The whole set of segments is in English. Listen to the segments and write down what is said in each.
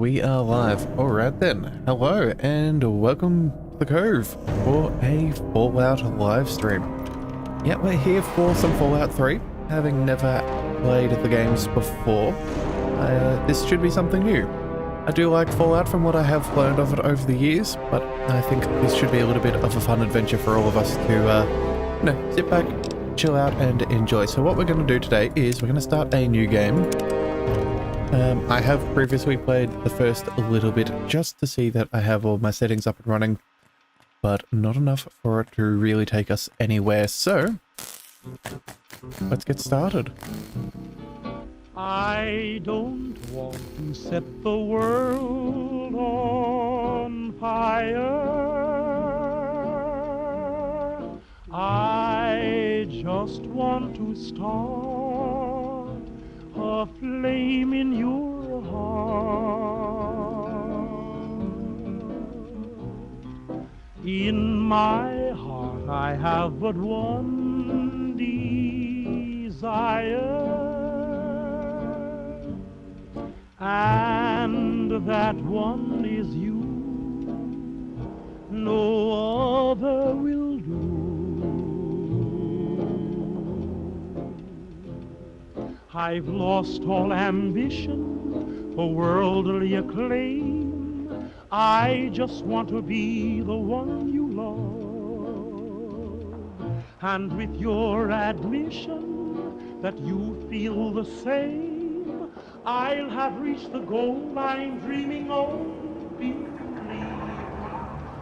we are live. Alright then, hello and welcome to the Cove for a Fallout live stream. Yeah, we're here for some Fallout 3, having never played the games before. This should be something new. I do like Fallout from what I have learned of it over the years, but I think this should be a little bit of a fun adventure for all of us to, sit back, chill out and enjoy. So what we're going to do today is we're going to start a new game. I have previously played the first little bit just to see that I have all my settings up and running, but not enough for it to really take us anywhere. So let's get started. I don't want to set the world on fire. I just want to start a flame in your heart. In my heart I have but one desire, and that one is you. No other will do. I've lost all ambition for worldly acclaim. I just want to be the one you love. And with your admission that you feel the same, I'll have reached the goal I'm dreaming of. Believe me,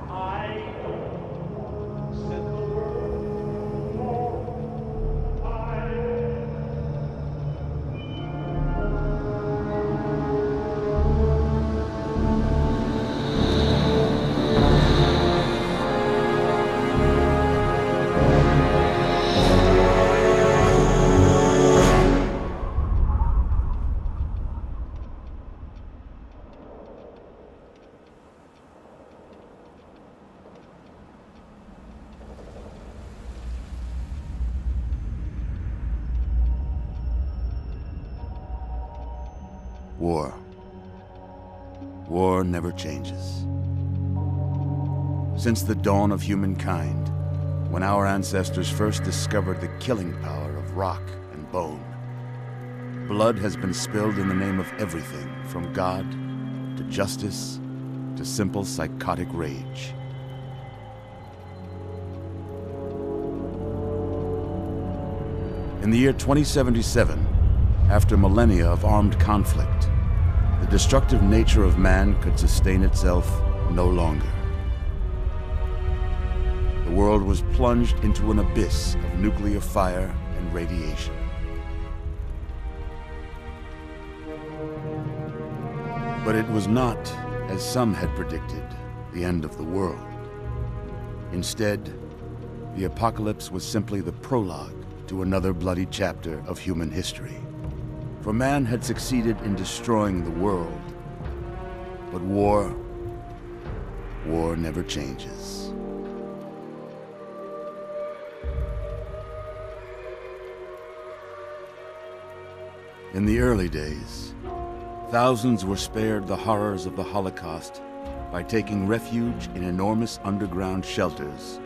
I don't set the world on fire. War. War never changes. Since the dawn of humankind, when our ancestors first discovered the killing power of rock and bone, blood has been spilled in the name of everything from God to justice to simple psychotic rage. In the year 2077, after millennia of armed conflict, the destructive nature of man could sustain itself no longer. The world was plunged into an abyss of nuclear fire and radiation. But it was not, as some had predicted, the end of the world. Instead, the apocalypse was simply the prologue to another bloody chapter of human history. For man had succeeded in destroying the world, but war never changes. In the early days, thousands were spared the horrors of the Holocaust by taking refuge in enormous underground shelters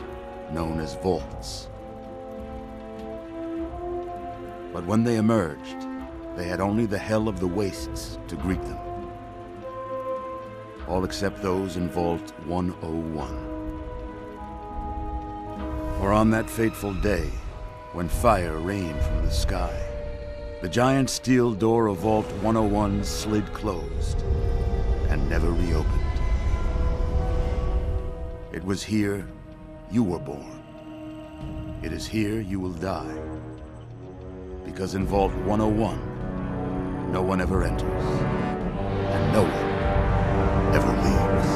known as vaults. But when they emerged, they had only the hell of the wastes to greet them. All except those in Vault 101. For on that fateful day, when fire rained from the sky, the giant steel door of Vault 101 slid closed and never reopened. It was here you were born. It is here you will die. Because in Vault 101, no one ever enters, and no one ever leaves.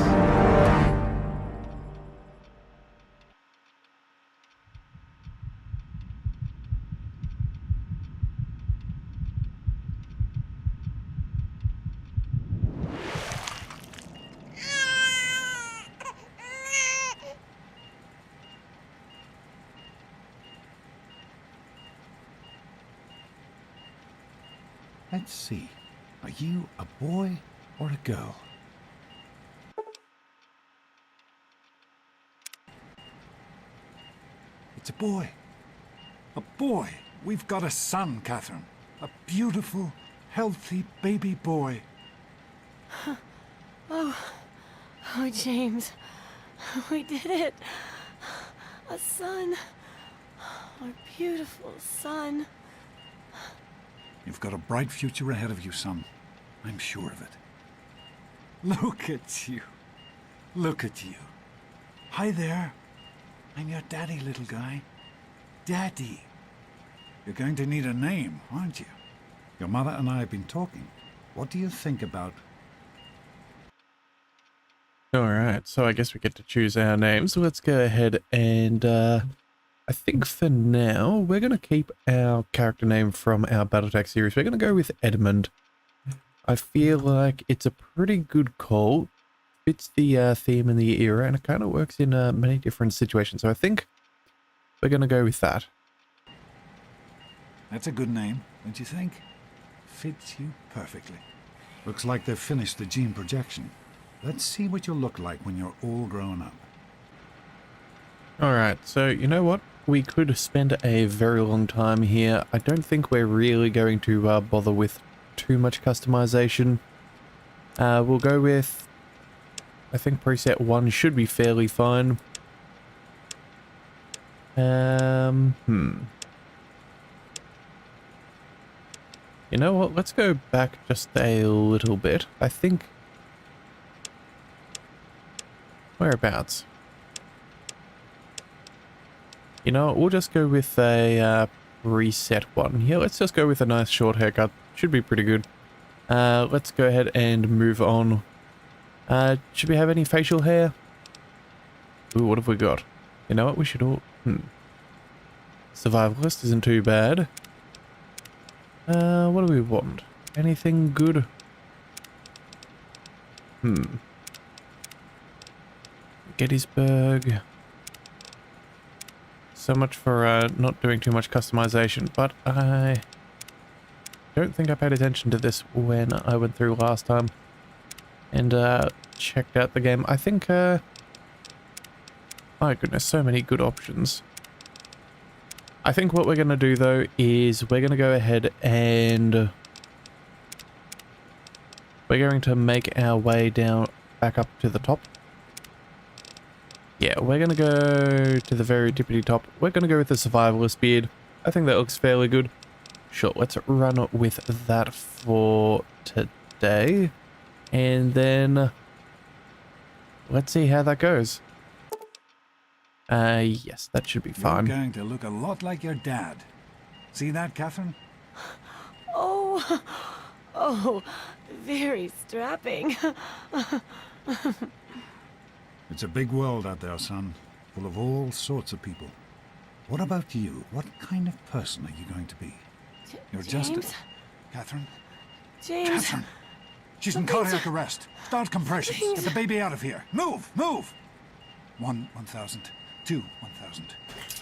Let's see. Are you a boy or a girl? It's a boy. A boy. We've got a son, Catherine. A beautiful, healthy baby boy. Oh, James. We did it. A son. Our beautiful son. You've got a bright future ahead of you, son. I'm sure of it. Look at you. Look at you. Hi there. I'm your daddy, little guy. Daddy. You're going to need a name, aren't you? Your mother and I have been talking. What do you think about... Alright, so I guess we get to choose our names. So let's go ahead and I think for now we're going to keep our character name from our Battletech series. We're going to go with Edmund. I feel like it's a pretty good call. Fits the theme and the era, and it kind of works in many different situations. So I think we're going to go with that. That's a good name, don't you think? Fits you perfectly. Looks like they've finished the gene projection. Let's see what you'll look like when you're all grown up. Alright, so you know what? We could spend a very long time here. I don't think we're really going to bother with too much customization. We'll go with... I think preset 1 should be fairly fine. You know what? Let's go back just a little bit. I think... Whereabouts? You know what? We'll just go with a reset one. Yeah, let's just go with a nice short haircut. Should be pretty good. Let's go ahead and move on. Should we have any facial hair? Ooh, what have we got? You know what? We should all... Survivalist isn't too bad. What do we want? Anything good? Gettysburg. So much for not doing too much customization, but I don't think I paid attention to this when I went through last time and checked out the game. I think, my goodness, so many good options. I think what we're going to do, though, is we're going to go ahead and we're going to make our way down back up to the top. Yeah, we're going to go to the very tippity top. We're going to go with the survivalist beard. I think that looks fairly good. Sure, let's run with that for today. And then let's see how that goes. Yes, that should be fine. You're going to look a lot like your dad. See that, Catherine? Oh, very strapping. It's a big world out there, son, full of all sorts of people. What about you? What kind of person are you going to be? You're James? just Catherine? James. Catherine! She's in cardiac arrest. Start compressions. James. Get the baby out of here. Move! Move! 1,000. 2, 1,000.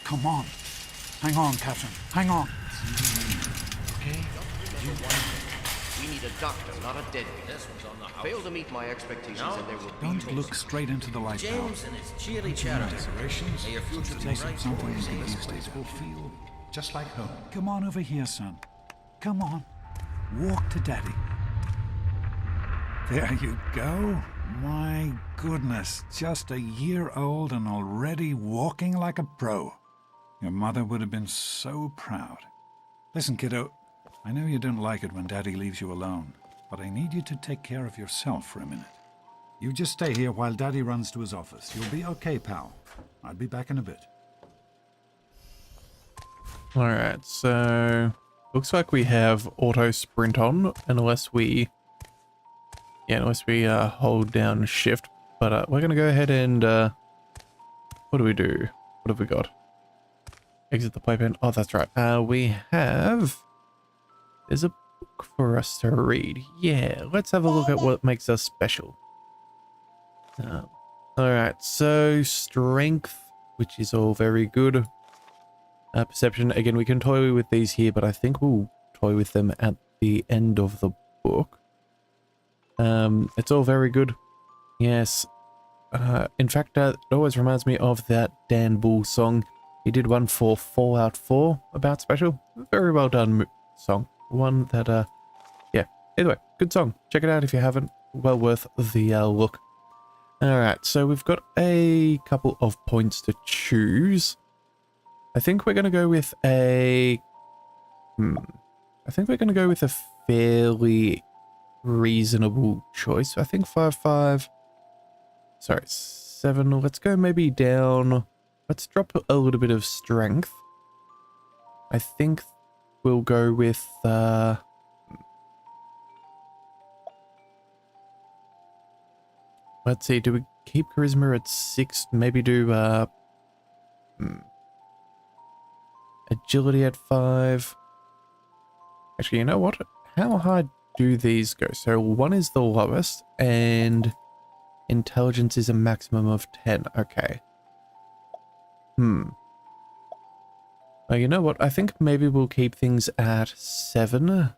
Come on. Hang on, Catherine. Hang on. Okay? We need a doctor, not a deadbeat. This one's on the house. Fail to meet my expectations and there will be Don't look straight into the light now. James and his cheerly chatter. Decorations. May your future Just be taste bright. something you Always can this use place will feel just like home. Come on over here, son. Come on. Walk to Daddy. There you go. My goodness, just a year old and already walking like a pro. Your mother would have been so proud. Listen, kiddo, I know you don't like it when Daddy leaves you alone, but I need you to take care of yourself for a minute. You just stay here while Daddy runs to his office. You'll be okay, pal. I'll be back in a bit. Alright, so looks like we have auto sprint on unless we hold down shift, but we're gonna go ahead and what do we do? What have we got? Exit the playpen. Oh, that's right. There's a book for us to read. Yeah, let's have a look at what makes us special. Alright, so strength, which is all very good. Perception, again, we can toy with these here, but I think we'll toy with them at the end of the book. It's all very good. Yes. In fact, it always reminds me of that Dan Bull song. He did one for Fallout 4 about Special. Very well done song. One that, yeah. Either way, good song. Check it out if you haven't. Well worth the look. Alright, so we've got a couple of points to choose. I think we're going to go with a... I think we're going to go with a fairly reasonable choice. I think 5. Sorry, 7. Let's go maybe down. Let's drop a little bit of strength. I think we'll go with... let's see, do we keep charisma at 6? Maybe do agility at 5. Actually, you know what? How high do these go? So 1 is the lowest, and intelligence is a maximum of 10. Okay. Well, you know what? I think maybe we'll keep things at 7.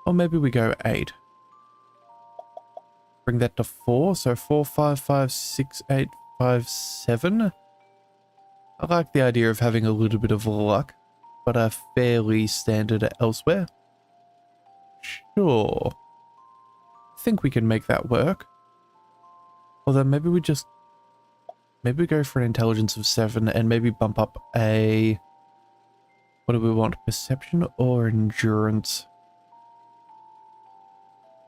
Or maybe we go 8. Bring that to 4. So 4, 5, 5, 6, 8, 5, 7. I like the idea of having a little bit of luck, but a fairly standard elsewhere. Sure. I think we can make that work. Although maybe we just... maybe we go for an intelligence of 7 and maybe bump up a... what do we want? Perception or endurance?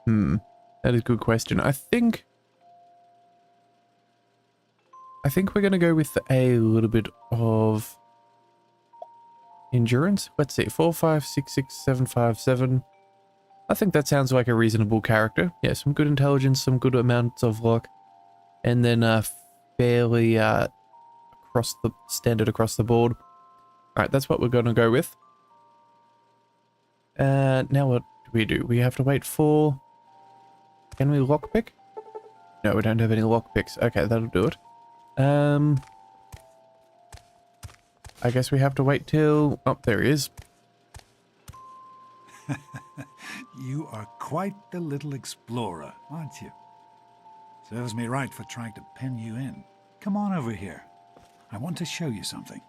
That is a good question. I think we're going to go with a little bit of endurance. Let's see. 4, 5, 6, 6, 7, 5, 7. I think that sounds like a reasonable character. Yeah, some good intelligence, some good amounts of luck. And then fairly across the board. Alright, that's what we're going to go with. Now what do? We have to wait for... Can we lockpick? No, we don't have any lockpicks. Okay, that'll do it. I guess we have to wait till... oh, there he is. You are quite the little explorer, aren't you? Serves me right for trying to pen you in. Come on over here. I want to show you something.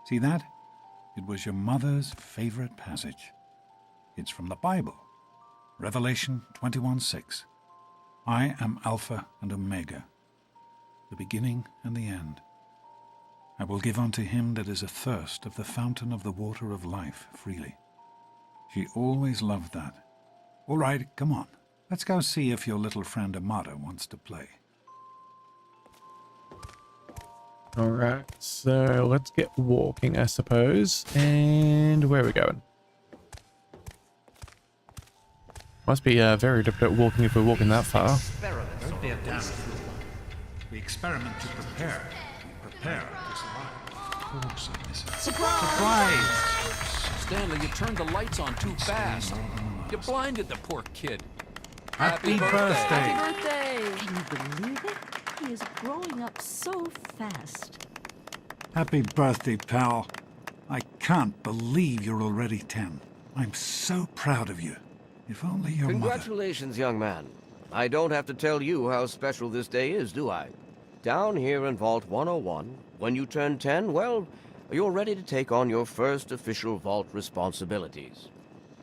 See that? It was your mother's favorite passage. It's from the Bible. Revelation 21:6. I am Alpha and Omega, the beginning and the end. I will give unto him that is athirst of the fountain of the water of life freely. She always loved that. All right, come on. Let's go see if your little friend Amada wants to play. Alright, so let's get walking, I suppose. And where are we going? Must be very difficult walking if we're walking that far. Don't be a damn fool. We experiment to prepare. We prepare to survive. Surprise! Stanley, you turned the lights on too fast. You blinded the poor kid. Happy birthday! Happy birthday! Can you believe it? He is growing up so fast. Happy birthday, pal. I can't believe you're already 10. I'm so proud of you. If only your Congratulations, young man. I don't have to tell you how special this day is, do I? Down here in Vault 101, when you turn 10, well, you're ready to take on your first official Vault responsibilities.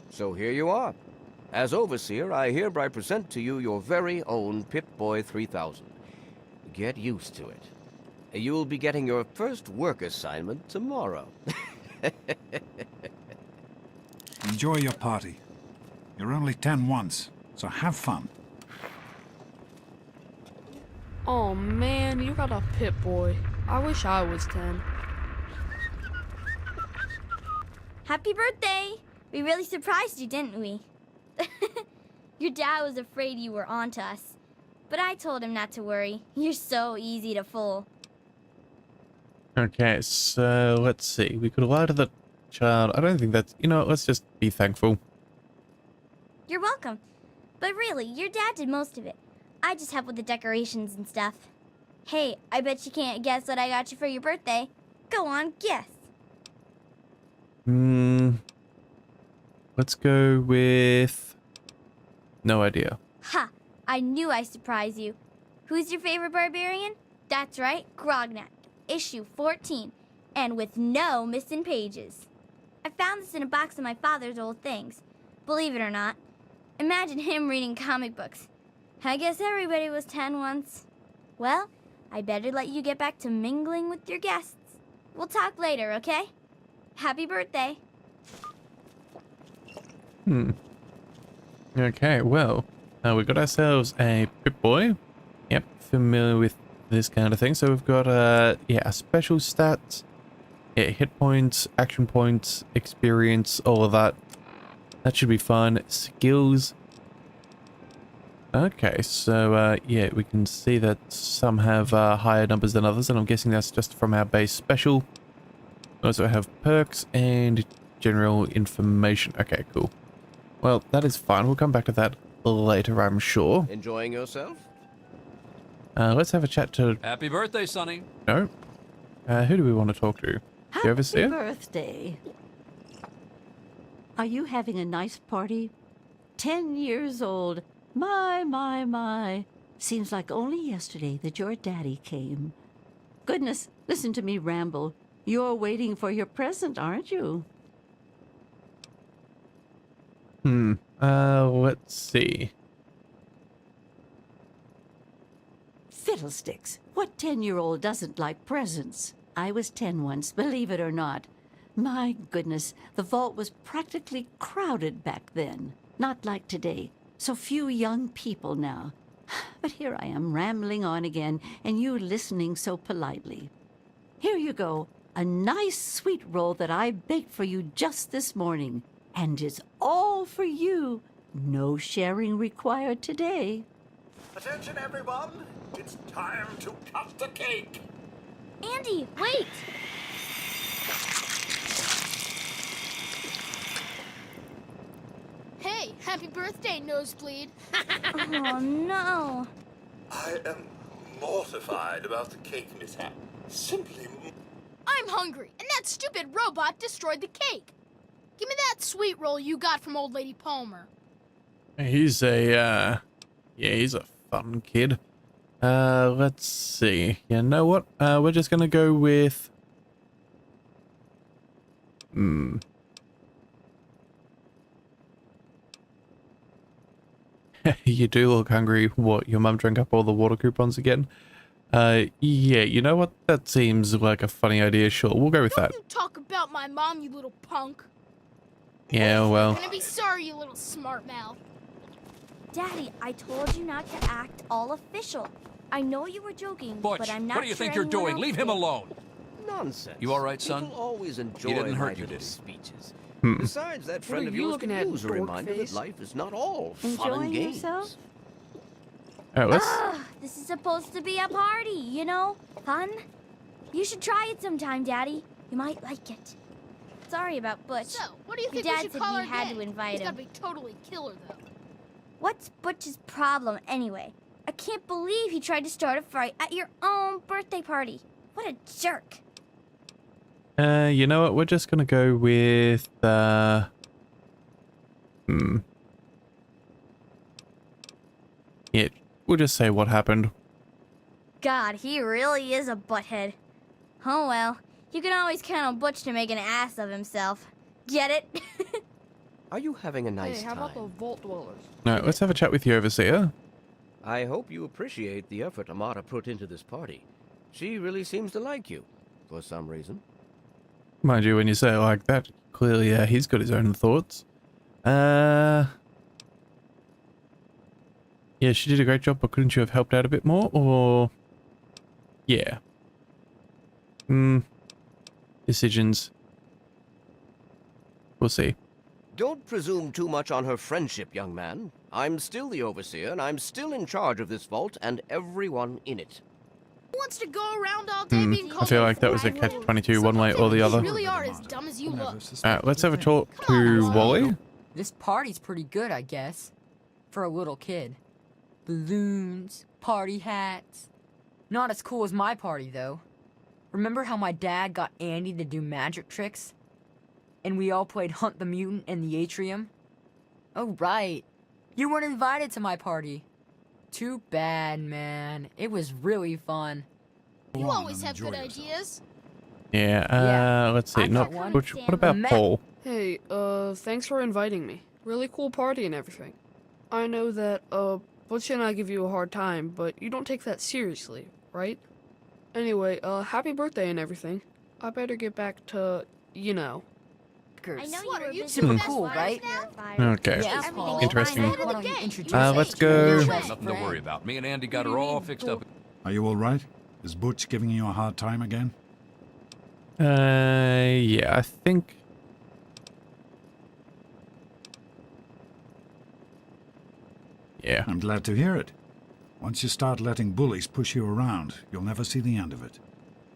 So here you are. As Overseer, I hereby present to you your very own Pip-Boy 3000. Get used to it. You'll be getting your first work assignment tomorrow. Enjoy your party. You're only 10 once, so have fun. Oh man, you got a Pip-Boy. I wish I was 10. Happy birthday! We really surprised you, didn't we? Your dad was afraid you were onto us. But I told him not to worry. You're so easy to fool. Okay, so let's see. We could lie to the child. I don't think that's... you know, let's just be thankful. You're welcome. But really, your dad did most of it. I just helped with the decorations and stuff. Hey, I bet you can't guess what I got you for your birthday. Go on, guess. Let's go with... no idea. Ha! I knew I'd surprise you. Who's your favorite barbarian? That's right, Grognak. Issue 14. and with no missing pages. I found this in a box of my father's old things. Believe it or not. Imagine him reading comic books. I guess everybody was 10 once. Well, I better let you get back to mingling with your guests. We'll talk later, okay? Happy birthday. Okay, well, we got ourselves a Pip-Boy. Yep, familiar with this kind of thing. So we've got, yeah, a special stats. Yeah, hit points, action points, experience, all of that. That should be fun. Skills. Okay, so, yeah, we can see that some have higher numbers than others, and I'm guessing that's just from our base special. We also have perks and general information. Okay, cool. Well, that is fine. We'll come back to that later, I'm sure. Enjoying yourself? Let's have a chat to... Happy birthday, Sonny. No. Who do we want to talk to? Happy The overseer? birthday. Are you having a nice party? 10 years old. My. Seems like only yesterday that your daddy came. Goodness, listen to me ramble. You're waiting for your present, aren't you? Let's see. Fiddlesticks. What 10-year-old doesn't like presents? I was 10 once, believe it or not. My goodness, the vault was practically crowded back then. Not like today. So few young people now. But here I am rambling on again, and you listening so politely. Here you go. A nice sweet roll that I baked for you just this morning. And it's all for you. No sharing required today. Attention, everyone! It's time to cut the cake! Andy, wait! Hey, happy birthday, Nosebleed. Oh, no. I am mortified about the cake mishap. Simply... I'm hungry, and that stupid robot destroyed the cake. Give me that sweet roll you got from Old Lady Palmer. He's a, yeah, he's a fun kid. Let's see. You know what? We're just gonna go with... You do look hungry. What, your mum drank up all the water coupons again? Yeah, you know what? That seems like a funny idea. Sure, we'll go with that. Don't you talk about my mom, you little punk. Yeah, well... You're gonna be sorry, you little smart mouth. Daddy, I told you not to act all official. I know you were joking, Butch, but I'm not what do you sure think you're anyone doing? else Leave him did. alone. Nonsense. You all right, son? People always enjoy He didn't hurt my you, little did he? speeches. Hmm. Besides, that friend are of you yours looking could at, use a dork reminder face? that life is not all fun Enjoying and games. yourself? Alright, let's... Ugh, this is supposed to be a party, you know? Fun. You should try it sometime, Daddy. You might like it. Sorry about Butch. So, what do you Your think we dad should said call we our had day? to invite He's him. gotta be totally killer, though. What's Butch's problem, anyway? I can't believe he tried to start a fight at your own birthday party. What a jerk. You know what? We're just gonna go with, Yeah, we'll just say what happened. God, he really is a butthead. Oh well, you can always count on Butch to make an ass of himself. Get it? Are you having a nice Hey, how about the time? Vault Dwellers? Alright, let's have a chat with the overseer. I hope you appreciate the effort Amata put into this party. She really seems to like you, for some reason. Mind you, when you say it like that, clearly he's got his own thoughts. Yeah, she did a great job, but couldn't you have helped out a bit more? Or... Yeah. Decisions. We'll see. Don't presume too much on her friendship, young man. I'm still the overseer, and I'm still in charge of this vault and everyone in it. Who wants to go around all day being called I feel a like that was a fool? catch-22 one way or the other. You really are as dumb as you look. Alright, let's have a talk to Wally. This party's pretty good, I guess. For a little kid. Balloons, party hats. Not as cool as my party, though. Remember how my dad got Andy to do magic tricks? And we all played Hunt the Mutant in the atrium? Oh, right. You weren't invited to my party. Too bad, man. It was really fun. You always have good ideas. Yeah, let's see. I Not got one. Butch. What about Map. Paul? Hey, thanks for inviting me. Really cool party and everything. I know that, Butch and I give you a hard time, but you don't take that seriously, right? Anyway, happy birthday and everything. I better get back to, you know. I know you were Super busy cool, with right? fire. Okay. Yeah, Everything's Paul. Interesting. fine. Why don't you introduce Let's us to go. your Sure, best nothing to friend? worry about. Me and Andy got her all fixed up. Are you all right? Is Butch giving you a hard time again? Yeah, I think. Yeah. I'm glad to hear it. Once you start letting bullies push you around, you'll never see the end of it.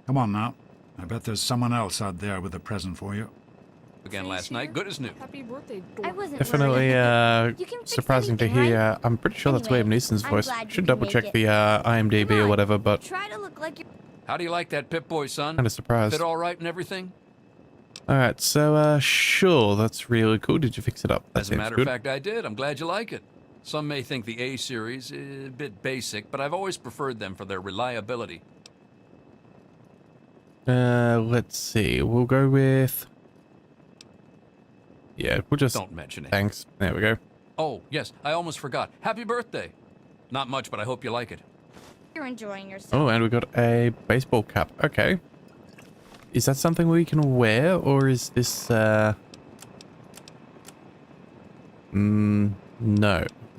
Come on now. I bet there's someone else out there with a present for you. Again last night. Good as new. Happy birthday, I wasn't Definitely worried. You can fix surprising to anything, hear. right? I'm pretty sure that's Anyway, Liam Neeson's I'm voice. glad you Should can double make check it. the IMDb Come or on, whatever, but Try to look like you're... How do you like that Pip-Boy, son? kind of surprised. Fit all right and everything? Alright, so sure, that's really cool. Did you fix it up? That As a seems matter good. of fact, I did. I'm glad you like it. Some may think the A series is a bit basic, but I've always preferred them for their reliability. Let's see. We'll go with. Yeah, we'll just. Don't mention it. Thanks. There we go. Oh, yes, I almost forgot. Happy birthday. Not much, but I hope you like it. You're enjoying yourself. Oh, and we got a baseball cap. Okay. Is that something we can wear, or is this no.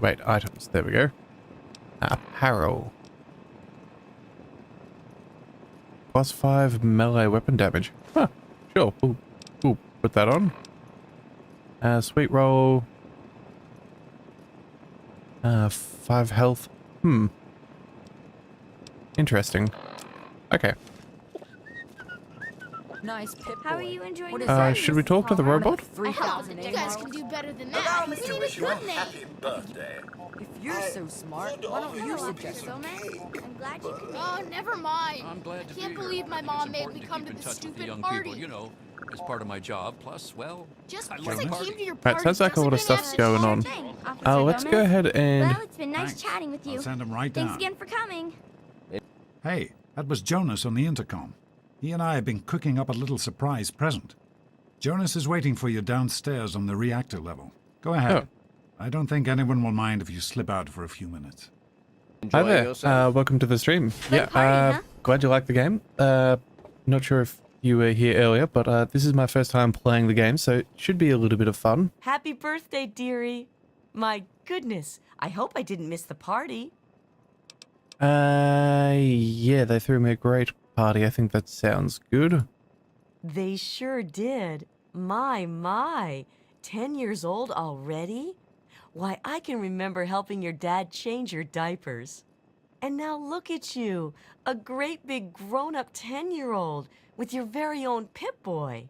Wait, items. There we go. Apparel. +5 melee weapon damage. Huh. Sure. We'll put that on. Sweet roll. 5 health. Interesting. Okay. Nice Pip How are Boy. you enjoying What is yourself? that? Should we talk to the robot? I hope that you guys can do better than that. You need a good name. Happy birthday. If you're so smart, why don't you suggest So, it? man, I'm glad you could Oh, never mind. I'm glad to I can't be here. believe my I think mom it's made important me to come keep to in the touch with the stupid young party. people, you know, as part of my job. Plus, well, Just I because love I party. came to your Right, party sounds like a lot of doesn't mean I stuff's have to going show on. Thing, Officer Let's go Gomez. ahead and. Well, it's been nice Thanks. chatting with you. I'll send him right Thanks down. again for coming. Hey, that was Jonas on the intercom. He and I have been cooking up a little surprise present. Jonas is waiting for you downstairs on the reactor level. Go ahead. Oh. I don't think anyone will mind if you slip out for a few minutes. Hi Enjoying there. yourself? Welcome to the stream. Fun party, huh? Glad you liked the game. Not sure if you were here earlier, but this is my first time playing the game, so it should be a little bit of fun. Happy birthday, dearie. My goodness, I hope I didn't miss the party. Yeah, they threw me a great party. I think that sounds good. They sure did. My. 10 years old already? Why, I can remember helping your dad change your diapers. And now look at you, a great big grown-up 10-year-old with your very own Pip-Boy.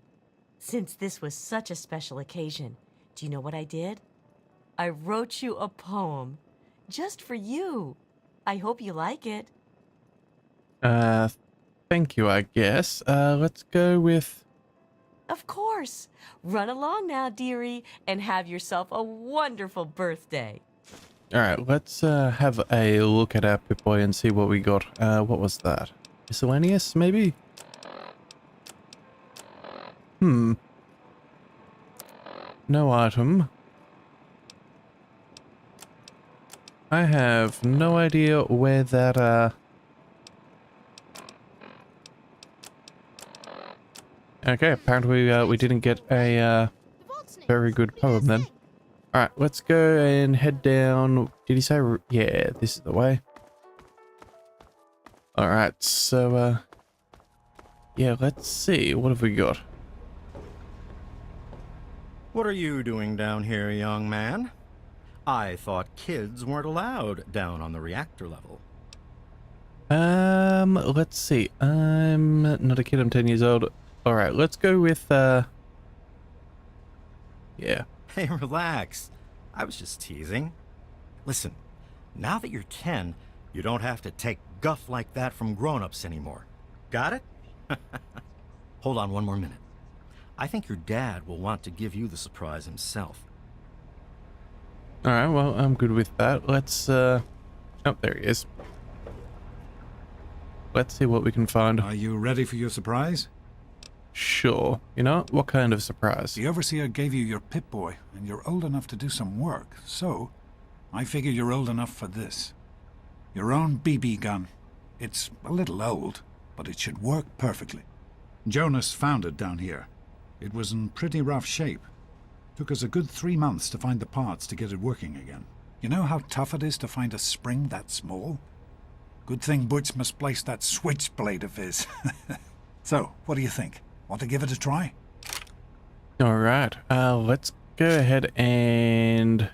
Since this was such a special occasion, do you know what I did? I wrote you a poem, just for you. I hope you like it. Thank you, I guess. Let's go with... Of course. Run along now, dearie, and have yourself a wonderful birthday. Alright, let's have a look at our Pip-Boy and see what we got. What was that? Miscellaneous, maybe? No item. I have no idea where that, Okay, apparently we didn't get a very good poem then. Alright, let's go and head down. Did he say... Yeah, this is the way. Alright, so, yeah, let's see. What have we got? What are you doing down here, young man? I thought kids weren't allowed down on the reactor level. Let's see. I'm not a kid, I'm 10 years old. Alright, let's go with, yeah. Hey, relax. I was just teasing. Listen, now that you're 10, you don't have to take guff like that from grown-ups anymore. Got it? Hold on one more minute. I think your dad will want to give you the surprise himself. Alright, well, I'm good with that. Let's, oh, there he is. Let's see what we can find. Are you ready for your surprise? Sure. You know, what kind of surprise? The Overseer gave you your Pip-Boy, and you're old enough to do some work, so I figure you're old enough for this. Your own BB gun. It's a little old, but it should work perfectly. Jonas found it down here. It was in pretty rough shape. Took us a good 3 months to find the parts to get it working again. You know how tough it is to find a spring that small? Good thing Butch misplaced that switchblade of his. So, what do you think? Want to give it a try? Alright, let's go ahead and...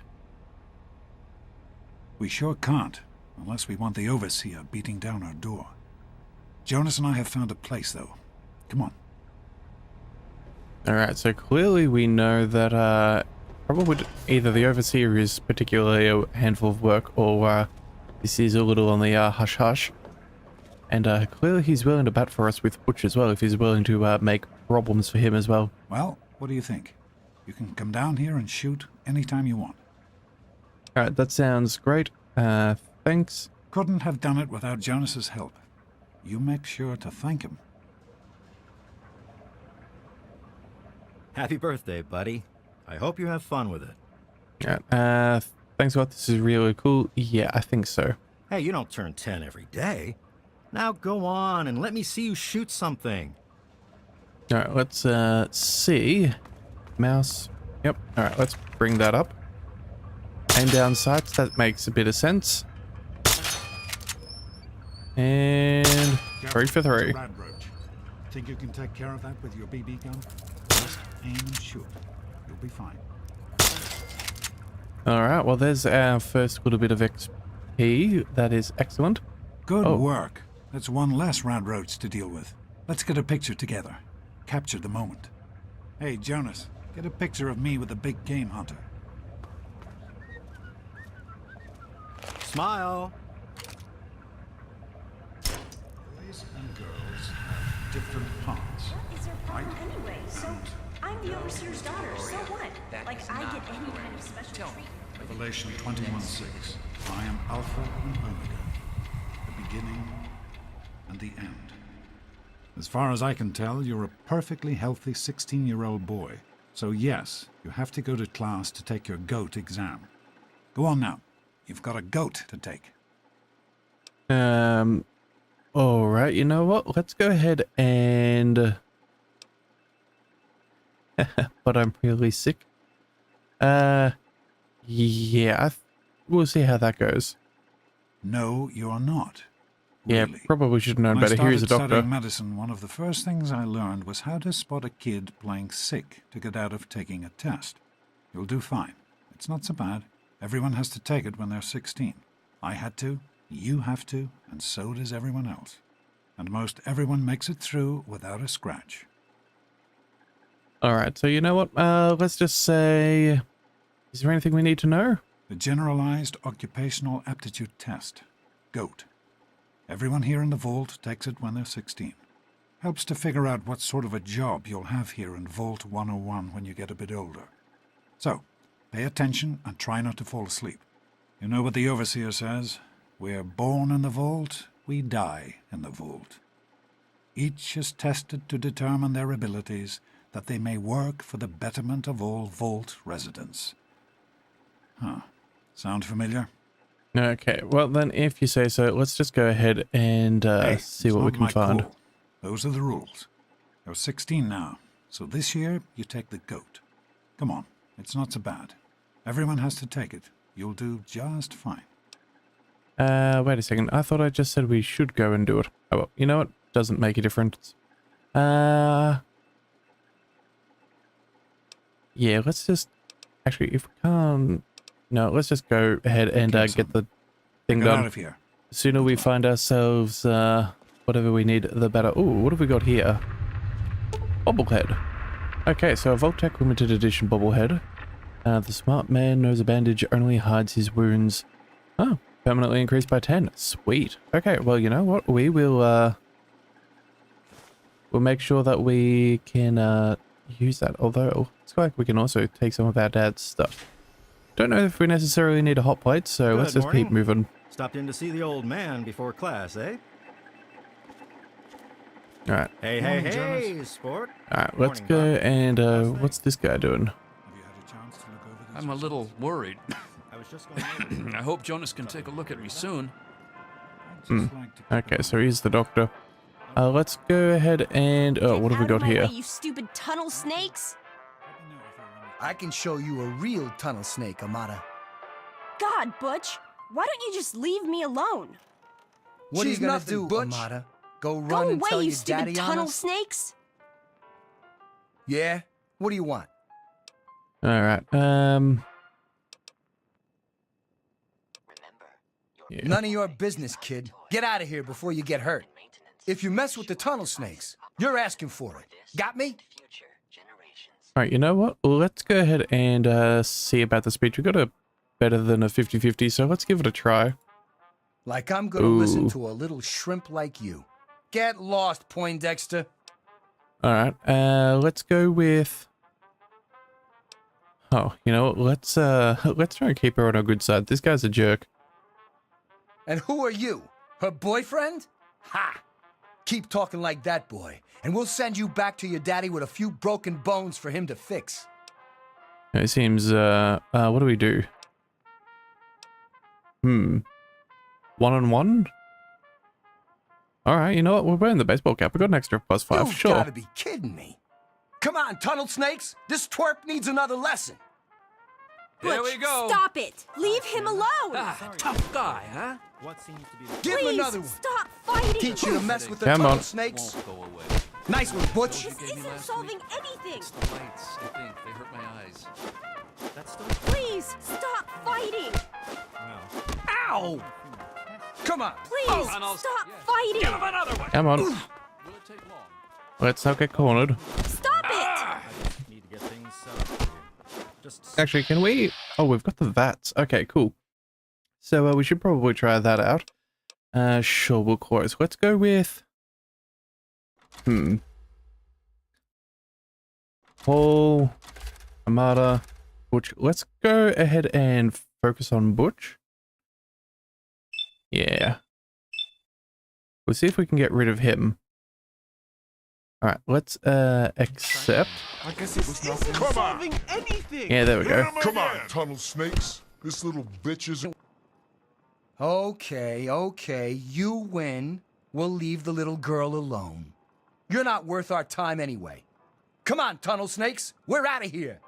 We sure can't, unless we want the Overseer beating down our door. Jonas and I have found a place, though. Come on. Alright, so clearly we know that, probably either the Overseer is particularly a handful of work, or, this is a little on the, hush-hush. And, clearly he's willing to bat for us with Butch as well, if he's willing to, make problems for him as well. Well, what do you think? You can come down here and shoot anytime you want. Alright, that sounds great. Thanks. Couldn't have done it without Jonas's help. You make sure to thank him. Happy birthday, buddy. I hope you have fun with it. Alright, thanks a lot. This is really cool. Yeah, I think so. Hey, you don't turn 10 every day. Now go on and let me see you shoot something. Alright, let's see. Mouse. Yep. Alright, let's bring that up. Aim down sights. That makes a bit of sense. And 3 for 3. Think you can take care of that with your BB gun? Just aim and shoot. You'll be fine. Alright, well there's our first little bit of XP. That is excellent. Good work. That's one less Radroach to deal with. Let's get a picture together. Capture the moment. Hey, Jonas, get a picture of me with a big game hunter. Smile. Boys and girls have different parts. What is their problem anyway? So, I'm the Overseer's daughter, so what? Like, I get any kind of special treatment. Revelation 21:6. I am Alpha and Omega, the beginning and the end. As far as I can tell, you're a perfectly healthy 16-year-old boy. So yes, you have to go to class to take your GOAT exam. Go on now. You've got a GOAT to take. Alright, you know what? Let's go ahead and... but I'm really sick. Yeah, we'll see how that goes. No, you're not. Yeah, Really. probably should have known When better. I Here's a started doctor. studying medicine, one of the first things I learned was how to spot a kid playing sick to get out of taking a test. You'll do fine. It's not so bad. Everyone has to take it when they're 16. I had to, you have to, and so does everyone else. And most everyone makes it through without a scratch. Alright, so you know what? Let's just say... Is there anything we need to know? The Generalized Occupational Aptitude Test. GOAT. Everyone here in the Vault takes it when they're 16. Helps to figure out what sort of a job you'll have here in Vault 101 when you get a bit older. So, pay attention and try not to fall asleep. You know what the Overseer says? We're born in the Vault, we die in the Vault. Each is tested to determine their abilities, that they may work for the betterment of all Vault residents. Huh. Sound familiar? Okay, well then, if you say so, let's just go ahead and see what we can find. Call. Those are the rules. You're 16 now, so this year you take the GOAT. Come on, it's not so bad. Everyone has to take it. You'll do just fine. Wait a second. I thought I just said we should go and do it. Oh well, you know what? Doesn't make a difference. Yeah, let's just... Actually, if we can't... No, let's just go ahead and get the thing Get done. out of here. The sooner we find ourselves whatever we need, the better. Ooh, what have we got here? Bobblehead. Okay, so a Vault-Tec limited edition bobblehead. The smart man knows a bandage only hides his wounds. Oh, permanently increased by 10. Sweet. Okay, well, you know what? We will we'll make sure that we can use that. Although it's like we can also take some of our dad's stuff. Don't know if we necessarily need a hot plate, so let's just keep moving. Stopped in to see the old man before class, eh? All right. Hey, Morning, hey, Jonas. hey, sport. All right. Let's Morning, go. Doc. And what's this guy doing? Have you had a chance to look over these I'm a little results? worried. I was just going over. I hope Jonas can take a look at me soon. I'd just like to keep Okay, an so eye he's the doctor. Let's go ahead and what have we got here? you stupid tunnel snakes! Let me know if there are any- I can show you a real tunnel snake, Amata. God, Butch, why don't you just leave me alone? What are you She's gonna nothing, do, Butch. Amata? Go Go run and away, tell you your stupid daddy on tunnel us? snakes! Yeah? What do you want? All right. Yeah. None of your business, kid. Get out of here before you get hurt. If you mess with the tunnel snakes, you're asking for it. Got me? All right. You know what? Let's go ahead and see about the speech. We got a better than a 50-50, so let's give it a try. Like I'm gonna listen Ooh. to a little shrimp like you. Get lost, Poindexter. All right. Let's go with. Oh, you know what? Let's try and keep her on our good side. This guy's a jerk. And who are you? Her boyfriend? Ha! Keep talking like that, boy, and we'll send you back to your daddy with a few broken bones for him to fix. It seems. What do we do? 1-on-1. All right. You know what? We're wearing the baseball cap. We got an extra +5. You've Sure. gotta be kidding me. Come on, tunnel snakes. This twerp needs another lesson. There we go. Stop it! Leave him alone! Ah, tough guy, huh? What seems to be the Give him Please, another one. stop fighting! Teach you to mess with the Come tunnel on. snakes. Won't go away. Nice one, Butch. This isn't solving anything! It's the lights, I think. They hurt my eyes. That's still Please, stop fighting! Ow! Come on. Please, Tunnels. stop Yeah. fighting! Give him another one. Come on. Will it take long? Let's not get cornered. Stop it! I just need to get things set up for you. Just Actually, can we? Oh, we've got the VATs. Okay, cool. So we should probably try that out. Sure, we'll close. Let's go with. Paul, Amata, Butch. Let's go ahead and focus on Butch. Yeah. We'll see if we can get rid of him. Alright, let's accept. I guess it was nothing. Come on. Yeah, there we go. Come on, tunnel snakes. This little bitch is. Okay, you win. We'll leave the little girl alone. You're not worth our time anyway. Come on, tunnel snakes. We're out of here.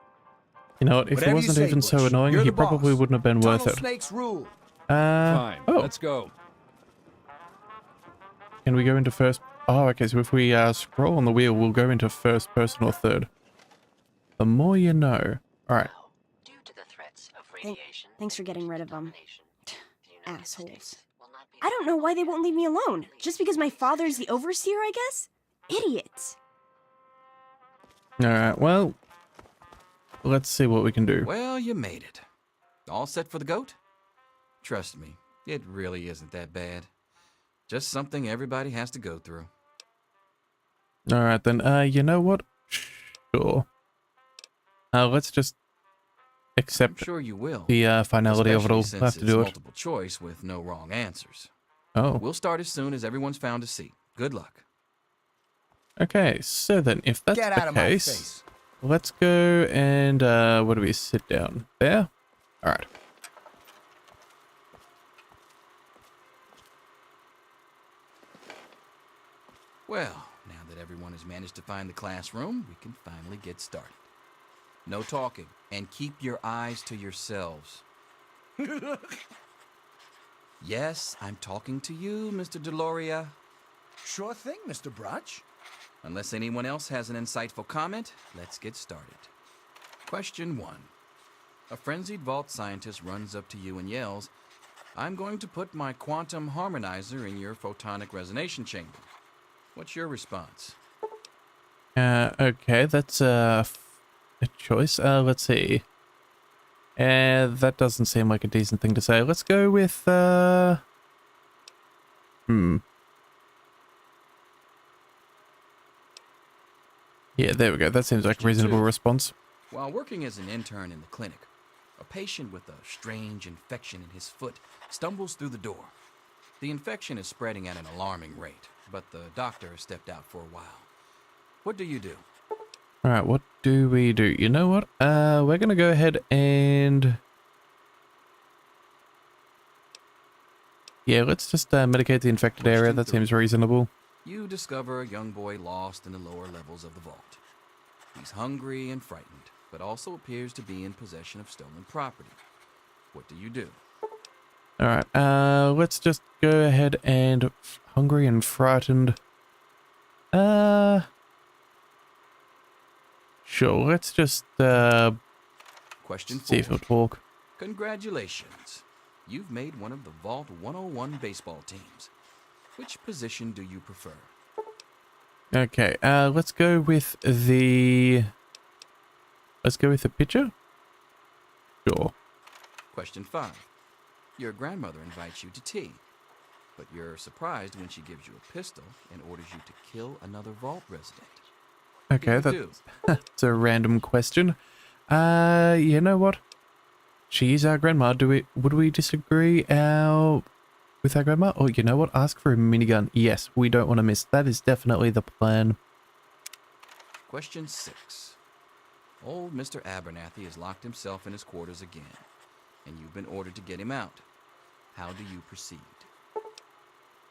You know what? If Whatever he you wasn't say, even so Butch. annoying, You're he the boss. probably wouldn't have been worth Tunnel it. snakes rule. Fine, Oh, let's go. can we go into first? Oh, okay. So if we scroll on the wheel, we'll go into first person or third. The more you know. All right. Due to the threats of radiation, thanks for getting rid of them. Assholes. I don't know why they won't leave me alone. Just because my father's the overseer, I guess? Idiots. All right. Well, let's see what we can do. Well, you made it. All set for the goat? Trust me, it really isn't that bad. Just something everybody has to go through. All right then. You know what? Sure. Let's just I'm accept sure you will. the finality of it all. Especially We'll have since to do it's it. multiple choice with no wrong answers. Oh. We'll start as soon as everyone's found a seat. Good luck. Okay. So then, if that's Get out the of my case, face. let's go and where do we sit down? There. All right. Well, now that everyone has managed to find the classroom, we can finally get started. No talking, and keep your eyes to yourselves. Yes, I'm talking to you, Mr. Deloria. Sure thing, Mr. Brotch. Unless anyone else has an insightful comment, let's get started. Question 1. A frenzied vault scientist runs up to you and yells, "I'm going to put my quantum harmonizer in your photonic resonation chamber." What's your response? Okay, that's a choice. Let's see. That doesn't seem like a decent thing to say. Let's go with, Yeah, there we go. That seems like a reasonable response. While working as an intern in the clinic, a patient with a strange infection in his foot stumbles through the door. The infection is spreading at an alarming rate, but the doctor has stepped out for a while. What do you do? Alright, what do we do? You know what? We're gonna go ahead and... Yeah, let's just medicate the infected area. That seems reasonable. You discover a young boy lost in the lower levels of the vault. He's hungry and frightened, but also appears to be in possession of stolen property. What do you do? Alright, let's just go ahead and... Hungry and frightened. Sure, let's just, Question 4. see if it'll talk. Congratulations. You've made one of the Vault 101 baseball teams. Which position do you prefer? Okay, let's go with the... Let's go with the pitcher? Sure. Question 5. Your grandmother invites you to tea, but you're surprised when she gives you a pistol and orders you to kill another Vault resident. Okay, that's a random question. You know what? She is our grandma. Would we disagree with our grandma? Or you know what? Ask for a minigun. Yes, we don't want to miss. That is definitely the plan. Question 6. Old Mr. Abernathy has locked himself in his quarters again, and you've been ordered to get him out. How do you proceed?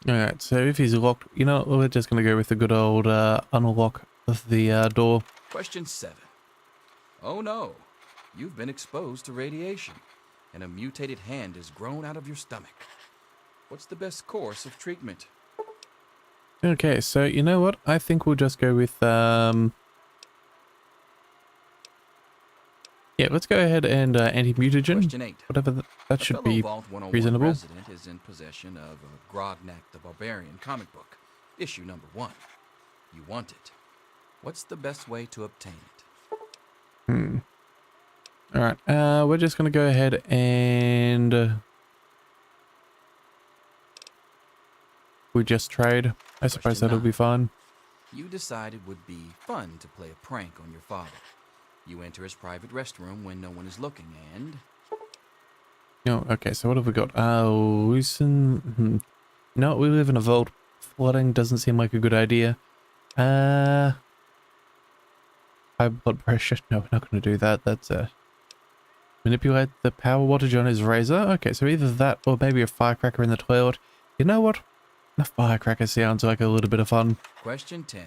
Alright, so if he's locked, you know, we're just going to go with the good old unlock of the door. Question 7. Oh no, you've been exposed to radiation, and a mutated hand has grown out of your stomach. What's the best course of treatment? Okay, so you know what? I think we'll just go with, yeah, let's go ahead and anti-mutagen. Question 8. Whatever, that should be Vault 101 reasonable. resident is in possession of a Grognak the Barbarian comic book, issue number 1. You want it. What's the best way to obtain it? Alright, we're just going to go ahead and... we just trade. I suppose that'll be fine. You decided it would be fun to play a prank on your father. You enter his private restroom when no one is looking and... Oh, okay, so what have we got? Loosen... No, we live in a vault. Flooding doesn't seem like a good idea. High blood pressure. No, we're not going to do that. That's manipulate the power wattage on his razor. Okay, so either that or maybe a firecracker in the toilet. You know what? A firecracker sounds like a little bit of fun. Question 10.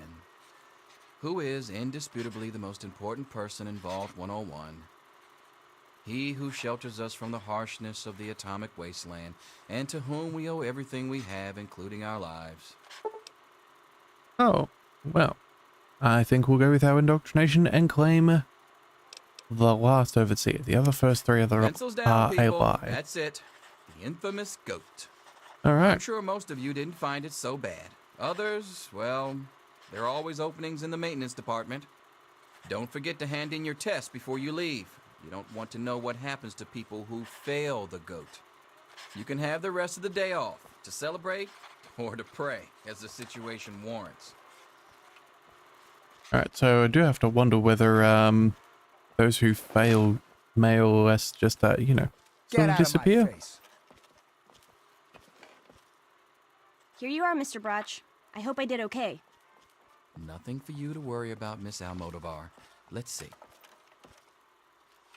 Who is indisputably the most important person in Vault 101? He who shelters us from the harshness of the atomic wasteland, and to whom we owe everything we have, including our lives. Oh, well, I think we'll go with our indoctrination and claim the last overseer. The other first 3 Pencils down, are a people. lie. That's it. The infamous goat. Alright. I'm sure most of you didn't find it so bad. Others, well, there are always openings in the maintenance department. Don't forget to hand in your test before you leave. You don't want to know what happens to people who fail the goat. You can have the rest of the day off to celebrate or to pray, as the situation warrants. Alright, so I do have to wonder whether those who fail may or less just, you know, sort of disappear. Here you are, Mr. Brotch. I hope I did okay. Nothing for you to worry about, Miss Almodovar. Let's see.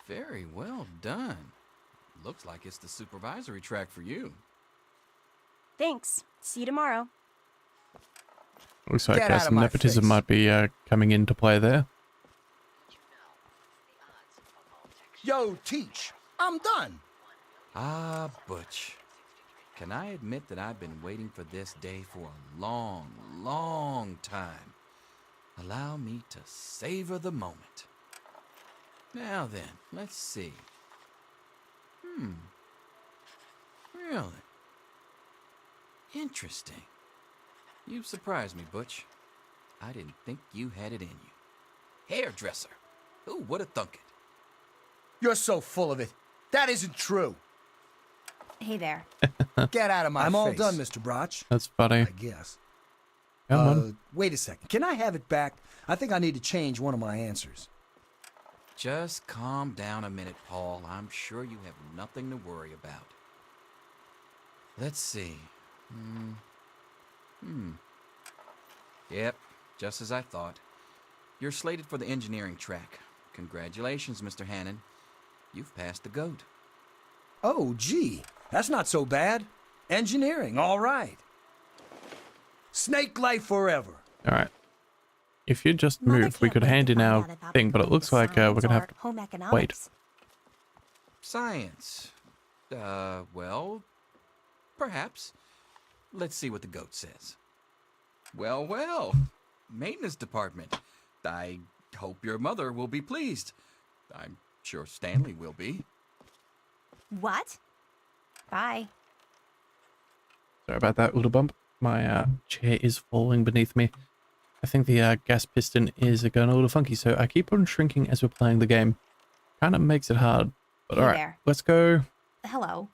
Very well done. Looks like it's the supervisory track for you. Thanks. See you tomorrow. Looks like some nepotism might be coming into play there. Yo, Teach, I'm done. Ah, Butch. Can I admit that I've been waiting for this day for a long, long time? Allow me to savor the moment. Now then, let's see. Really? Interesting. You've surprised me, Butch. I didn't think you had it in you. Hairdresser. Who would have thunk it? You're so full of it. That isn't true. Hey there. Get out of my face. I'm all done, Mr. Brotch. That's funny. I guess. Come on. Wait a second. Can I have it back? I think I need to change one of my answers. Just calm down a minute, Paul. I'm sure you have nothing to worry about. Let's see. Yep, just as I thought. You're slated for the engineering track. Congratulations, Mr. Hannon. You've passed the GOAT. Oh, gee, that's not so bad. Engineering, all right. Snake life forever. All right. If you just move, we could hand in our thing, but it looks like we're going to have to wait. Science. Well, perhaps. Let's see what the GOAT says. Well, maintenance department. I hope your mother will be pleased. I'm sure Stanley will be. What? Bye. Sorry about that little bump. My chair is falling beneath me. I think the gas piston is going a little funky, so I keep on shrinking as we're playing the game. Kind of makes it hard. But Hey alright, there. let's go. Hello.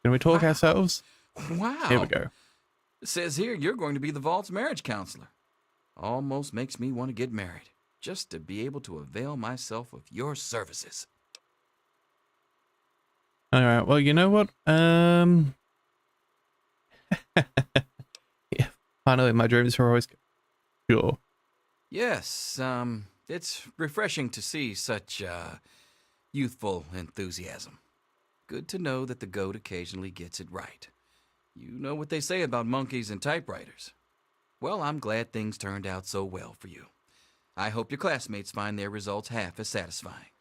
Can we talk ourselves? Wow. Here we go. It says here you're going to be the Vault's marriage counselor. Almost makes me want to get married, just to be able to avail myself of your services. Alright, well, you know what? Yeah, finally, my dreams are always sure. Yes, it's refreshing to see such, youthful enthusiasm. Good to know that the GOAT occasionally gets it right. You know what they say about monkeys and typewriters. Well, I'm glad things turned out so well for you. I hope your classmates find their results half as satisfying.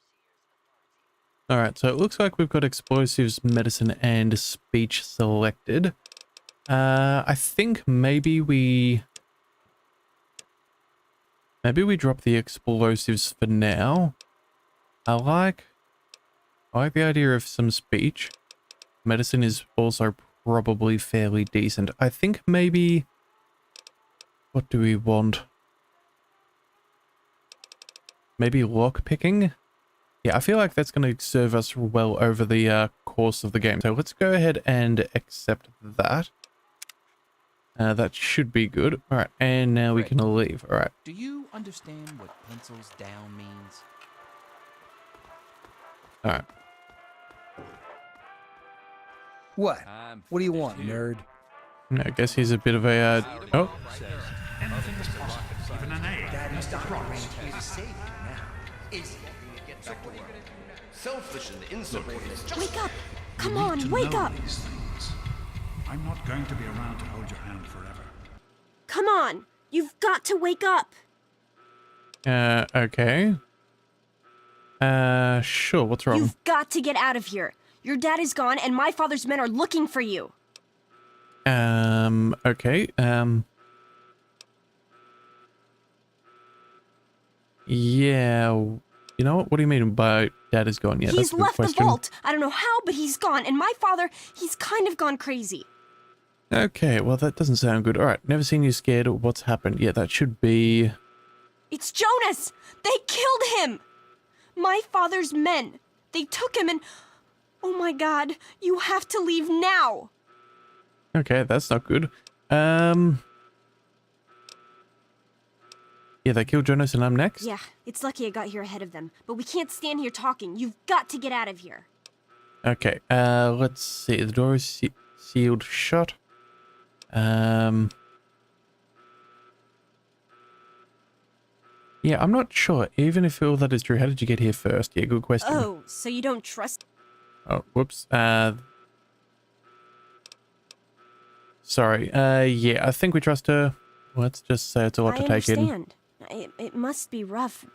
Alright, so it looks like we've got explosives, medicine, and speech selected. I think maybe we drop the explosives for now. I like the idea of some speech. Medicine is also probably fairly decent. I think maybe... What do we want? Maybe lock picking? Yeah, I feel like that's going to serve us well over the course of the game. So let's go ahead and accept that. That should be good. All right, and now we can leave. All right. Do you understand what pencils down means? All right. What? What do you want, nerd? I guess he's a bit of a... oh. Anything is possible, even an egg. Daddy's promised me to save you now. Is Selfish and insubordinate. Wake up! Come You on, need to wake know up! these things. I'm not going to be around to hold your hand forever. Come on! You've got to wake up! Okay. Sure, what's wrong? You've got to get out of here. Your dad is gone, and my father's men are looking for you. Okay, yeah, you know what do you mean by dad is gone? Yeah, He's that's a good left question. the vault. I don't know how, but he's gone, and my father, he's kind of gone crazy. Okay, well that doesn't sound good. Alright, never seen you scared. What's happened? Yeah, that should be... It's Jonas! They killed him! My father's men. They took him and... Oh my god, you have to leave now! Okay, that's not good. Yeah, they killed Jonas and I'm next? Yeah, it's lucky I got here ahead of them, but we can't stand here talking. You've got to get out of here. Okay, let's see. The door is sealed shut. Yeah, I'm not sure. Even if all that is true, how did you get here first? Yeah, good question. Oh, so you don't trust... Oh, whoops. Sorry. Yeah, I think we trust her. Let's just say it's a lot to take in. I understand. It must be rough,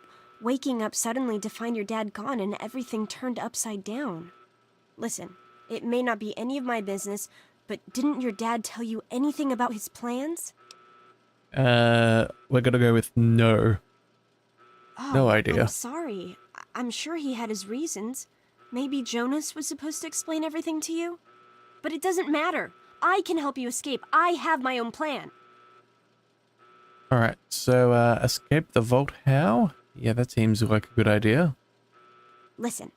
waking up suddenly to find your dad gone and everything turned upside down. Listen, it may not be any of my business, but didn't your dad tell you anything about his plans? We're gonna go with no. Oh, No idea. I'm sorry. I'm sure he had his reasons. Maybe Jonas was supposed to explain everything to you? But it doesn't matter. I can help you escape. I have my own plan. Alright, so, escape the vault how? Yeah, that seems like a good idea. Listen,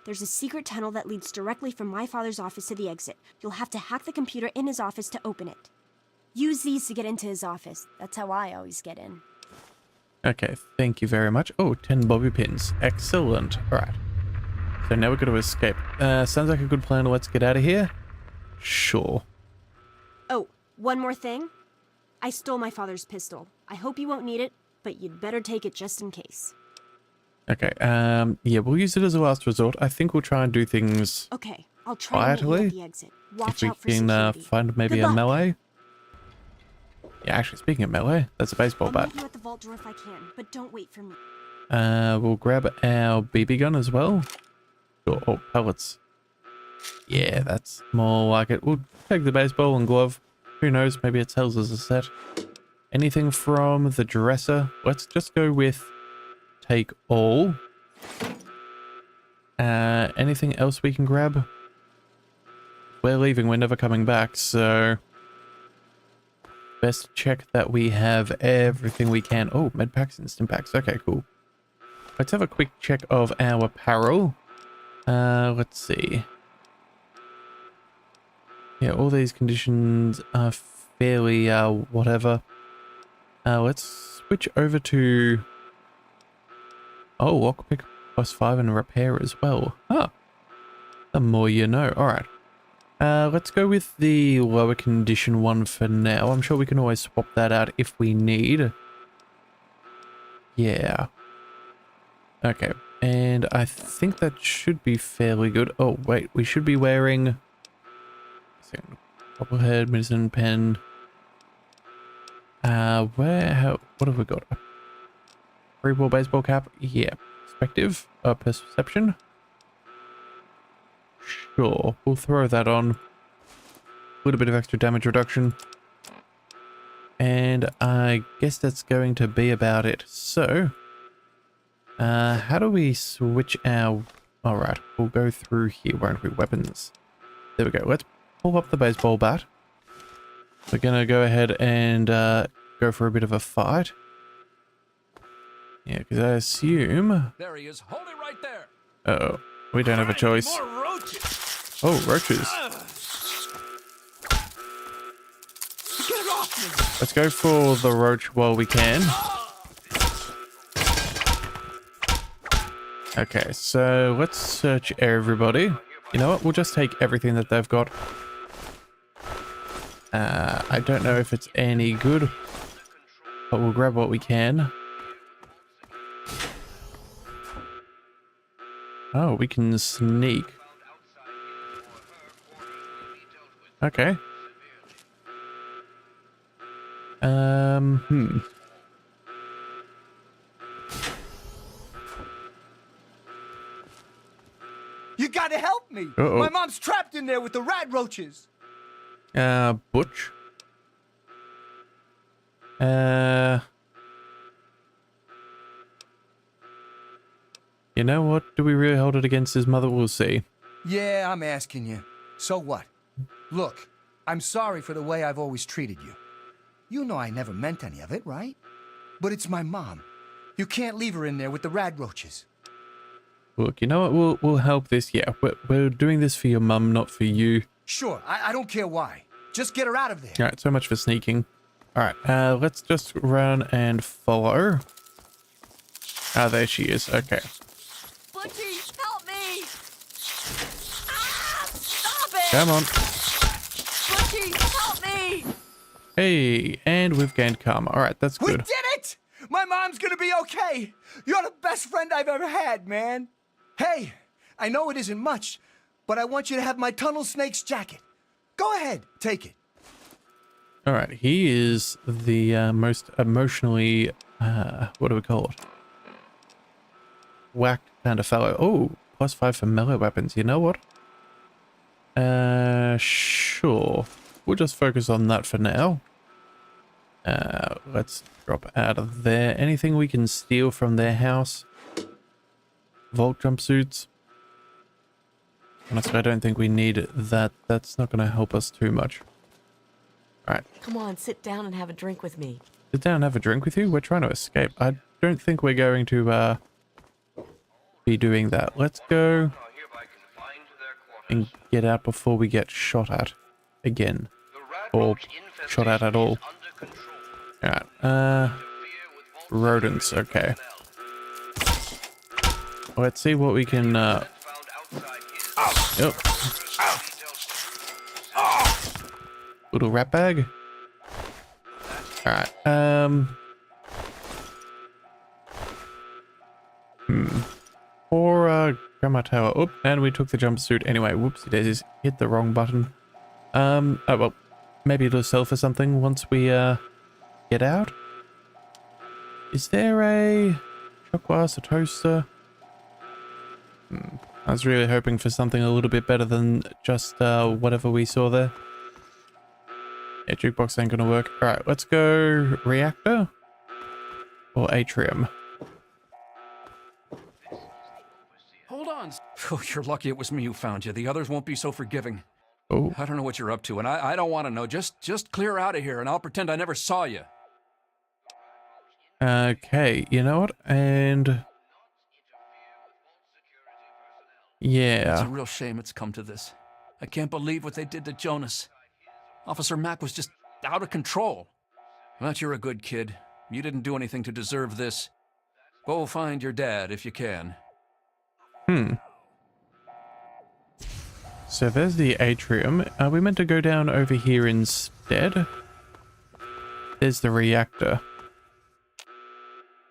there's a secret tunnel that leads directly from my father's office to the exit. You'll have to hack the computer in his office to open it. Use these to get into his office. That's how I always get in. Okay, thank you very much. Oh, 10 bobby pins. Excellent. Alright. So now we're going to escape. Sounds like a good plan. Let's get out of here. Sure. one more thing. I stole my father's pistol. I hope you won't need it, but you'd better take it just in case. Okay, yeah, we'll use it as a last resort. I think we'll try and do things Okay, I'll try to meet you at the exit. Watch out for if we can security. find maybe Good a luck. melee. Yeah, actually, speaking of melee, that's a baseball I'll bat. meet you at the vault door if I can, but don't wait for me. We'll grab our BB gun as well. Oh, pellets. Yeah, that's more like it. We'll take the baseball and glove. Who knows, maybe it sells as a set. Anything from the dresser? Let's just go with take all. Anything else we can grab? We're leaving, we're never coming back, so best check that we have everything we can. Oh, med packs, instant packs. Okay, cool. Let's have a quick check of our apparel. Let's see. Yeah, all these conditions are fairly, whatever. Let's switch over to... Oh, lockpick +5 and repair as well. Ah, the more you know. Alright. Let's go with the lower condition one for now. I'm sure we can always swap that out if we need. Yeah. Okay, and I think that should be fairly good. Oh, wait, we should be wearing... Bobblehead, medicine pen. What have we got? Free ball baseball cap? Yeah. Perspective? Perception? Sure, we'll throw that on. A little bit of extra damage reduction. And I guess that's going to be about it. So, how do we switch our... Alright, we'll go through here, won't we? Weapons. There we go. Let's pull up the baseball bat. We're gonna go ahead and go for a bit of a fight. Yeah, because I assume... There he is. Hold it right there. Uh-oh. We don't have a choice. Oh, roaches. Get it off me. Let's go for the roach while we can. Okay, so let's search everybody. You know what? We'll just take everything that they've got. I don't know if it's any good, but we'll grab what we can. Oh, we can sneak. Okay. You gotta help me! Uh-oh. My mom's trapped in there with the rat roaches! Butch. You know what? Do we really hold it against his mother? We'll see. Yeah, I'm asking you. So what? Look, I'm sorry for the way I've always treated you. You know I never meant any of it, right? But it's my mom. You can't leave her in there with the rat roaches. Look, you know what? We'll help this. Yeah, we're doing this for your mum, not for you. Sure, I don't care why. Just get her out of there. All right, so much for sneaking. All right, let's just run and follow. Ah, there she is. Okay. Butchie, help me! Ah, stop it! Come on. Butchie, help me! Hey, and we've gained karma. All right, that's We good. did it! My mom's gonna be okay! You're the best friend I've ever had, man! Hey, I know it isn't much, but I want you to have my tunnel snake's jacket. Go ahead, take it. All right, he is the most emotionally, what do we call it? Whacked kind of fellow. Oh, +5 for melee weapons. You know what? Sure. We'll just focus on that for now. Let's drop out of there. Anything we can steal from their house? Vault jumpsuits. Honestly, I don't think we need that. That's not going to help us too much. Alright. Come on, sit down and have a drink with me. Sit down and have a drink with you? We're trying to escape. I don't think we're going to be doing that. Let's go and get out before we get shot at again. Or shot at all. Alright, rodents, okay. Let's see what we can, Yep. Little rat bag. Alright, Or, Grandma Tower. Oh, and we took the jumpsuit anyway. Whoopsie daisies. Hit the wrong button. Oh well. Maybe it'll sell for something once we, get out. Is there a shot glass, a toaster? I was really hoping for something a little bit better than just, whatever we saw there. Yeah, jukebox ain't gonna work. Alright, let's go reactor or atrium. Hold on. Oh, you're lucky it was me who found you. The others won't be so forgiving. Oh. I don't know what you're up to, and I don't want to know. Just clear out of here, and I'll pretend I never saw you. Okay, you know what? And... yeah. It's a real shame it's come to this. I can't believe what they did to Jonas. Officer Mack was just out of control. But you're a good kid. You didn't do anything to deserve this. Go find your dad if you can. So there's the atrium. Are we meant to go down over here instead? There's the reactor.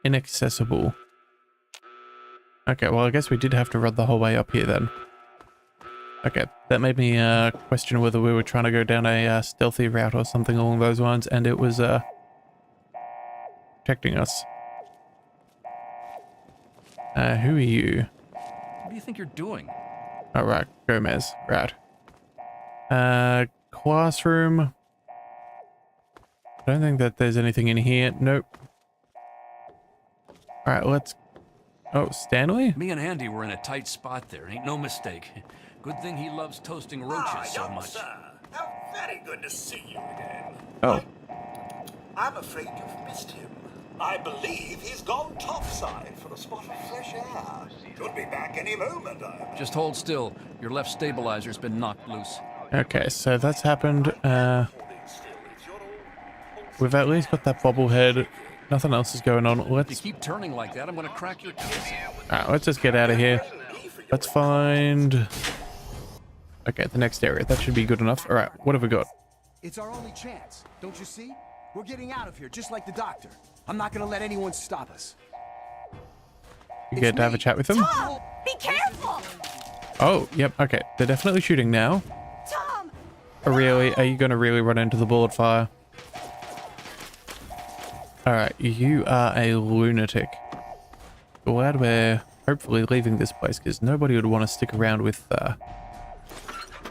Inaccessible. Okay, well I guess we did have to run the whole way up here then. Okay, that made me question whether we were trying to go down a stealthy route or something along those lines, and it was protecting us. Who are you? What do you think you're doing? Oh, right, Gomez, right. Classroom. I don't think that there's anything in here. Nope. Alright, let's... oh, Stanley? Me and Andy were in a tight spot there, ain't no mistake. Good thing he loves toasting roaches so young much. Sir, how very good to see you again. Oh. I'm afraid you've missed him. I believe he's gone topside for a spot of fresh air. Should be back any moment, Just hold still. Your left stabilizer's been knocked loose. Okay, so that's happened. We've at least got that bobblehead. Nothing else is going on. If you Let's... keep turning like that, I'm gonna crack your kids. alright, let's just get out of here. Let's find... okay, the next area. That should be good enough. Alright, what have we got? It's our only chance, don't you see? We're getting out of here, just like the doctor. I'm not gonna let anyone stop us. You get to have a chat with them? Tom, be careful! Oh, yep, okay. They're definitely shooting now. Tom! Oh, really? Are you gonna really run into the bullet fire? Alright, you are a lunatic. Glad we're hopefully leaving this place, because nobody would want to stick around with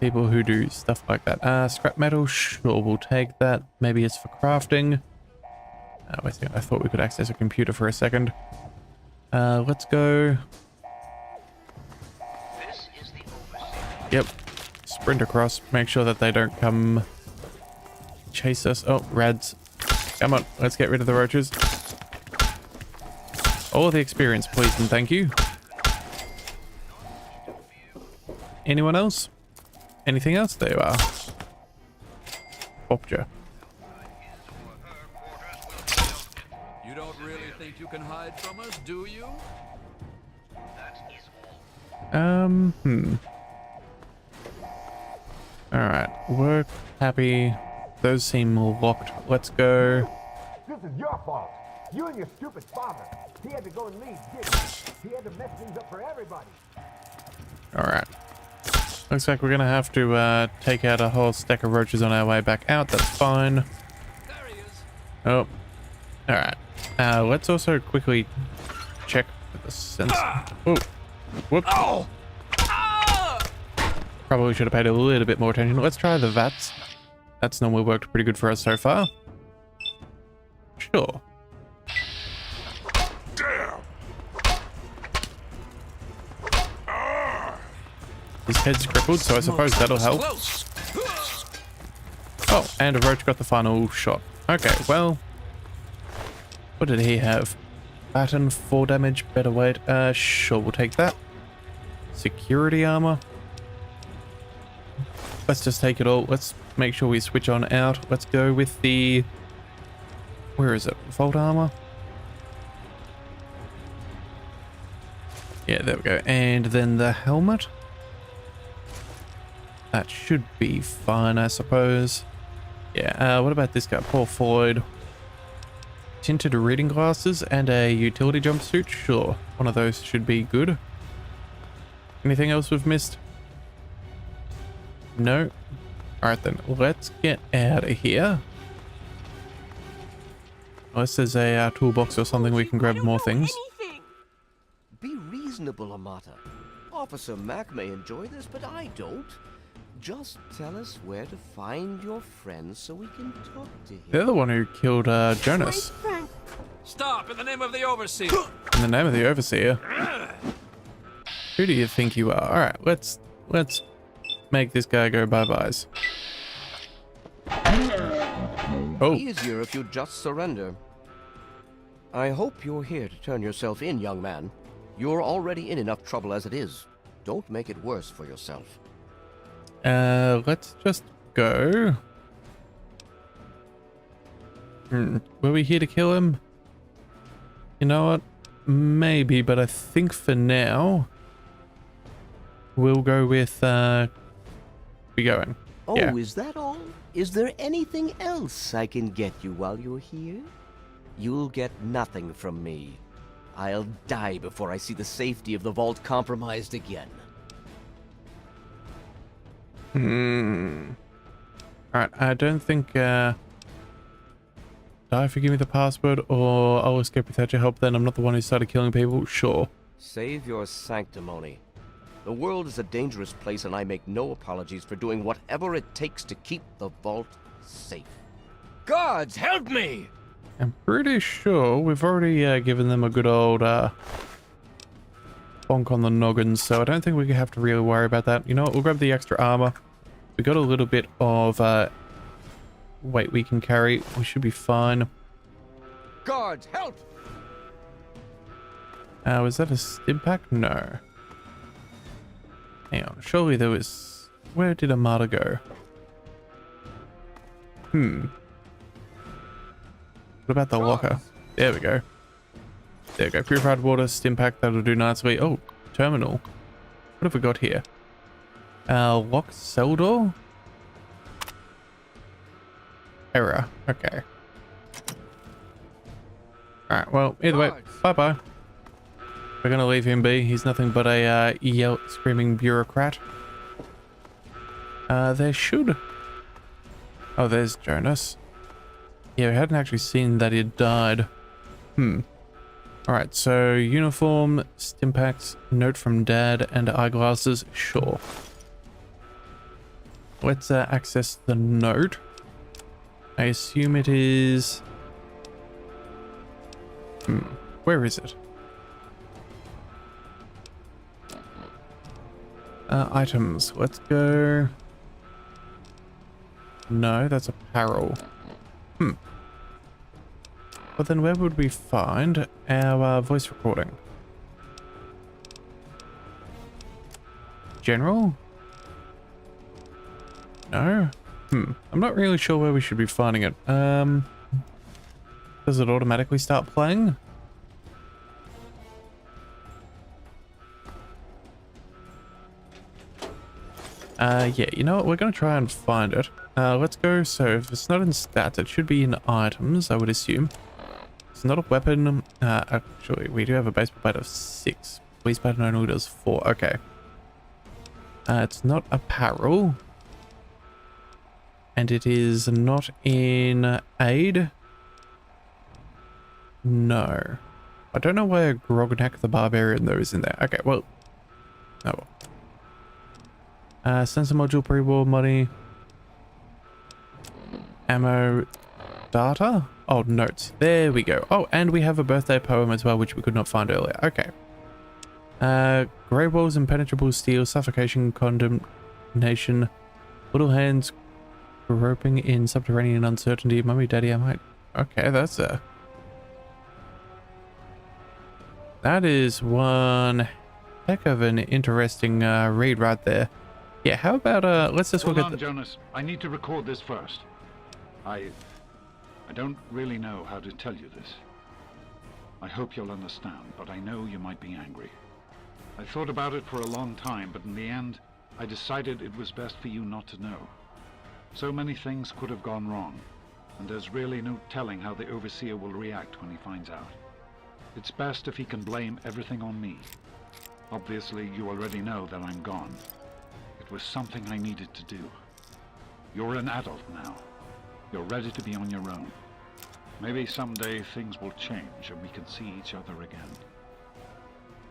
people who do stuff like that. Scrap metal, sure, we'll take that. Maybe it's for crafting. Wait a second, I thought we could access a computer for a second. Let's go. Yep. Sprint across. Make sure that they don't come chase us. Oh, rads. Come on, let's get rid of the roaches. All the experience, please, and thank you. Anyone else? Anything else? There you are. Bopja. You don't really think you can hide from us, do you? Alright, work, happy. Those seem locked. Let's go. This is your fault. You and your stupid father. He had to go and leave, didn't he? He had to mess things up for everybody. Alright. Looks like we're gonna have to take out a whole stack of roaches on our way back out. That's fine. There he is. Oh. Alright. Let's also quickly check for the sense. Oh. Whoops. Oh. Probably should have paid a little bit more attention. Let's try the VATS. That's normally worked pretty good for us so far. Sure. Damn. His head's crippled, so I suppose that'll help. Oh, and a roach got the final shot. Okay, well... what did he have? Baton, 4 damage, better weight. Sure, we'll take that. Security armor. Let's just take it all. Let's make sure we switch on out. Let's go with the... where is it? Vault armor? Yeah, there we go. And then the helmet. That should be fine, I suppose. Yeah, what about this guy? Poor Floyd. Tinted reading glasses and a utility jumpsuit. Sure, one of those should be good. Anything else we've missed? No. Alright then, let's get out of here. Unless there's a toolbox or something we can grab more things. Be reasonable, Amata. Officer Mac may enjoy this, but I don't. Just tell us where to find your friends so we can talk to him. They're the one who killed Jonas. Stop, in the name of the Overseer! In the name of the Overseer. Who do you think you are? Alright, let's make this guy go bye-byes. Oh. Easier if you just surrender. I hope you're here to turn yourself in, young man. You're already in enough trouble as it is. Don't make it worse for yourself. Let's just go. Were we here to kill him? You know what? Maybe, but I think for now we'll go with be going. Oh, yeah. Is that all? Is there anything else I can get you while you're here? You'll get nothing from me. I'll die before I see the safety of the vault compromised again. Alright, I don't think die for give me the password, or I'll escape without your help then. I'm not the one who started killing people. Sure. Save your sanctimony. The world is a dangerous place, and I make no apologies for doing whatever it takes to keep the vault safe. Guards, help me! I'm pretty sure we've already given them a good old bonk on the noggin, so I don't think we have to really worry about that. You know what, we'll grab the extra armor. We got a little bit of weight we can carry. We should be fine. Guards, help! Was that a stim pack? No. Hang on, surely there was... Where did Amata go? What about the locker? There we go. There we go. Purified water, stim pack, that'll do nicely. Oh, terminal. What have we got here? Locked cell door? Error. Okay. Alright, well, either way, bye-bye. We're gonna leave him be. He's nothing but a screaming bureaucrat. There should... Oh, there's Jonas. Yeah, we hadn't actually seen that he had died. Alright, so uniform, stimpaks, note from Dad, and eyeglasses. Sure. Let's access the note. I assume it is... Where is it? Items. Let's go... No, that's apparel. But then where would we find our voice recording? General? No? I'm not really sure where we should be finding it. Does it automatically start playing? Yeah, you know what? We're going to try and find it. Let's go. So if it's not in stats, it should be in items, I would assume. It's not a weapon. Actually, we do have a baseball bat of 6. Police bat only does 4. Okay. It's not apparel. And it is not in aid. No. I don't know why Grognak the Barbarian though is in there. Okay, well. Oh well. Sensor module, pre-war money. Ammo data? Oh, notes. There we go. Oh, and we have a birthday poem as well, which we could not find earlier. Okay. Grey walls, impenetrable steel, suffocation, condemnation, little hands, groping in subterranean uncertainty. Mummy, daddy, I might... Okay, that's a... That is one heck of an interesting read right there. Yeah, how about, let's just look at the... Jonas. I need to record this first. I don't really know how to tell you this. I hope you'll understand, but I know you might be angry. I thought about it for a long time, but in the end, I decided it was best for you not to know. So many things could have gone wrong. and there's really no telling how the Overseer will react when he finds out. It's best if he can blame everything on me. Obviously, you already know that I'm gone. It was something I needed to do. You're an adult now. You're ready to be on your own. Maybe someday things will change and we can see each other again.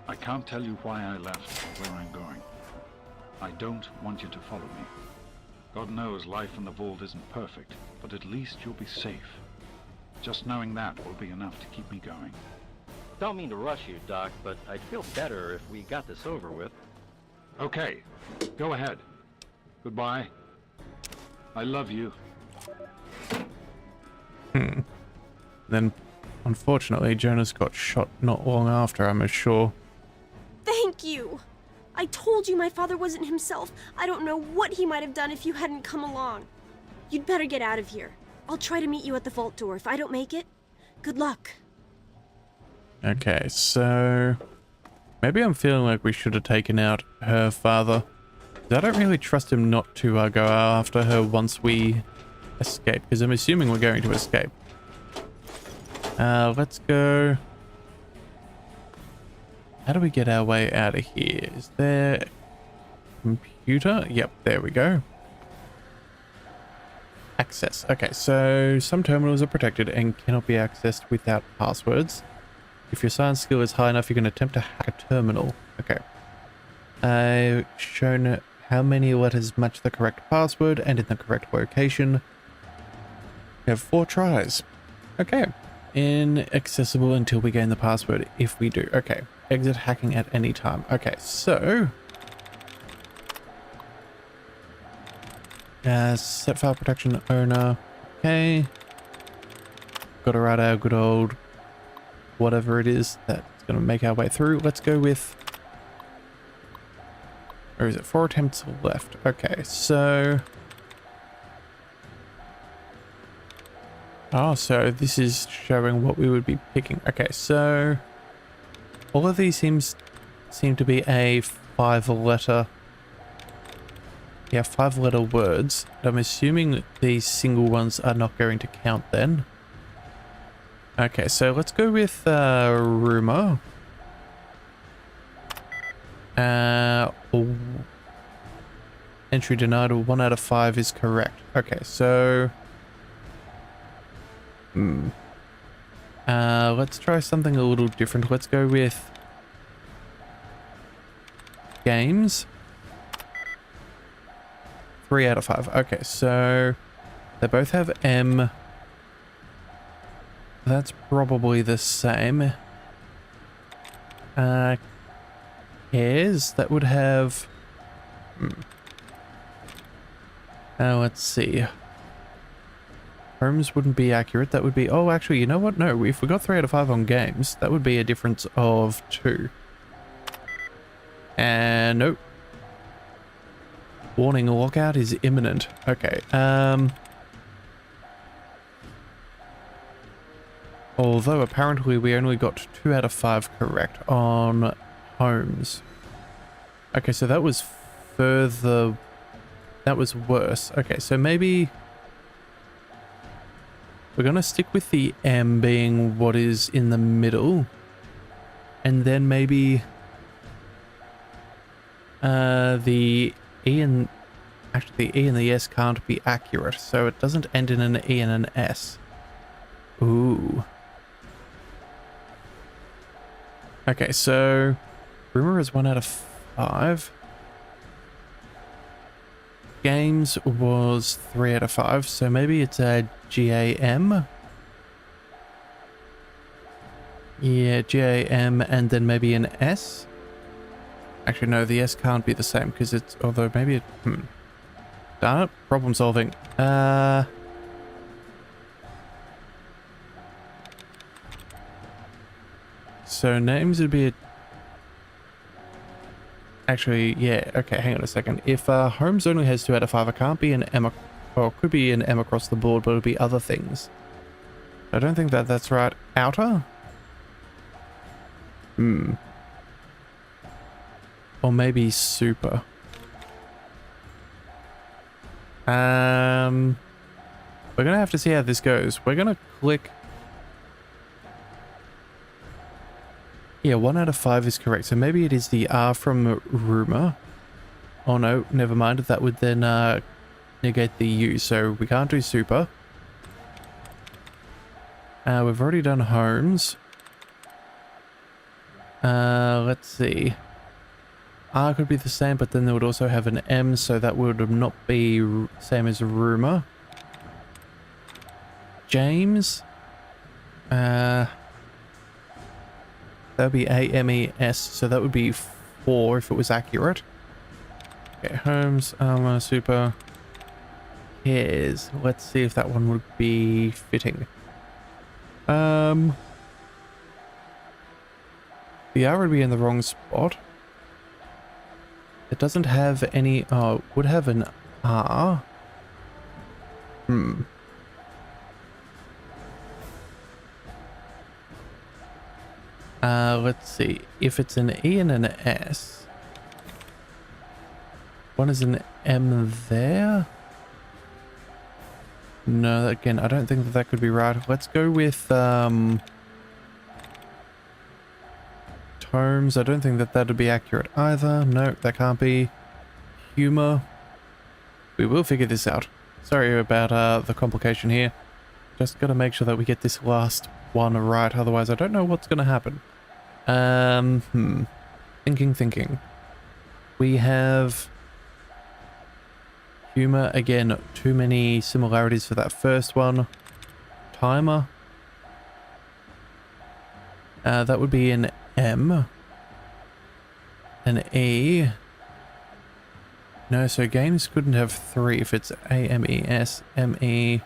I can't tell you why I left or where I'm going. I don't want you to follow me. God knows life in the vault isn't perfect, but at least you'll be safe. Just knowing that will be enough to keep me going. Don't mean to rush you, Doc, but I'd feel better if we got this over with. Okay, go ahead. Goodbye. I love you. Then, unfortunately, Jonas got shot not long after, I'm sure. Thank you! I told you my father wasn't himself. I don't know what he might have done if you hadn't come along. You'd better get out of here. I'll try to meet you at the vault door if I don't make it. Good luck. Okay, so maybe I'm feeling like we should have taken out her father. I don't really trust him not to go after her once we escape, because I'm assuming we're going to escape. Let's go. How do we get our way out of here? Is there a computer? Yep, there we go. Access. Okay, so some terminals are protected and cannot be accessed without passwords. If your science skill is high enough, you can attempt to hack a terminal. Okay. I've shown how many letters match the correct password and in the correct location. We have 4 tries. Okay. Inaccessible until we gain the password if we do. Okay. Exit hacking at any time. Okay, so set file protection owner. Okay. Gotta write our good old whatever it is that's gonna make our way through. Let's go with, or is it 4 attempts left? Okay, so so this is showing what we would be picking. Okay, so all of these seem to be a 5-letter. Yeah, 5-letter words. I'm assuming these single ones are not going to count then. Okay, so let's go with rumor. Entry denied. 1 out of 5 is correct. Okay, so let's try something a little different. Let's go with games. 3 out of 5. Okay, so they both have M. That's probably the same. Cares, that would have... let's see. Homes wouldn't be accurate. That would be... Oh, actually, you know what? No, if we got 3 out of 5 on games, that would be a difference of 2. And nope. Warning, lockout is imminent. Okay, although apparently we only got 2 out of 5 correct on homes. Okay, so that was further... That was worse. Okay, so maybe... We're gonna stick with the M being what is in the middle. And then maybe... the E and... Actually, the E and the S can't be accurate, so it doesn't end in an E and an S. Ooh. Okay, so... Rumor is 1 out of 5. Games was 3 out of 5, so maybe it's a GAM. Yeah, GAM and then maybe an S. Actually, no, the S can't be the same because it's... Although maybe it... Darn it, problem solving. So names would be a... Actually, yeah, okay, hang on a second. If Holmes only has 2 out of 5, it can't be an M, or it could be an M across the board, but it'll be other things. I don't think that that's right. Outer? Or maybe super. We're We're going to have to see how this goes. We're going to click... Yeah, 1 out of 5 is correct. So maybe it is the R from rumor. Oh no, never mind. That would then negate the U. So we can't do super. We've already done homes. Let's see. R could be the same, but then they would also have an M, so that would not be same as rumor. James. That would be AMES, so that would be 4 if it was accurate. Okay, homes, armor, super. Cares. Let's see if that one would be fitting. The R would be in the wrong spot. It doesn't have any... Oh, it would have an R. Let's see. If it's an E and an S... One is an M there? No, again, I don't think that that could be right. Let's go with, tomes. I don't think that that'd be accurate either. No, that can't be. Humor. We will figure this out. Sorry about the complication here. Just gotta make sure that we get this last one right, otherwise I don't know what's gonna happen. Thinking. We have... Humor, again, too many similarities for that first one. Timer. That would be an M. An E. No, so games couldn't have 3 if it's AMES, ME.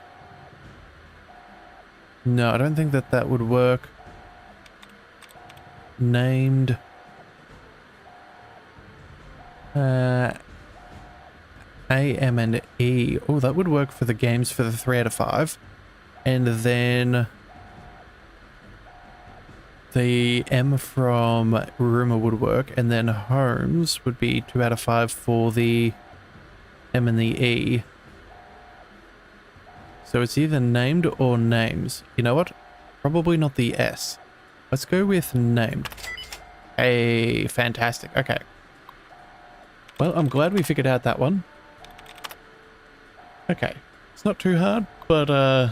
No, I don't think that that would work. Named. A, M, and E. Oh, that would work for the games for the 3 out of 5. And then the M from rumor would work. And then homes would be 2 out of 5 for the M and the E. So it's either named or names. You know what? Probably not the S. Let's go with named. Hey, fantastic. Okay. Well, I'm glad we figured out that one. Okay, it's not too hard, but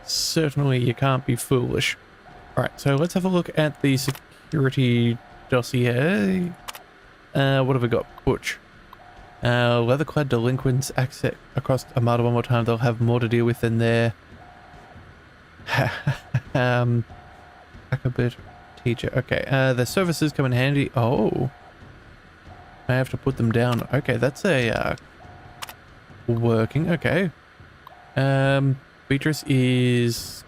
certainly you can't be foolish. Alright, so let's have a look at the security dossier. What have we got? Butch. Leather-clad delinquents access across Armada one more time. They'll have more to deal with than their... Hackabit teacher. Okay, their services come in handy. Oh. I have to put them down. Okay, that's a... working, okay. Beatrice is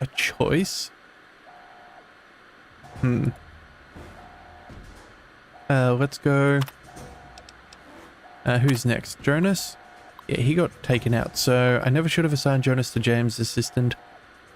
a choice. Let's go. Who's next? Jonas? Yeah, he got taken out, so I never should have assigned Jonas to James' assistant.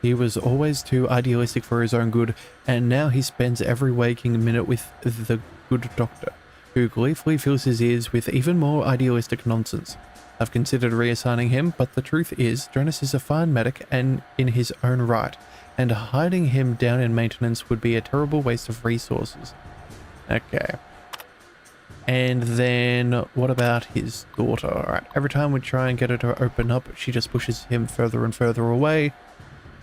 He was always too idealistic for his own good, and now he spends every waking minute with the good doctor, who gleefully fills his ears with even more idealistic nonsense. I've considered reassigning him, but the truth is, Jonas is a fine medic and in his own right, and hiding him down in maintenance would be a terrible waste of resources. Okay. And then, what about his daughter? Alright, every time we try and get her to open up, she just pushes him further and further away.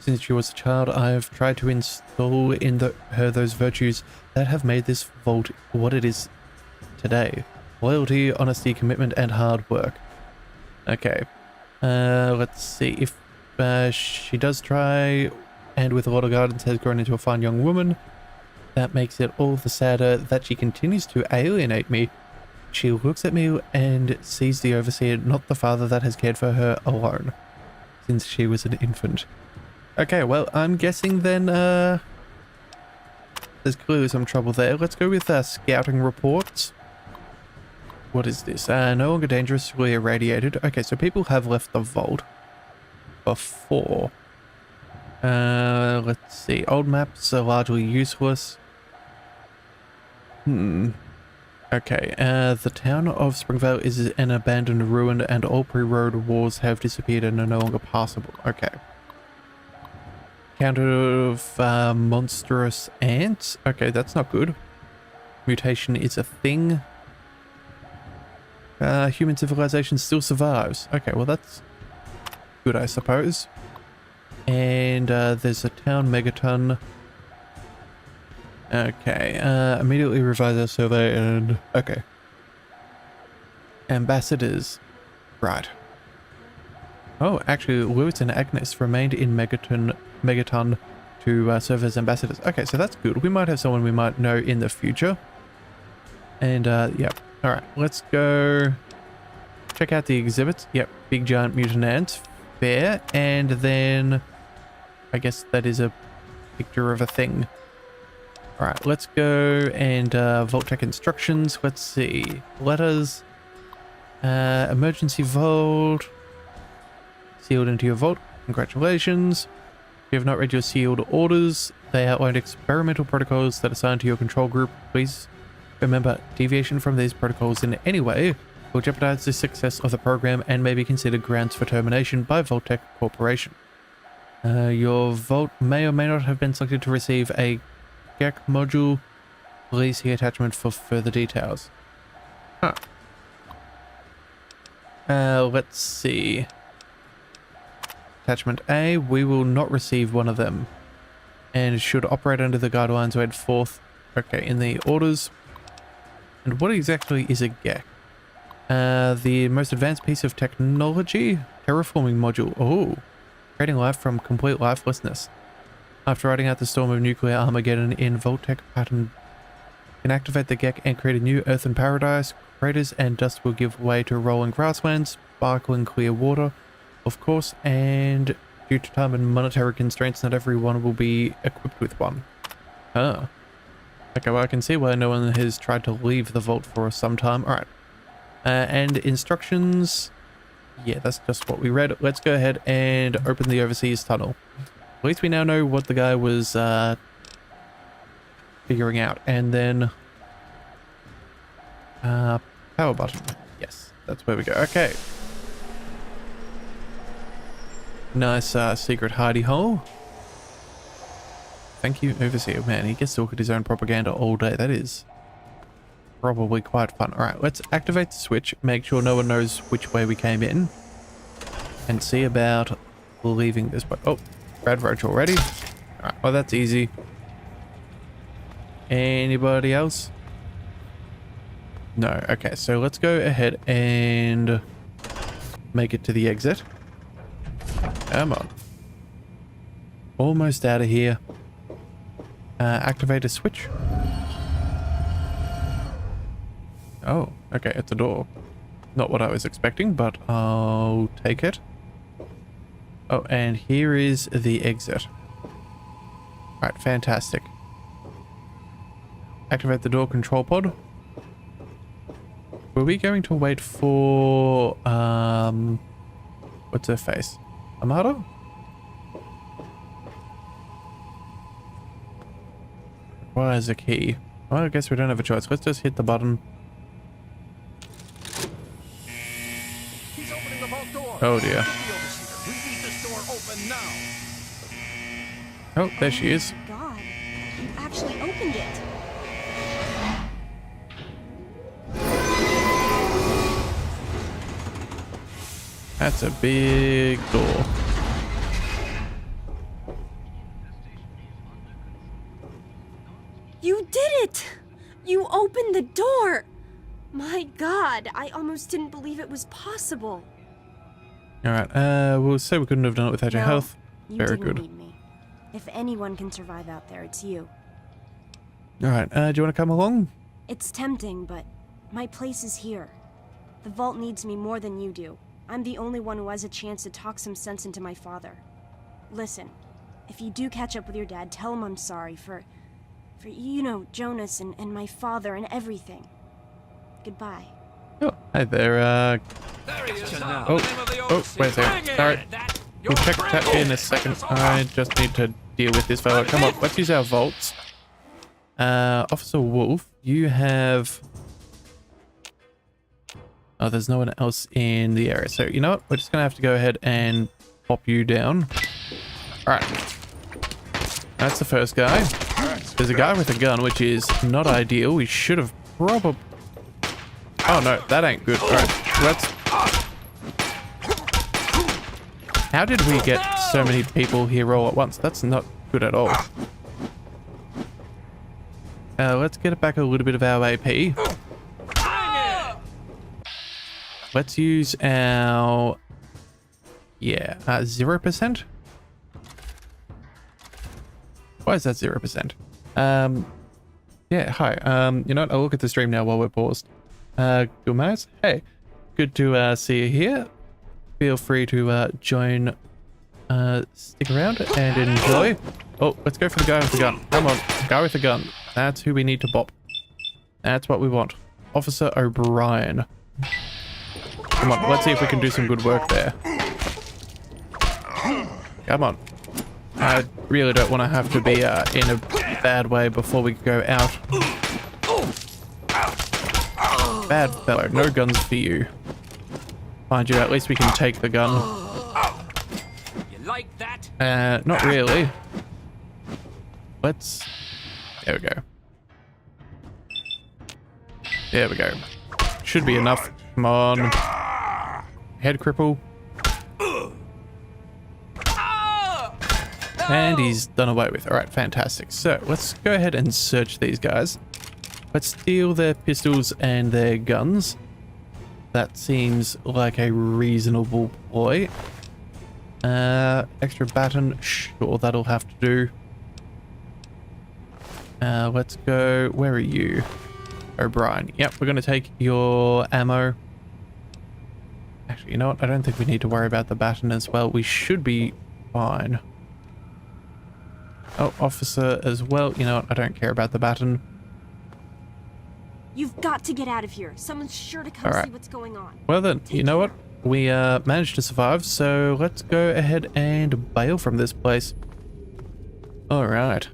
Since she was a child, I've tried to install in her those virtues that have made this vault what it is today. Loyalty, honesty, commitment, and hard work. Okay. Let's see. If she does try, and with a lot of guidance has grown into a fine young woman, that makes it all the sadder that she continues to alienate me. She looks at me and sees the overseer, not the father that has cared for her alone, since she was an infant. Okay, well, I'm guessing then, there's clearly some trouble there. Let's go with scouting reports. What is this? No longer dangerously irradiated. Okay, so people have left the vault before. Let's see. Old maps are largely useless. Okay, the town of Springvale is an abandoned ruin and all pre-road walls have disappeared and are no longer passable. Okay. Count of monstrous ants. Okay, that's not good. Mutation is a thing. Human civilization still survives. Okay, well that's good, I suppose. And there's a town megaton. Okay, immediately revise our survey and... Okay. Ambassadors. Right. Oh, actually, Lewis and Agnes remained in Megaton to serve as ambassadors. Okay, so that's good. We might have someone we might know in the future. And, yep. Alright, let's go check out the exhibits. Yep, big giant mutant ants. Fair. And then... I guess that is a picture of a thing. Alright, let's go and Vault-Tec instructions. Let's see. Letters. Emergency vault. Sealed into your vault. Congratulations. If you have not read your sealed orders, they outlined experimental protocols that are assigned to your control group. Please remember, deviation from these protocols in any way will jeopardize the success of the program and may be considered grounds for termination by Vault-Tec Corporation. Your vault may or may not have been selected to receive a GEC module. Please see attachment for further details. Huh. Let's see. Attachment A, we will not receive one of them. And should operate under the guidelines read forth. Okay, in the orders. And what exactly is a GEC? The most advanced piece of technology? Terraforming module. Oh. Creating life from complete lifelessness. After riding out the storm of nuclear Armageddon in Vault-Tec pattern, can activate the GEC and create a new earthen paradise. Craters and dust will give way to rolling grasslands, sparkling clear water, of course, and due to time and monetary constraints, not everyone will be equipped with one. Oh. Okay, well I can see why no one has tried to leave the vault for some time. Alright. And instructions... Yeah, that's just what we read. Let's go ahead and open the overseas tunnel. At least we now know what the guy was figuring out. And then... power button. Yes, that's where we go. Okay. Nice secret hidey hole. Thank you, Overseer. Man, he gets to look at his own propaganda all day. That is probably quite fun. Alright, let's activate the switch. Make sure no one knows which way we came in. And see about leaving this way. Oh, Brad Roach already. Alright, well that's easy. Anybody else? No. Okay, so let's go ahead and make it to the exit. Come on. Almost out of here. Activate a switch. Oh, okay, it's a door. Not what I was expecting, but I'll take it. Oh, and here is the exit. Right, fantastic. Activate the door control pod. Were we going to wait for, what's her face? Amado? Requires a key. Well, I guess we don't have a choice. Let's just hit the button. Oh dear. Oh, there she is. Oh my God, you actually opened it. That's a big door. You did it! You opened the door! My God, I almost didn't believe it was possible. Alright, we'll say we couldn't have done it without your health. You Very didn't good. need me. If anyone can survive out there, it's you. Alright, do you want to come along? It's tempting, but my place is here. The vault needs me more than you do. I'm the only one who has a chance to talk some sense into my father. Listen, if you do catch up with your dad, tell him I'm sorry for you know, Jonas and my father and everything. Goodbye. Oh, hi there, Oh, wait a second. Sorry. We'll check that in a second. I just need to deal with this fellow. Come on, let's use our vaults. Officer Wolf, you have Oh, there's no one else in the area. So, you know what? We're just going to have to go ahead and pop you down. Alright. That's the first guy. There's a guy with a gun, which is not ideal. We should have probably... Oh, no. That ain't good. Alright. Let's... How did we get so many people here all at once? That's not good at all. Let's get it back a little bit of our AP. Let's use our... Yeah, 0%? Why is that 0%? Yeah, hi. You know what? I'll look at the stream now while we're paused. Good mates. Hey, good to see you here. Feel free to join, stick around and enjoy. Oh, let's go for the guy with the gun. Come on, guy with the gun. That's who we need to bop. That's what we want. Officer O'Brien. Come on, let's see if we can do some good work there. Come on. I really don't want to have to be in a bad way before we go out. Bad fellow, no guns for you. Mind you, at least we can take the gun. You like that? Not really. Let's... There we go. There we go. Should be enough. Come on. Head cripple. And he's done away with. Alright, fantastic. So, let's go ahead and search these guys. Let's steal their pistols and their guns. That seems like a reasonable ploy. Extra baton. Sure, that'll have to do. Let's go. Where are you? O'Brien. Yep, we're going to take your ammo. Actually, you know what? I don't think we need to worry about the baton as well. We should be fine. Oh, officer as well. You know what? I don't care about the baton. You've got to get out of here. Someone's sure to come see what's going on. Well then, you know what? We managed to survive, so let's go ahead and bail from this place. Alright.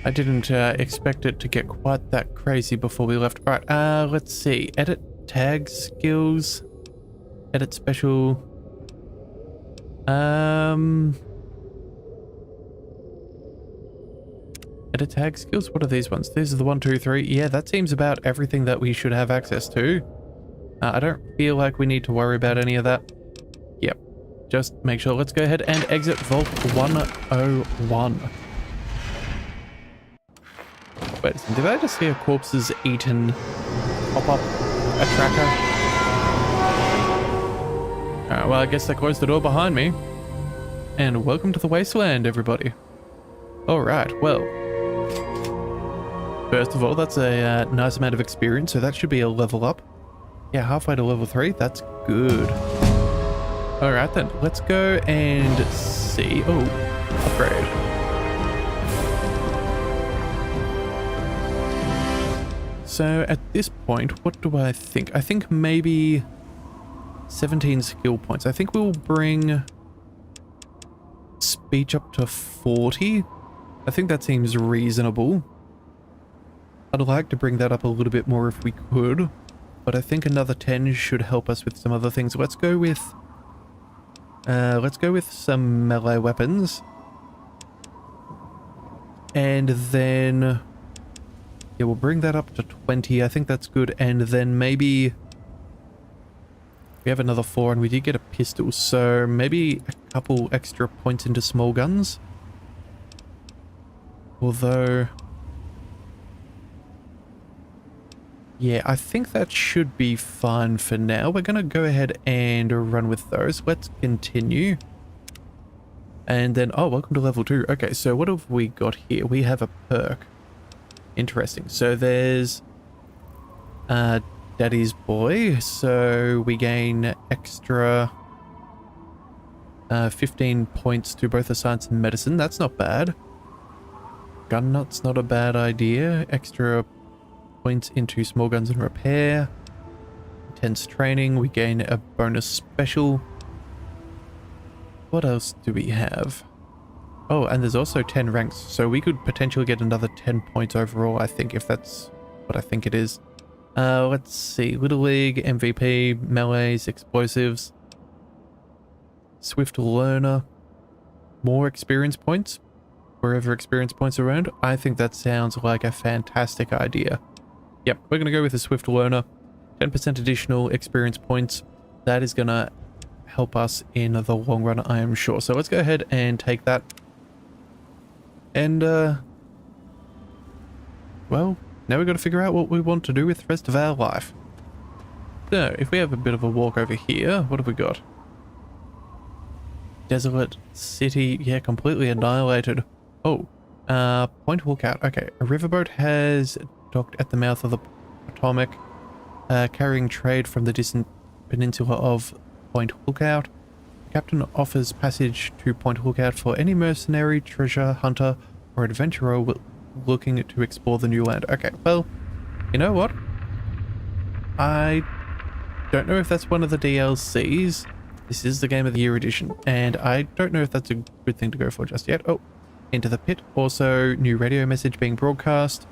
I didn't expect it to get quite that crazy before we left. Alright, let's see. Edit tag skills. Edit special. Edit tag skills? What are these ones? These are the 1, 2, 3. Yeah, that seems about everything that we should have access to. I don't feel like we need to worry about any of that. Yep. Just make sure. Let's go ahead and exit Vault 101. Wait a second. Did I just see a corpses eaten pop up a tracker? Alright, well, I guess I closed the door behind me. And welcome to the wasteland, everybody. Alright, well. First of all, that's a nice amount of experience, so that should be a level up. Yeah, halfway to level 3. That's good. Alright then, let's go and see. Oh, upgrade. So at this point, what do I think? I think maybe 17 skill points. I think we'll bring speech up to 40. I think that seems reasonable. I'd like to bring that up a little bit more if we could, but I think another 10 should help us with some other things. Let's go with some melee weapons. And then yeah, we'll bring that up to 20. I think that's good. And then maybe we have another 4 and we did get a pistol, so maybe a couple extra points into small guns. Although, yeah, I think that should be fine for now. We're going to go ahead and run with those. Let's continue. And then, oh, welcome to level 2. Okay, so what have we got here? We have a perk. Interesting. So there's Daddy's Boy. So we gain extra 15 points to both the science and medicine. That's not bad. Gun nut's not a bad idea. Extra points into small guns and repair. Intense training. We gain a bonus special. What else do we have? Oh, and there's also 10 ranks, so we could potentially get another 10 points overall, I think, if that's what I think it is. Let's see. Little League, MVP, melees, explosives. Swift learner. More experience points. Wherever experience points are earned. I think that sounds like a fantastic idea. Yep, we're going to go with a swift learner. 10% additional experience points. That is going to help us in the long run, I am sure. So let's go ahead and take that. And, well, now we've got to figure out what we want to do with the rest of our life. So, if we have a bit of a walk over here, what have we got? Desolate city, yeah, completely annihilated. Oh, Point Lookout. Okay, a riverboat has docked at the mouth of the Potomac, carrying trade from the distant peninsula of Point Lookout. The captain offers passage to Point Lookout for any mercenary, treasure hunter, or adventurer looking to explore the new land. Okay, well, you know what? I don't know if that's one of the DLCs. This is the Game of the Year edition, and I don't know if that's a good thing to go for just yet. Oh, into the pit. Also, new radio message being broadcast.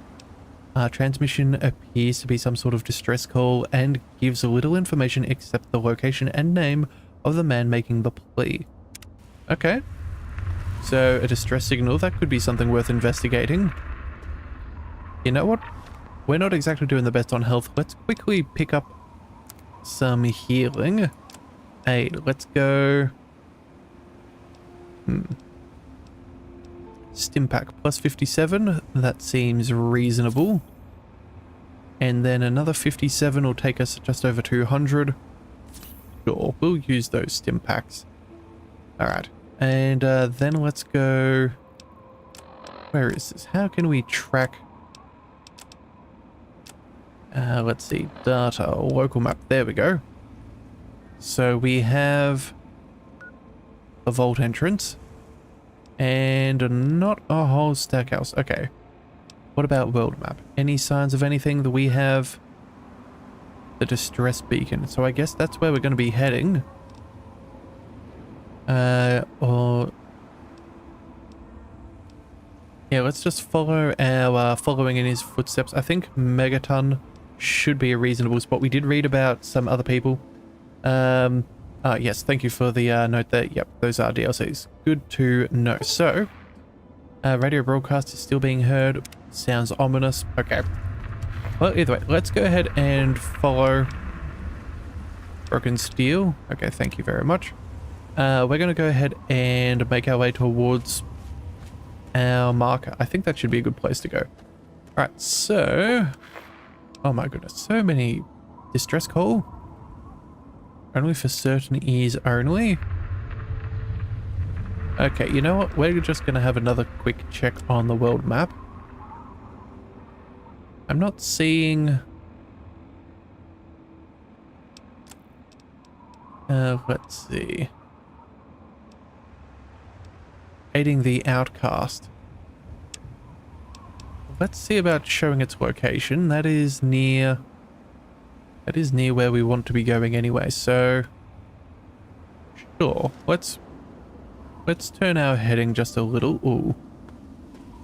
Transmission appears to be some sort of distress call and gives little information except the location and name of the man making the plea. Okay. So, a distress signal, that could be something worth investigating. You know what? We're not exactly doing the best on health. Let's quickly pick up some healing. Aid, let's go. Stimpack plus 57, that seems reasonable. And then another 57 will take us just over 200. Sure, we'll use those Stimpacks. Alright, and then let's go... Where is this? How can we track... let's see, data, local map, there we go. So we have a vault entrance. And not a whole stack house. Okay. What about world map? Any signs of anything that we have? The distress beacon. So I guess that's where we're going to be heading. Or... Yeah, let's just follow our following in his footsteps. I think Megaton should be a reasonable spot. We did read about some other people. Yes, thank you for the note there. Yep, those are DLCs. Good to know. So, radio broadcast is still being heard. Sounds ominous. Okay. Well, either way, let's go ahead and follow Broken Steel. Okay, thank you very much. We're going to go ahead and make our way towards our marker. I think that should be a good place to go. Alright, so... Oh my goodness, so many distress call. Only for certain ears only. Okay, you know what? We're just going to have another quick check on the world map. I'm not seeing... let's see. Aiding the outcast. Let's see about showing its location. That is near where we want to be going anyway, so... Sure, let's turn our heading just a little. Ooh.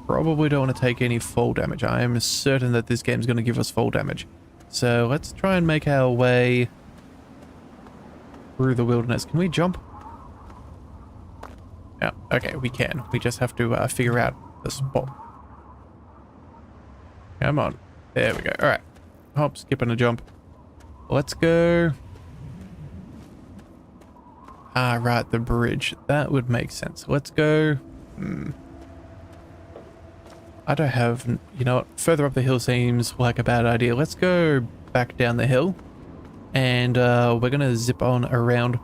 Probably don't want to take any fall damage. I am certain that this game's going to give us fall damage. So let's try and make our way through the wilderness. Can we jump? Yeah, okay, we can. We just have to figure out the spot. Come on. There we go. Alright. Hop, skip, and a jump. Let's go. Ah, right, the bridge. That would make sense. Let's go. I don't have... You know what? Further up the hill seems like a bad idea. Let's go back down the hill. And we're going to zip on around.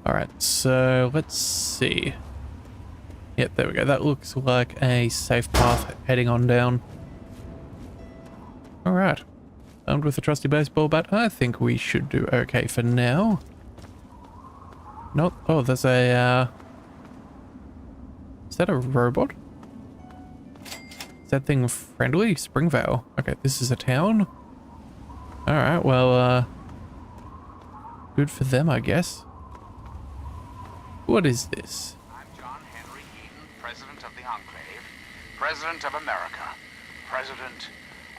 Alright, so let's see. Yep, there we go. That looks like a safe path heading on down. Alright. Armed with a trusty baseball bat, I think we should do okay for now. Not... Oh, there's a... Is that a robot? Is that thing friendly? Springvale. Okay, this is a town. Alright, well, good for them, I guess. What is this? I'm John Henry Eden, President of the Enclave, President of America, President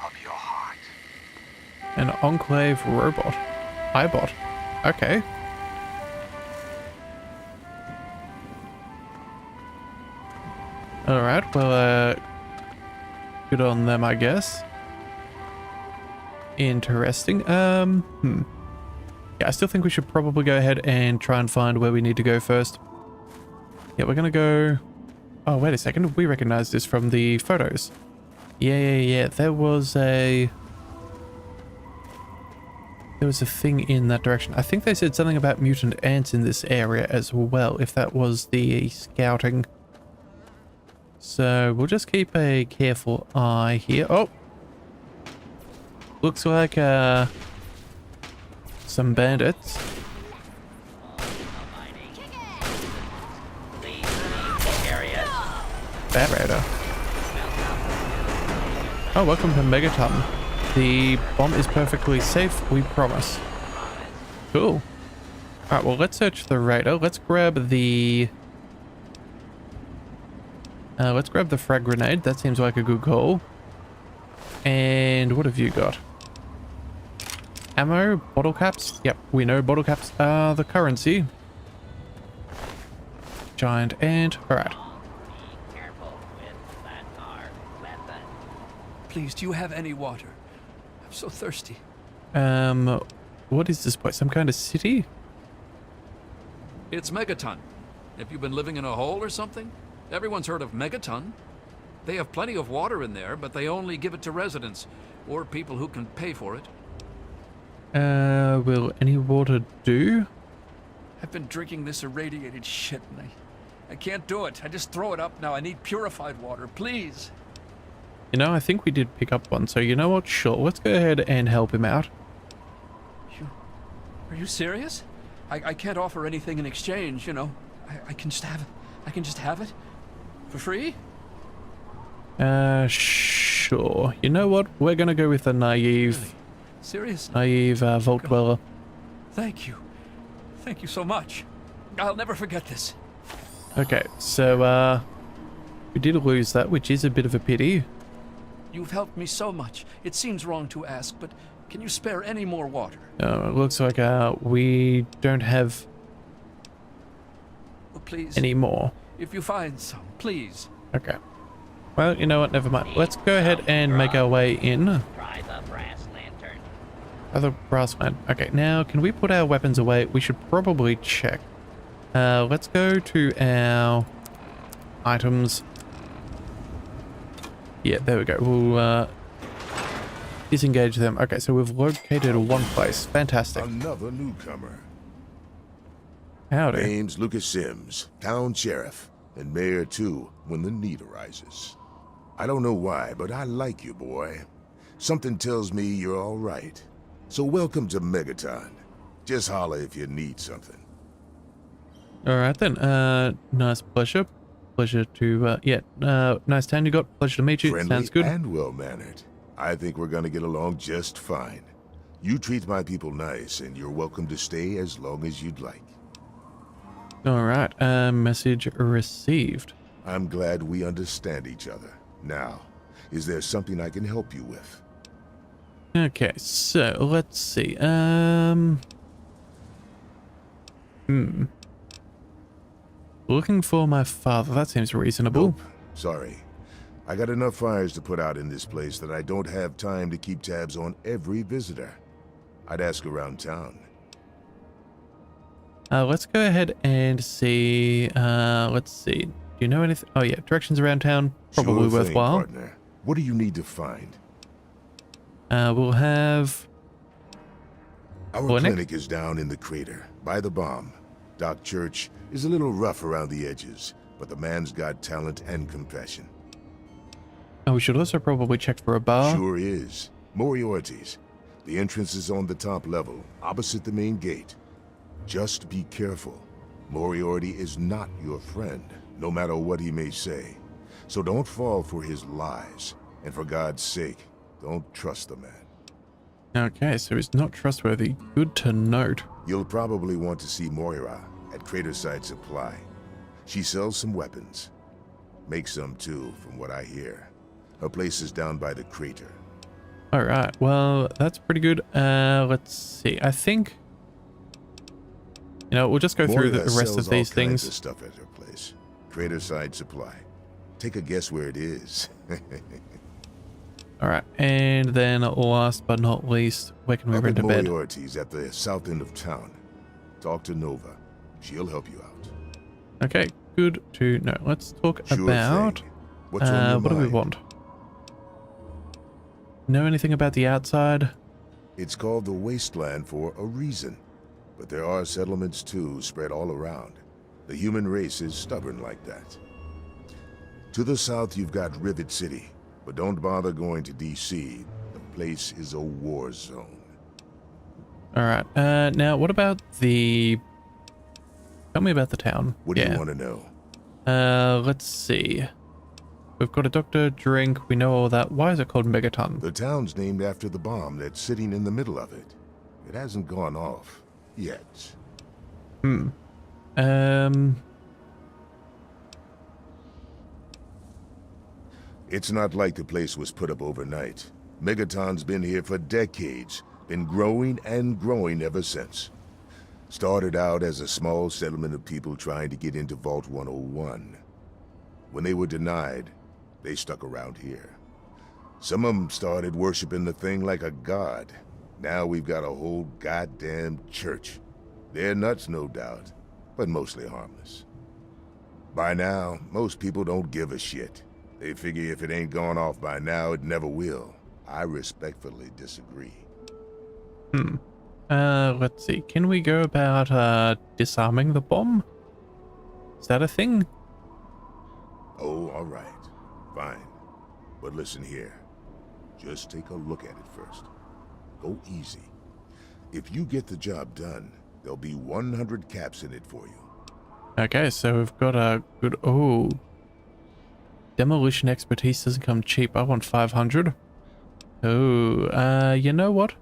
of your heart. An Enclave robot. iBot. Okay. Alright, well, good on them, I guess. Interesting. Yeah, I still think we should probably go ahead and try and find where we need to go first. Yeah, we're gonna go... Oh, wait a second. We recognize this from the photos. Yeah. There was a thing in that direction. I think they said something about mutant ants in this area as well, if that was the scouting. So we'll just keep a careful eye here. Oh! Looks like some bandits. Bat Raider. Oh, welcome to Megaton. The bomb is perfectly safe, we promise. Cool. Alright, well, let's search the radar. Let's grab the... frag grenade. That seems like a good call. And what have you got? Ammo? Bottle caps? Yep, we know bottle caps are the currency. Giant ant. Alright. Please, do you have any water? I'm so thirsty. What is this place? Some kind of city? It's Megaton. Have you been living in a hole or something? Everyone's heard of Megaton. They have plenty of water in there, but they only give it to residents or people who can pay for it. Will any water do? I've been drinking this irradiated shit and I can't do it. I just throw it up now. I need purified water, please. You know, I think we did pick up one, so you know what? Sure, let's go ahead and help him out. Are you serious? I can't offer anything in exchange, you know. I can just have it. I can just have it? For free? Sure. You know what? We're gonna go with a naive... Really? Seriously? Naive, vault dweller. Thank you. Thank you so much. I'll never forget this. Okay, so, we did lose that, which is a bit of a pity. You've helped me so much. It seems wrong to ask, but can you spare any more water? It looks like, we don't have... Oh, please. Any more. If you find some, please. Okay. Well, you know what? Never mind. Let's go ahead and make our way in. Try the brass lantern. The brass man. Okay, now can we put our weapons away? We should probably check. Let's go to our items. Yeah, there we go. We'll disengage them. Okay, so we've located one place. Fantastic. Another newcomer. Howdy. Name's Lucas Sims, town sheriff, and mayor too when the need arises. I don't know why, but I like you, boy. Something tells me you're all right. So welcome to Megaton. Just holler if you need something. All right then. Nice pleasure. Pleasure to, nice town you got. Pleasure to meet you. Friendly Sounds good. and well-mannered. I think we're gonna get along just fine. You treat my people nice, and you're welcome to stay as long as you'd like. All right. Message received. I'm glad we understand each other. Now, is there something I can help you with? Okay, so let's see. Looking for my father. That seems reasonable. Nope. Sorry. I got enough fires to put out in this place that I don't have time to keep tabs on every visitor. I'd ask around town. Let's go ahead and see. Let's see. Do you know anything? Oh yeah, directions around town. Probably Sure thing, worthwhile. Partner. What do you need to find? We'll have... Our clinic is down in the crater, by the bomb. Doc Church is a little rough around the edges, but the man's got talent and compassion. Oh, we should also probably check for a bar. Sure is. Moriarty's. The entrance is on the top level, opposite the main gate. Just be careful. Moriarty is not your friend, no matter what he may say. So don't fall for his lies. And for God's sake, don't trust the man. Okay, so he's not trustworthy. Good to note. You'll probably want to see Moira at Craterside Supply. She sells some weapons. Makes some too, from what I hear. Her place is down by the crater. Alright, well, that's pretty good. Let's see. I think, you know, we'll just go through the rest of these things. Of stuff at her place. Craterside Supply. Take a guess where it is. Alright, and then last but not least, where can we rent a bed? Moriarty's at the south end of town. Talk to Nova. She'll help you out. Okay, good to know. Let's talk about What's on your what do we mind? want? Know anything about the outside? It's called the wasteland for a reason. But there are settlements too, spread all around. The human race is stubborn like that. To the south, you've got Rivet City. But don't bother going to D.C. The place is a war zone. Alright, now what about the... Tell me about the town. What do you want to know? Let's see. We've got a doctor, drink, we know all that. Why is it called Megaton? The town's named after the bomb that's sitting in the middle of it. It hasn't gone off yet. It's not like the place was put up overnight. Megaton's been here for decades, been growing and growing ever since. Started out as a small settlement of people trying to get into Vault 101. When they were denied, they stuck around here. Some of them started worshiping the thing like a god. Now we've got a whole goddamn church. They're nuts, no doubt, but mostly harmless. By now, most people don't give a shit. They figure if it ain't gone off by now, it never will. I respectfully disagree. Let's see. Can we go about, disarming the bomb? Is that a thing? Oh, all right. Fine. But listen here. Just take a look at it first. Go easy. If you get the job done, there'll be 100 caps in it for you. Okay, so we've got a good... Oh. Demolition expertise doesn't come cheap. I want 500. Oh, you know what?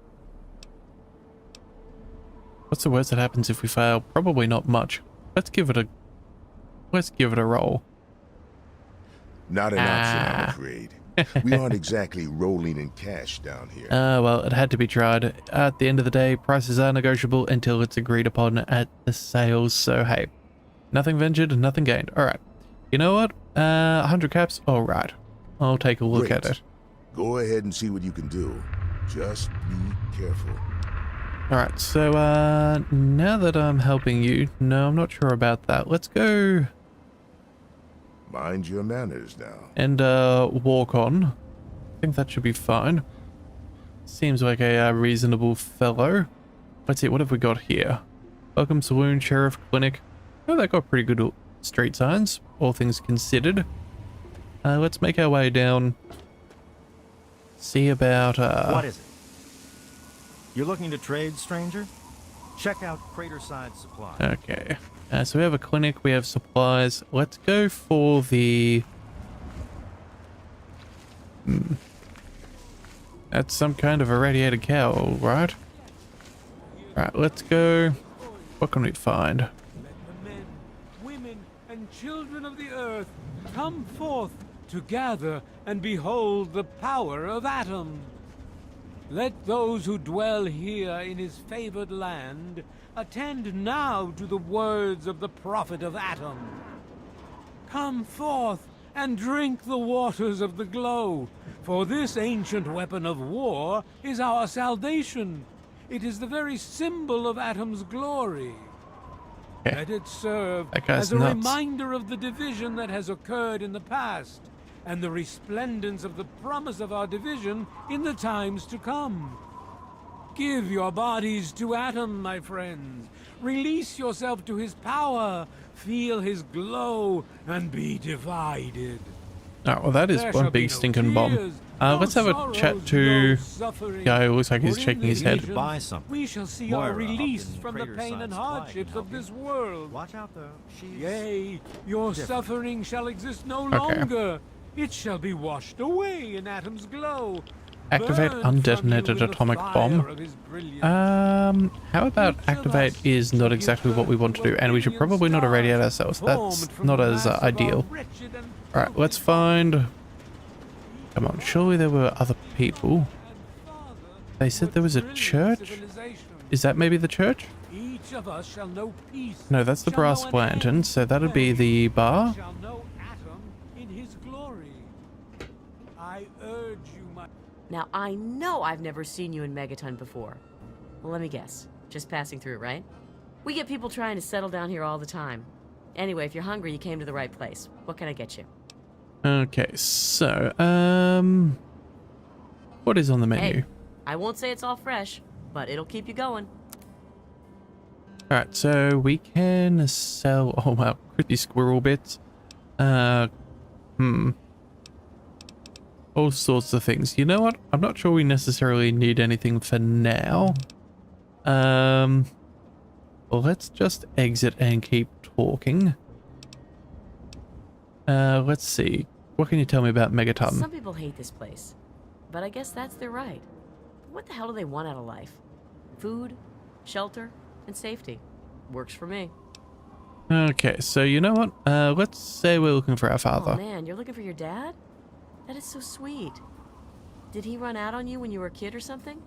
What's the worst that happens if we fail? Probably not much. Let's give it a roll. Not an option, I'm afraid. We aren't exactly rolling in cash down here. Well, it had to be tried. At the end of the day, prices are negotiable until it's agreed upon at the sales, so hey. Nothing ventured, nothing gained. Alright. You know what? 100 caps? Alright. I'll take a look at it. Go ahead and see what you can do. Just be careful. Alright, so now that I'm helping you, no, I'm not sure about that. Let's go... Mind your manners now. And walk on. I think that should be fine. Seems like a reasonable fellow. Let's see, what have we got here? Welcome Saloon, Sheriff, Clinic. Oh, they got pretty good street signs, all things considered. Let's make our way down. See about What is it? You're looking to trade, stranger? Check out Craterside Supply. Okay. So we have a clinic, we have supplies. Let's go for the... That's some kind of irradiated cow, right? Right, let's go. What can we find? Let the men, women, and children of the earth come forth to gather and behold the power of Atom. Let those who dwell here in his favored land attend now to the words of the prophet of Atom. Come forth and drink the waters of the glow, for this ancient weapon of war is our salvation. It is the very symbol of Atom's glory. Yeah. Let it serve That guy's as a nuts. reminder of the division that has occurred in the past, and the resplendence of the promise of our division in the times to come. Give your bodies to Atom, my friends. Release yourself to his power. Feel his glow and be divided. Oh, well, that is There one shall be big no stinking bomb. tears, no Let's have a sorrows, chat to no suffering. guy who looks like he's For in shaking the his head. vision, Buy something. We shall see Moira our up release in from the pain Craterside and Supply hardships can of help you. this world. Watch out, though. She's... Yea, your different. suffering shall exist no Okay. longer. It shall be washed away in Atom's glow. Activate Burn from you undetonated in the atomic fire bomb. of his brilliance. How about activate is not exactly what we want to do, and we should probably not irradiate ourselves. That's not as ideal. Alright, let's find... Come on, surely there were other people. They said there was a church? Is that maybe the church? Each of us shall know peace. No, that's the shall brass know an lantern, end so that'd be day, the bar. shall know Atom in his glory. I urge you, my... Now, I know I've never seen you in Megaton before. Well, let me guess. Just passing through, right? We get people trying to settle down here all the time. Anyway, if you're hungry, you came to the right place. What can I get you? Okay, so, what is on the menu? Hey, I won't say it's all fresh, but it'll keep you going. Alright, so we can sell, oh wow, pretty squirrel bits. All sorts of things. You know what? I'm not sure we necessarily need anything for now. Well, let's just exit and keep talking. Let's see. What can you tell me about Megaton? Some people hate this place, but I guess that's their right. What the hell do they want out of life? Food, shelter, and safety. Works for me. Okay, so you know what? Let's say we're looking for our father. Oh man, you're looking for your dad? That is so sweet. Did he run out on you when you were a kid or something?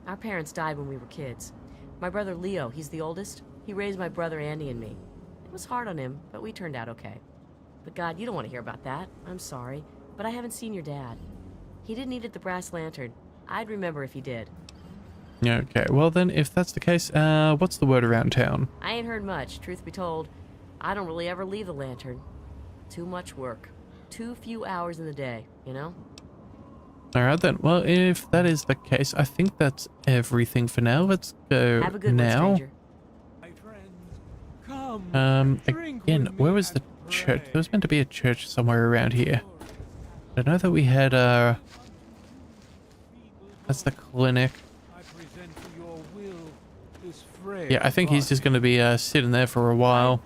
Our parents died when we were kids. My brother Leo, he's the oldest. He raised my brother Andy and me. It was hard on him, but we turned out okay. But God, you don't want to hear about that. I'm sorry, but I haven't seen your dad. He didn't eat at the brass lantern. I'd remember if he did. Okay, well then, if that's the case, what's the word around town? I ain't heard much, truth be told. I don't really ever leave the lantern. Too much work. Too few hours in the day, you know? Alright then, well if that is the case, I think that's everything for now. Let's go Have a good now. one, stranger. Again, where was the church? There was meant to be a church somewhere around here. I know that we had, that's the clinic. Yeah, I think he's just going to be sitting there for a while.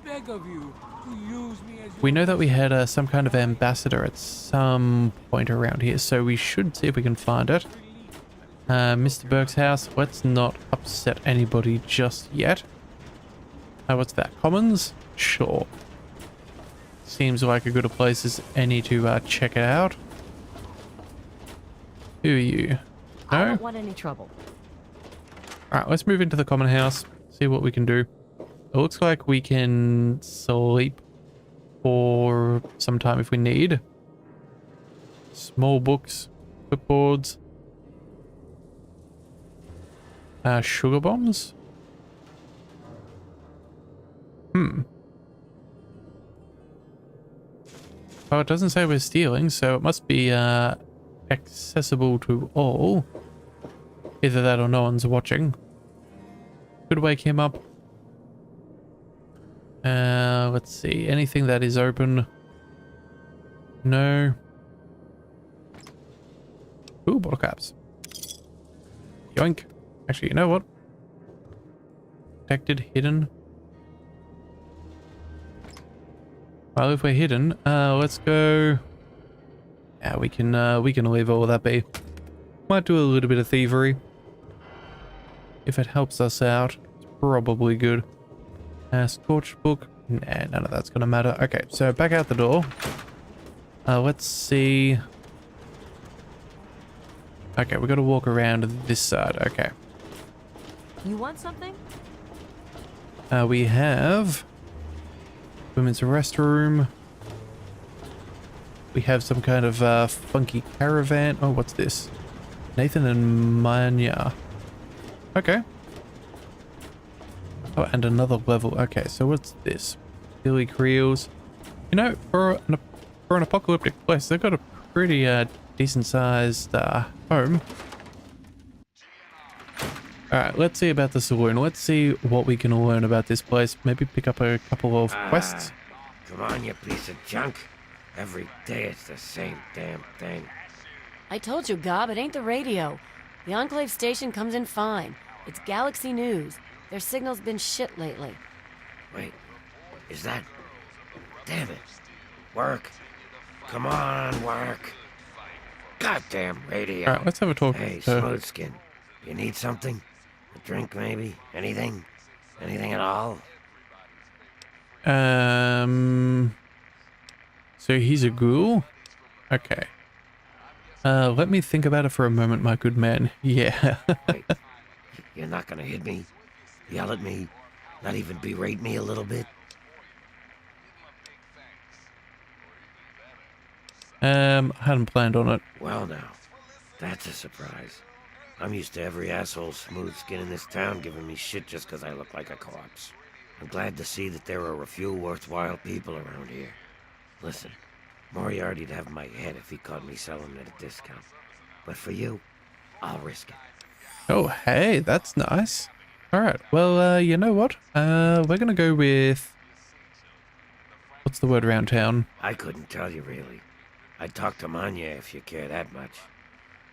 We know that we had some kind of ambassador at some point around here, so we should see if we can find it. Mr. Burke's house. Let's not upset anybody just yet. What's that? Commons? Sure. Seems like a good a place as any to check it out. Who are you? I No? don't want any trouble. Alright, let's move into the common house. See what we can do. It looks like we can sleep for some time if we need. Small books, clipboards. Sugar bombs? Oh, it doesn't say we're stealing, so it must be accessible to all. Either that or no one's watching. Could wake him up. Let's see. Anything that is open? No. Ooh, bottle caps. Yoink. Actually, you know what? Protected, hidden. Well, if we're hidden, let's go. Yeah, we can leave all of that be. Might do a little bit of thievery. If it helps us out, it's probably good. Scorch book. Nah, none of that's gonna matter. Okay, so back out the door. Let's see. Okay, we gotta walk around this side. Okay. You want something? We have women's restroom. We have some kind of funky caravan. Oh, what's this? Nathan and Manya. Okay. Oh, and another level. Okay, so what's this? Billy Creels. You know, for an apocalyptic place, they've got a pretty decent sized home. Alright, let's see about the saloon. Let's see what we can learn about this place. Maybe pick up a couple of quests. Come on, you piece of junk. Every day it's the same damn thing. I told you, Gob, it ain't the radio. The Enclave station comes in fine. It's Galaxy News. Their signal's been shit lately. Wait, is that... Damn it. Work. Come on, work. Goddamn radio. Alright, let's have a talk. Hey, Smoothskin. You need something? A drink, maybe? Anything? Anything at all? So he's a ghoul? Okay. Let me think about it for a moment, my good man. Yeah. You're not gonna hit me? Yell at me? Not even berate me a little bit? I hadn't planned on it. Well now, that's a surprise. I'm used to every asshole smooth skin in this town giving me shit just 'cause I look like a corpse. I'm glad to see that there are a few worthwhile people around here. Listen, Moriarty'd have my head if he caught me selling at a discount. But for you, I'll risk it. Oh, hey, that's nice. Alright, well, you know what? We're gonna go with... What's the word around town? I couldn't tell you, really. I'd talk to Manya if you care that much.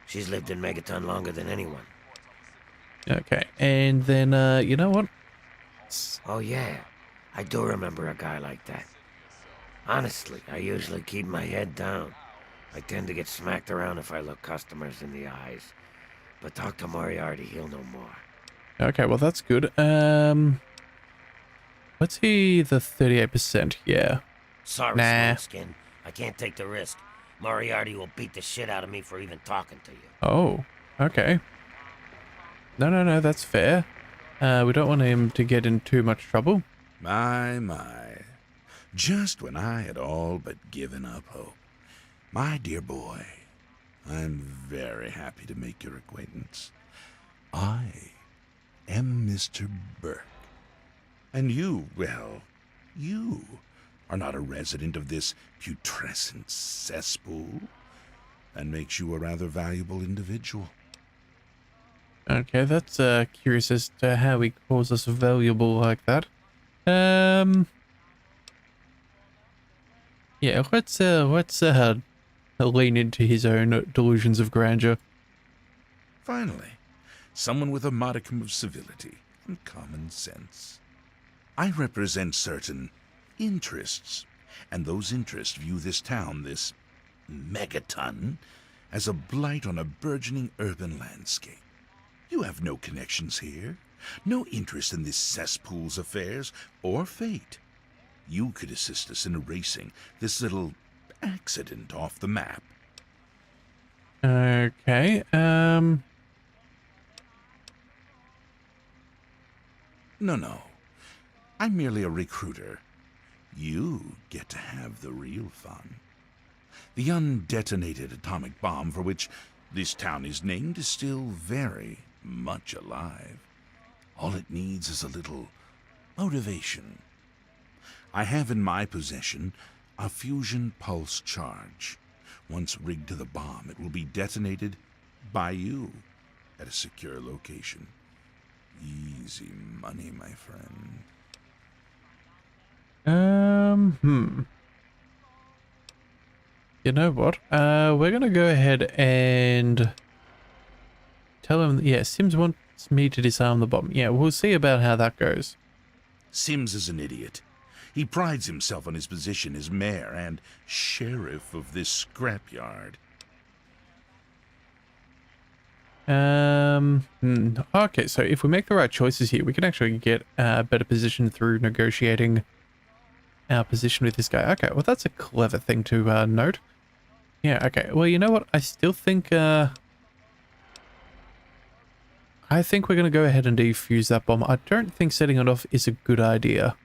She's lived in Megaton longer than anyone. Okay, and then, you know what? Oh, yeah. I do remember a guy like that. Honestly, I usually keep my head down. I tend to get smacked around if I look customers in the eyes. But talk to Moriarty, he'll know more. Okay, well, that's good. What's he, the 38%? Yeah. Sorry, Nah. Skin. I can't take the risk. Moriarty will beat the shit out of me for even talking to you. Oh, okay. No, that's fair. We don't want him to get in too much trouble. My. Just when I had all but given up hope. My dear boy, I'm very happy to make your acquaintance. I am Mr. Burke. And you, well, you are not a resident of this putrescent cesspool. That makes you a rather valuable individual. Okay, that's curious as to how he calls us valuable like that. Yeah, let's lean into his own delusions of grandeur. Finally, someone with a modicum of civility and common sense. I represent certain interests, and those interests view this town, this Megaton, as a blight on a burgeoning urban landscape. You have no connections here, no interest in this cesspool's affairs or fate. You could assist us in erasing this little accident off the map. Okay, No. I'm merely a recruiter. You get to have the real fun. The undetonated atomic bomb for which this town is named is still very much alive. All it needs is a little motivation. I have in my possession a fusion pulse charge. Once rigged to the bomb, it will be detonated by you at a secure location. Easy money, my friend. You know what? We're gonna go ahead and tell him, yeah, Sims wants me to disarm the bomb. Yeah, we'll see about how that goes. Sims is an idiot. He prides himself on his position as mayor and sheriff of this scrapyard. Okay, so if we make the right choices here, we can actually get a better position through negotiating our position with this guy. Okay, well, that's a clever thing to note. Yeah, okay. Well, you know what? I still think, I think we're going to go ahead and defuse that bomb. I don't think setting it off is a good idea.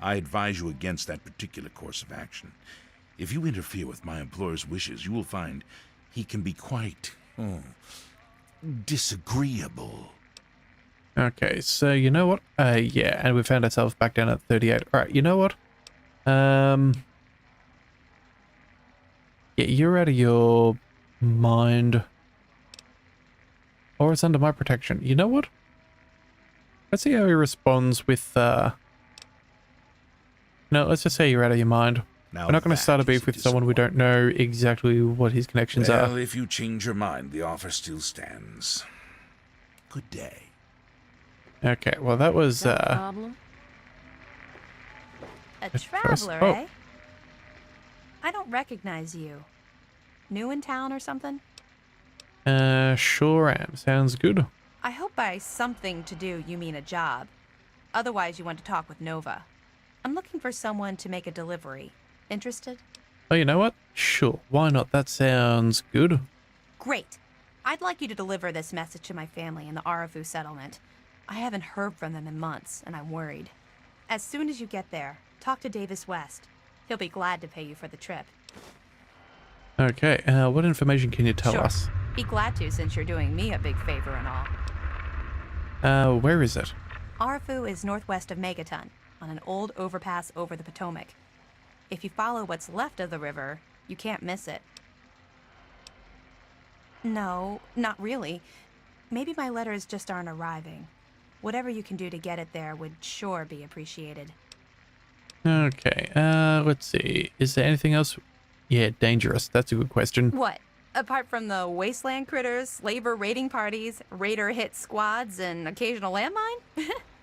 I advise you against that particular course of action. If you interfere with my employer's wishes, you will find he can be quite, disagreeable. Okay, so you know what? Yeah, and we found ourselves back down at 38. All right, you know what? Yeah, you're out of your mind. Or it's under my protection. You know what? Let's see how he responds with, no, let's just say you're out of your mind. Now We're not going to start a beef with someone we don't know exactly what his connections are. Well, if you change your mind, the offer still stands. Good day. Okay, well that was, problem? A traveler, Oh. eh? I don't recognize you. New in town or something? Sure am. Sounds good. I hope by something to do you mean a job. Otherwise you want to talk with Nova. I'm looking for someone to make a delivery. Interested? Oh, you know what? Sure, why not? That sounds good. Great. I'd like you to deliver this message to my family in the Arafu settlement. I haven't heard from them in months, and I'm worried. As soon as you get there, talk to Davis West. He'll be glad to pay you for the trip. Okay, what information can you tell Sure. us? Be glad to, since you're doing me a big favor and all. Where is it? Arafu is northwest of Megaton, on an old overpass over the Potomac. If you follow what's left of the river, you can't miss it. No, not really. Maybe my letters just aren't arriving. Whatever you can do to get it there would sure be appreciated. Okay, let's see. Is there anything else? Yeah, dangerous. That's a good question. What? Apart from the wasteland critters, labor raiding parties, raider hit squads, and occasional landmine?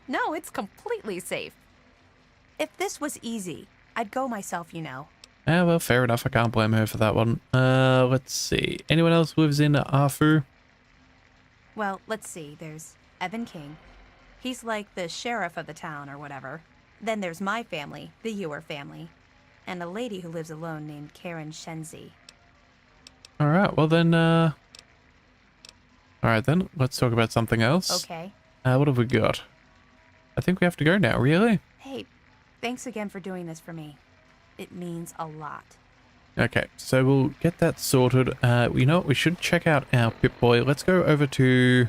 No, it's completely safe. If this was easy, I'd go myself, you know. Well, fair enough. I can't blame her for that one. Let's see. Anyone else lives in Arfu? Well, let's see. There's Evan King. He's like the sheriff of the town or whatever. Then there's my family, the Ewer family, and a lady who lives alone named Karen Shenzi. Alright, well then, Alright then, let's talk about something else. Okay. What have we got? I think we have to go now, really? Hey, thanks again for doing this for me. It means a lot. Okay, so we'll get that sorted. You know what, we should check out our Pip-Boy. Let's go over to...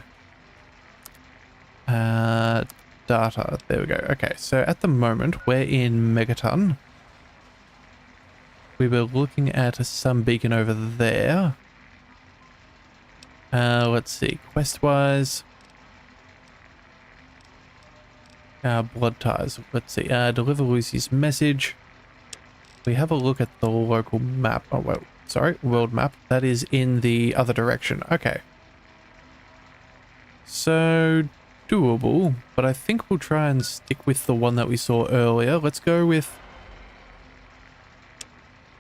data. There we go. Okay, so at the moment, we're in Megaton. We were looking at some beacon over there. Let's see. Quest-wise. Blood ties. Let's see. Deliver Lucy's message. We have a look at the local map. Oh, well, sorry. World map. That is in the other direction. Okay. So, doable. But I think we'll try and stick with the one that we saw earlier. Let's go with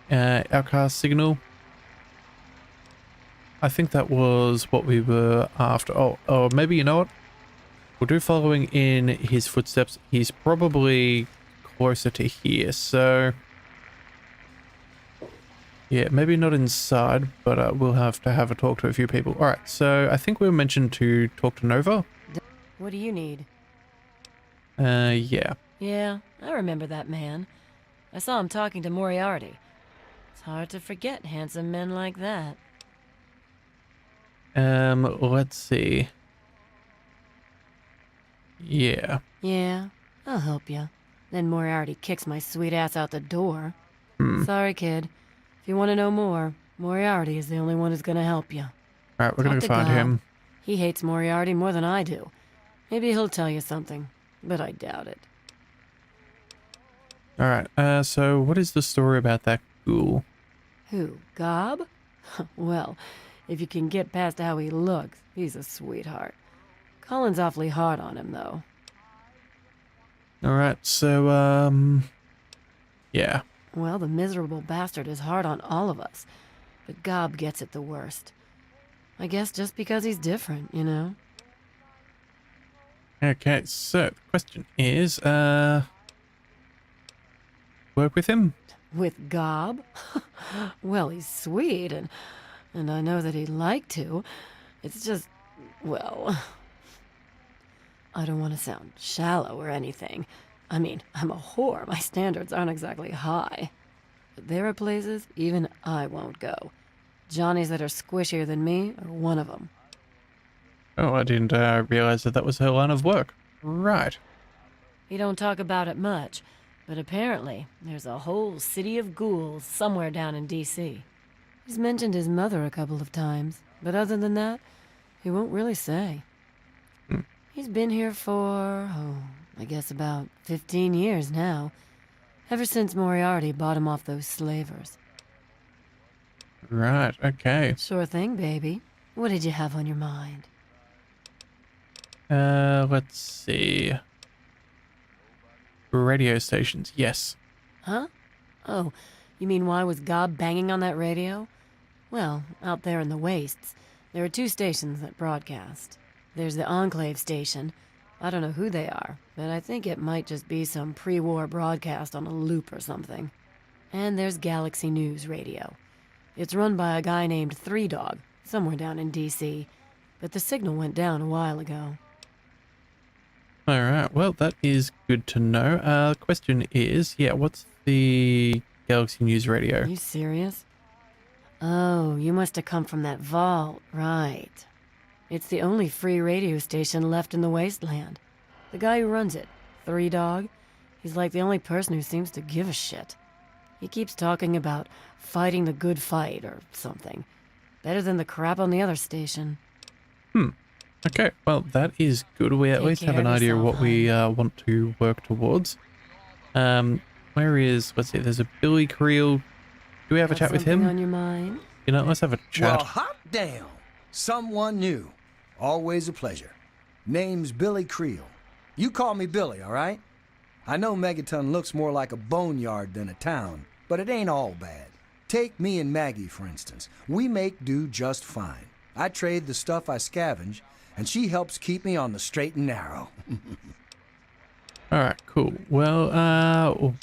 our car signal. I think that was what we were after. Oh, or maybe, you know what? We'll do following in his footsteps. He's probably closer to here, so... yeah, maybe not inside, but we'll have to have a talk to a few people. Alright, so I think we were mentioned to talk to Nova. What do you need? Yeah. Yeah, I remember that man. I saw him talking to Moriarty. It's hard to forget handsome men like that. Let's see. Yeah. Yeah, I'll help you. Then Moriarty kicks my sweet ass out the door. Sorry, kid. If you want to know more, Moriarty is the only one who's gonna help you. Alright, we're Talk gonna to find Gob. him. He hates Moriarty more than I do. Maybe he'll tell you something, but I doubt it. Alright, so what is the story about that ghoul? Who, Gob? Well, if you can get past how he looks, he's a sweetheart. Colin's awfully hard on him, though. Alright, so, yeah. Well, the miserable bastard is hard on all of us, but Gob gets it the worst. I guess just because he's different, you know? Okay, so the question is, work with him? With Gob? Well, he's sweet, and I know that he'd like to. It's just, well... I don't want to sound shallow or anything. I mean, I'm a whore. My standards aren't exactly high. But there are places even I won't go. Johnnies that are squishier than me are one of them. Oh, I didn't realize that was her line of work. Right. He don't talk about it much, but apparently there's a whole city of ghouls somewhere down in D.C. He's mentioned his mother a couple of times, but other than that, he won't really say. He's been here for, I guess about 15 years now. Ever since Moriarty bought him off those slavers. Right, okay. Sure thing, baby. What did you have on your mind? Let's see. Radio stations, yes. Huh? Oh, you mean why was Gob banging on that radio? Well, out there in the wastes, there are 2 stations that broadcast. There's the Enclave station. I don't know who they are, but I think it might just be some pre-war broadcast on a loop or something. And there's Galaxy News Radio. It's run by a guy named Three Dog, somewhere down in D.C., but the signal went down a while ago. Alright, well, that is good to know. The question is, what's the Galaxy News Radio? Are you serious? Oh, you must have come from that vault, right. It's the only free radio station left in the wasteland. The guy who runs it, Three Dog, he's like the only person who seems to give a shit. He keeps talking about fighting the good fight or something. Better than the crap on the other station. Okay, well, that is good. We at least have an idea of what we want to work towards. Where is, let's see, there's a Billy Creel. Do we have a chat with him? On your mind? You know, let's have a chat. Well, hot damn. Someone new. Always a pleasure. Name's Billy Creel. You call me Billy, all right? I know Megaton looks more like a boneyard than a town, but it ain't all bad. Take me and Maggie, for instance. We make do just fine. I trade the stuff I scavenge, and she helps keep me on the straight and narrow. Alright, cool. Well,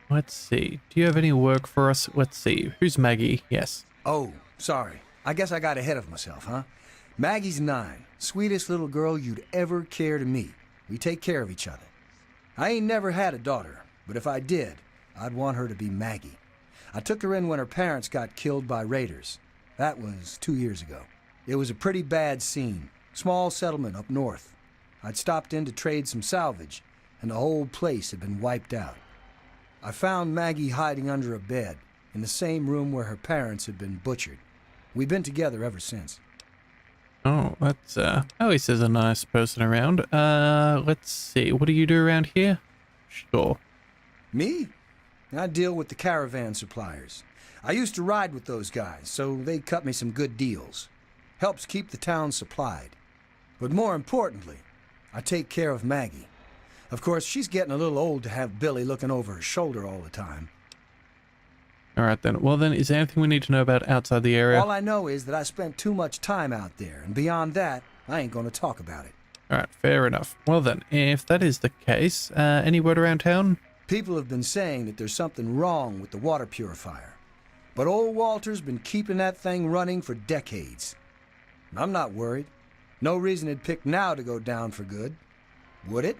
let's see. Do you have any work for us? Let's see. Who's Maggie? Yes. Oh, sorry. I guess I got ahead of myself, huh? Maggie's 9. Sweetest little girl you'd ever care to meet. We take care of each other. I ain't never had a daughter, but if I did, I'd want her to be Maggie. I took her in when her parents got killed by raiders. That was 2 years ago. It was a pretty bad scene. Small settlement up north. I'd stopped in to trade some salvage, and the whole place had been wiped out. I found Maggie hiding under a bed, in the same room where her parents had been butchered. We've been together ever since. Oh, that's, at least there's a nice person around. Let's see. What do you do around here? Sure. Me? I deal with the caravan suppliers. I used to ride with those guys, so they cut me some good deals. Helps keep the town supplied. But more importantly, I take care of Maggie. Of course, she's getting a little old to have Billy looking over her shoulder all the time. Alright then. Well then, is there anything we need to know about outside the area? All I know is that I spent too much time out there, and beyond that, I ain't gonna talk about it. Alright, fair enough. Well then, if that is the case, any word around town? People have been saying that there's something wrong with the water purifier. But old Walter's been keeping that thing running for decades. I'm not worried. No reason it'd pick now to go down for good. Would it?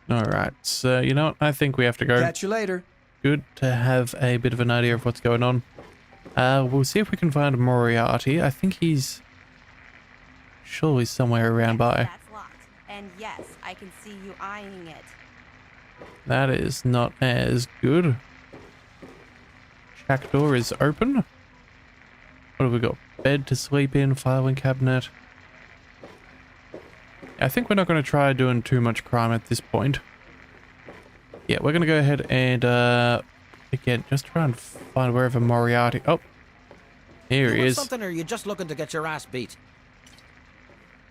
Alright, so you know what? I think we have to go. Catch you later. Good to have a bit of an idea of what's going on. We'll see if we can find Moriarty. I think he's surely somewhere around by. That's locked. And yes, I can see you eyeing it. That is not as good. Shack door is open. What have we got? Bed to sleep in, filing cabinet. I think we're not going to try doing too much crime at this point. Yeah, we're going to go ahead and, again, just try and find wherever Moriarty... Oh, here he is. Something, or are you just looking to get your ass beat?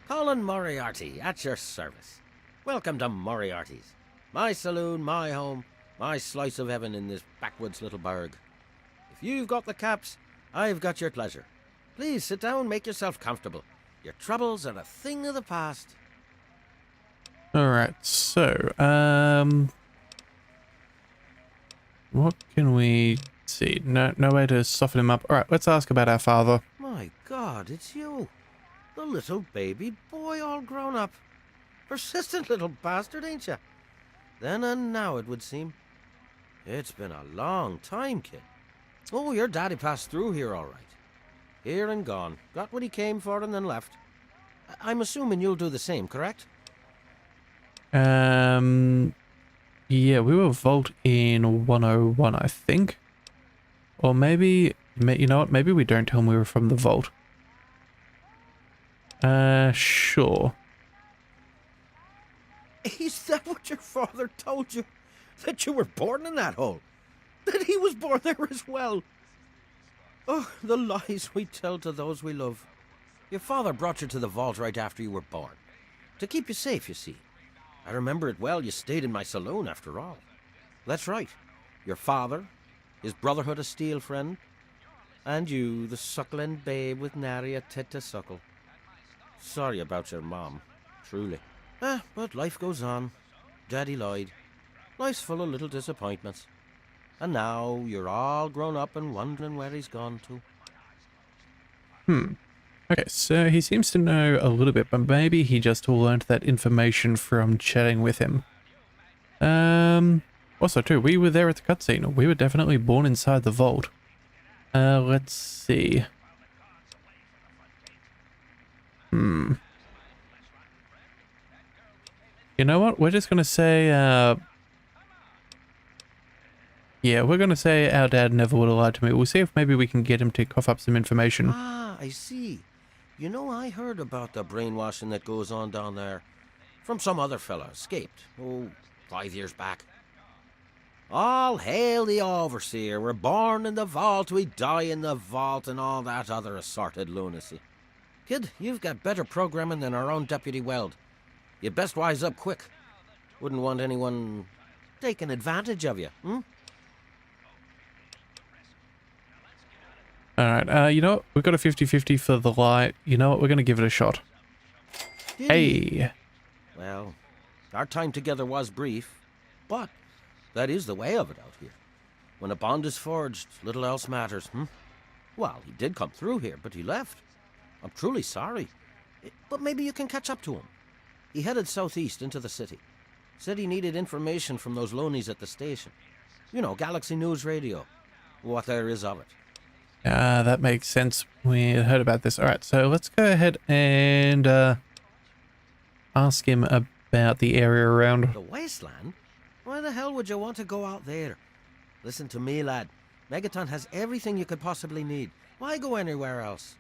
Colin Moriarty, at your service. Welcome to Moriarty's. My saloon, my home, my slice of heaven in this backwoods little burg. If you've got the caps, I've got your pleasure. Please sit down, make yourself comfortable. Your troubles are a thing of the past. Alright, so, what can we see? No way to soften him up. Alright, let's ask about our father. My God, it's you. The little baby boy all grown up. Persistent little bastard, ain't you? Then and now, it would seem. It's been a long time, kid. Oh, your daddy passed through here all right. Here and gone. Got what he came for and then left. I'm assuming you'll do the same, correct? Yeah, we will vault in 101, I think. Or maybe, you know what, maybe we don't tell him we were from the vault. Sure. Is that what your father told you? That you were born in that hole? That he was born there as well? Oh, the lies we tell to those we love. Your father brought you to the vault right after you were born. To keep you safe, you see. I remember it well, you stayed in my saloon after all. That's right. Your father, his Brotherhood of Steel friend, and you, the suckling babe with nary a tit to suckle. Sorry about your mom, truly. But life goes on. Daddy lied. Life's full of little disappointments. And now you're all grown up and wondering where he's gone to. Okay, so he seems to know a little bit, but maybe he just learned that information from chatting with him. Also too, we were there at the cutscene. We were definitely born inside the vault. Let's see. You know what? We're just gonna say, yeah, we're gonna say our dad never would have lied to me. We'll see if maybe we can get him to cough up some information. Ah, I see. You know, I heard about the brainwashing that goes on down there. From some other fella, escaped. 5 years back. All hail the overseer. We're born in the vault, we die in the vault, and all that other assorted lunacy. Kid, you've got better programming than our own Deputy Weld. You'd best wise up quick. Wouldn't want anyone taking advantage of you, Alright, you know what? We've got a 50-50 for the light. You know what? We're gonna give it a shot. Hey! Well, our time together was brief, but that is the way of it out here. When a bond is forged, little else matters, Well, he did come through here, but he left. I'm truly sorry. But maybe you can catch up to him. He headed southeast into the city. Said he needed information from those loonies at the station. You know, Galaxy News Radio. What there is of it. That makes sense. We heard about this. Alright, so let's go ahead and ask him about the area around. The wasteland? Why the hell would you want to go out there? Listen to me, lad. Megaton has everything you could possibly need. Why go anywhere else?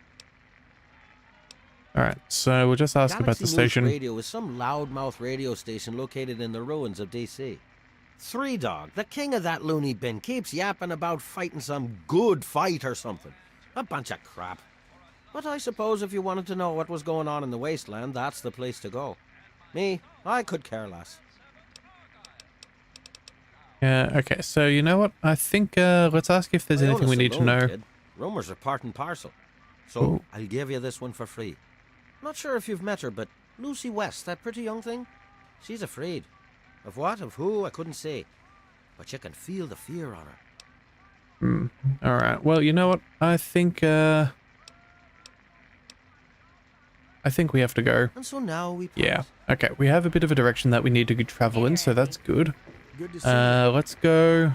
Alright, so we'll just ask about the station. Galaxy News Radio is some loudmouth radio station located in the ruins of DC. Three Dog, the king of that loony bin, keeps yapping about fighting some good fight or something. A bunch of crap. But I suppose if you wanted to know what was going on in the wasteland, that's the place to go. Me, I could care less. Yeah, okay, so you know what? I think let's ask if there's anything we need to know. Kid. Rumors are part and parcel. So I'll give you this one for free. Not sure if you've met her, but Lucy West, that pretty young thing, she's afraid. Of what, of who, I couldn't say. But you can feel the fear on her. Alright, well, you know what? I think we have to go. And so now we Yeah, okay, we have a bit of a direction that we need to travel in, so that's good. Good to see you. Let's go.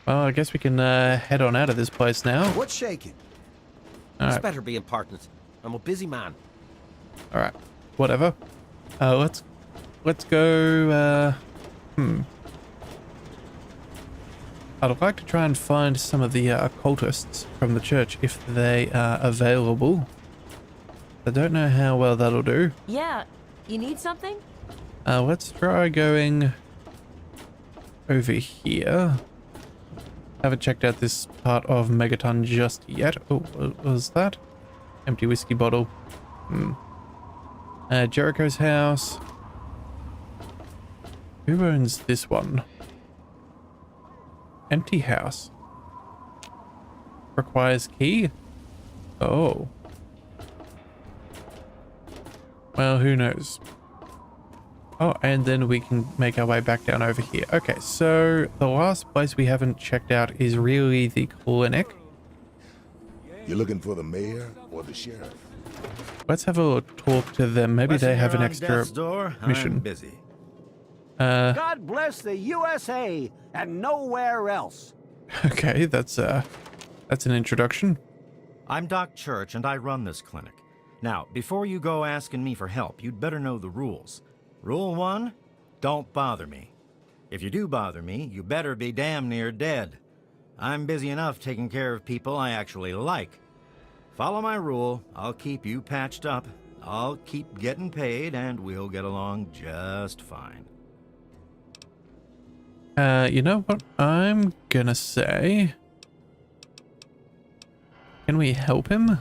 Well, I guess we can head on out of this place now. What's shaking? It's better be important. I'm a busy man. Alright, whatever. Let's go, I'd like to try and find some of the occultists from the church if they are available. I don't know how well that'll do. Yeah, you need something? Let's try going over here. Haven't checked out this part of Megaton just yet. Oh, what was that? Empty whiskey bottle. Jericho's house. Who owns this one? Empty house. Requires key? Oh. Well, who knows? Oh, and then we can make our way back down over here. Okay, so the last place we haven't checked out is really the clinic. You looking for the mayor or the sheriff? Let's have a talk to them. Maybe they have an extra mission. I'm busy. God bless the USA and nowhere else. Okay, that's an introduction. I'm Doc Church, and I run this clinic. Now, before you go asking me for help, you'd better know the rules. Rule 1, don't bother me. If you do bother me, you better be damn near dead. I'm busy enough taking care of people I actually like. Follow my rule, I'll keep you patched up, I'll keep getting paid, and we'll get along just fine. You know what I'm gonna say? Can we help him?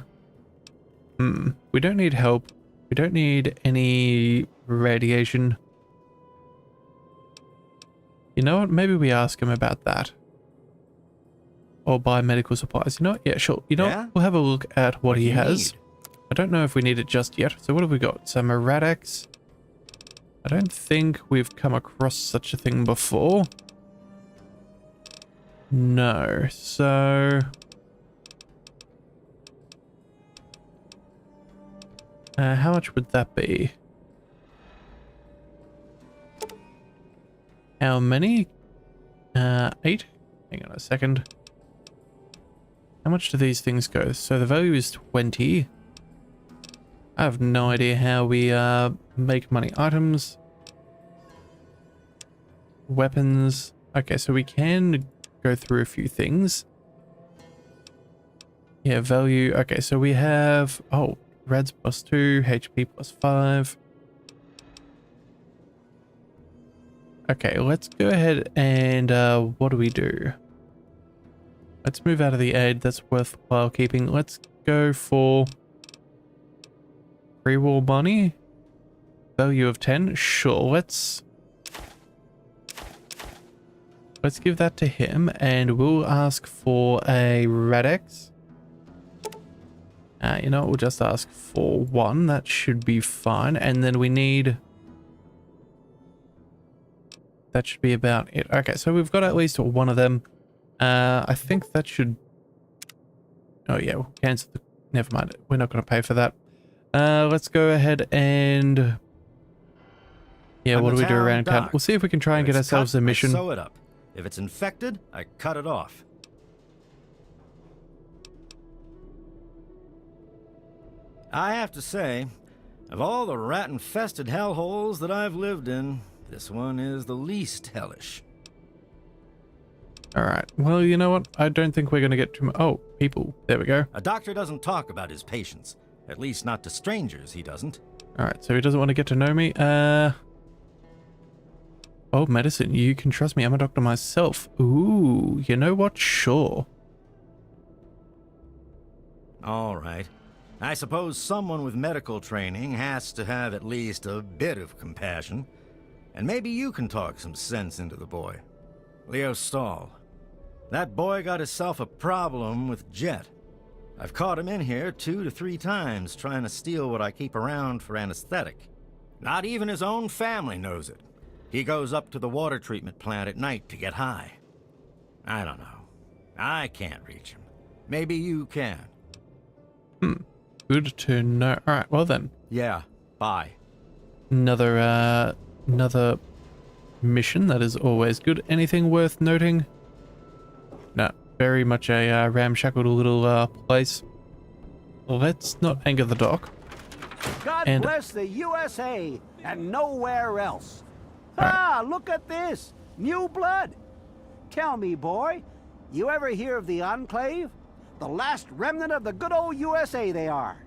We don't need help. We don't need any radiation. You know what? Maybe we ask him about that. Or buy medical supplies. You know what? Yeah, sure. You know what? We'll have a look at what he has. I don't know if we need it just yet. So what have we got? Some Radax. I don't think we've come across such a thing before. No. So... how much would that be? How many? 8? Hang on a second. How much do these things go? So the value is 20. I have no idea how we make money. Items. Weapons. Okay, so we can go through a few things. Yeah, value. Okay, so we have... Oh, Rads +2, HP +5. Okay, let's go ahead and what do we do? Let's move out of the aid. That's worthwhile keeping. Let's go for pre-war money. Value of 10. Sure, let's give that to him, and we'll ask for a Radex. You know what, we'll just ask for 1. That should be fine. And then we need... That should be about it. Okay, so we've got at least one of them. I think that should... Oh yeah, we'll cancel the... Never mind. We're not going to pay for that. Let's go ahead and... Yeah, what do we do around cut? We'll see if we can try and get ourselves a mission. Sew it up. If it's infected, I cut it off. I have to say, of all the rat-infested hellholes that I've lived in, this one is the least hellish. Alright, well, you know what? I don't think we're going to get too much... Oh, people. There we go. A doctor doesn't talk about his patients. At least not to strangers, he doesn't. Alright, so he doesn't want to get to know me. Oh, medicine. You can trust me. I'm a doctor myself. Ooh, you know what? Sure. All right. I suppose someone with medical training has to have at least a bit of compassion. And maybe you can talk some sense into the boy. Leo Stahl. That boy got himself a problem with Jet. I've caught him in here 2 to 3 times trying to steal what I keep around for anesthetic. Not even his own family knows it. He goes up to the water treatment plant at night to get high. I don't know. I can't reach him. Maybe you can. Good to know. Alright, well then. Yeah, bye. Another mission. That is always good. Anything worth noting? No. Very much a ramshackled little place. Let's not anger the doc. God bless the USA and nowhere else. Look at this. New blood. Tell me, boy, you ever hear of the Enclave? The last remnant of the good old USA they are.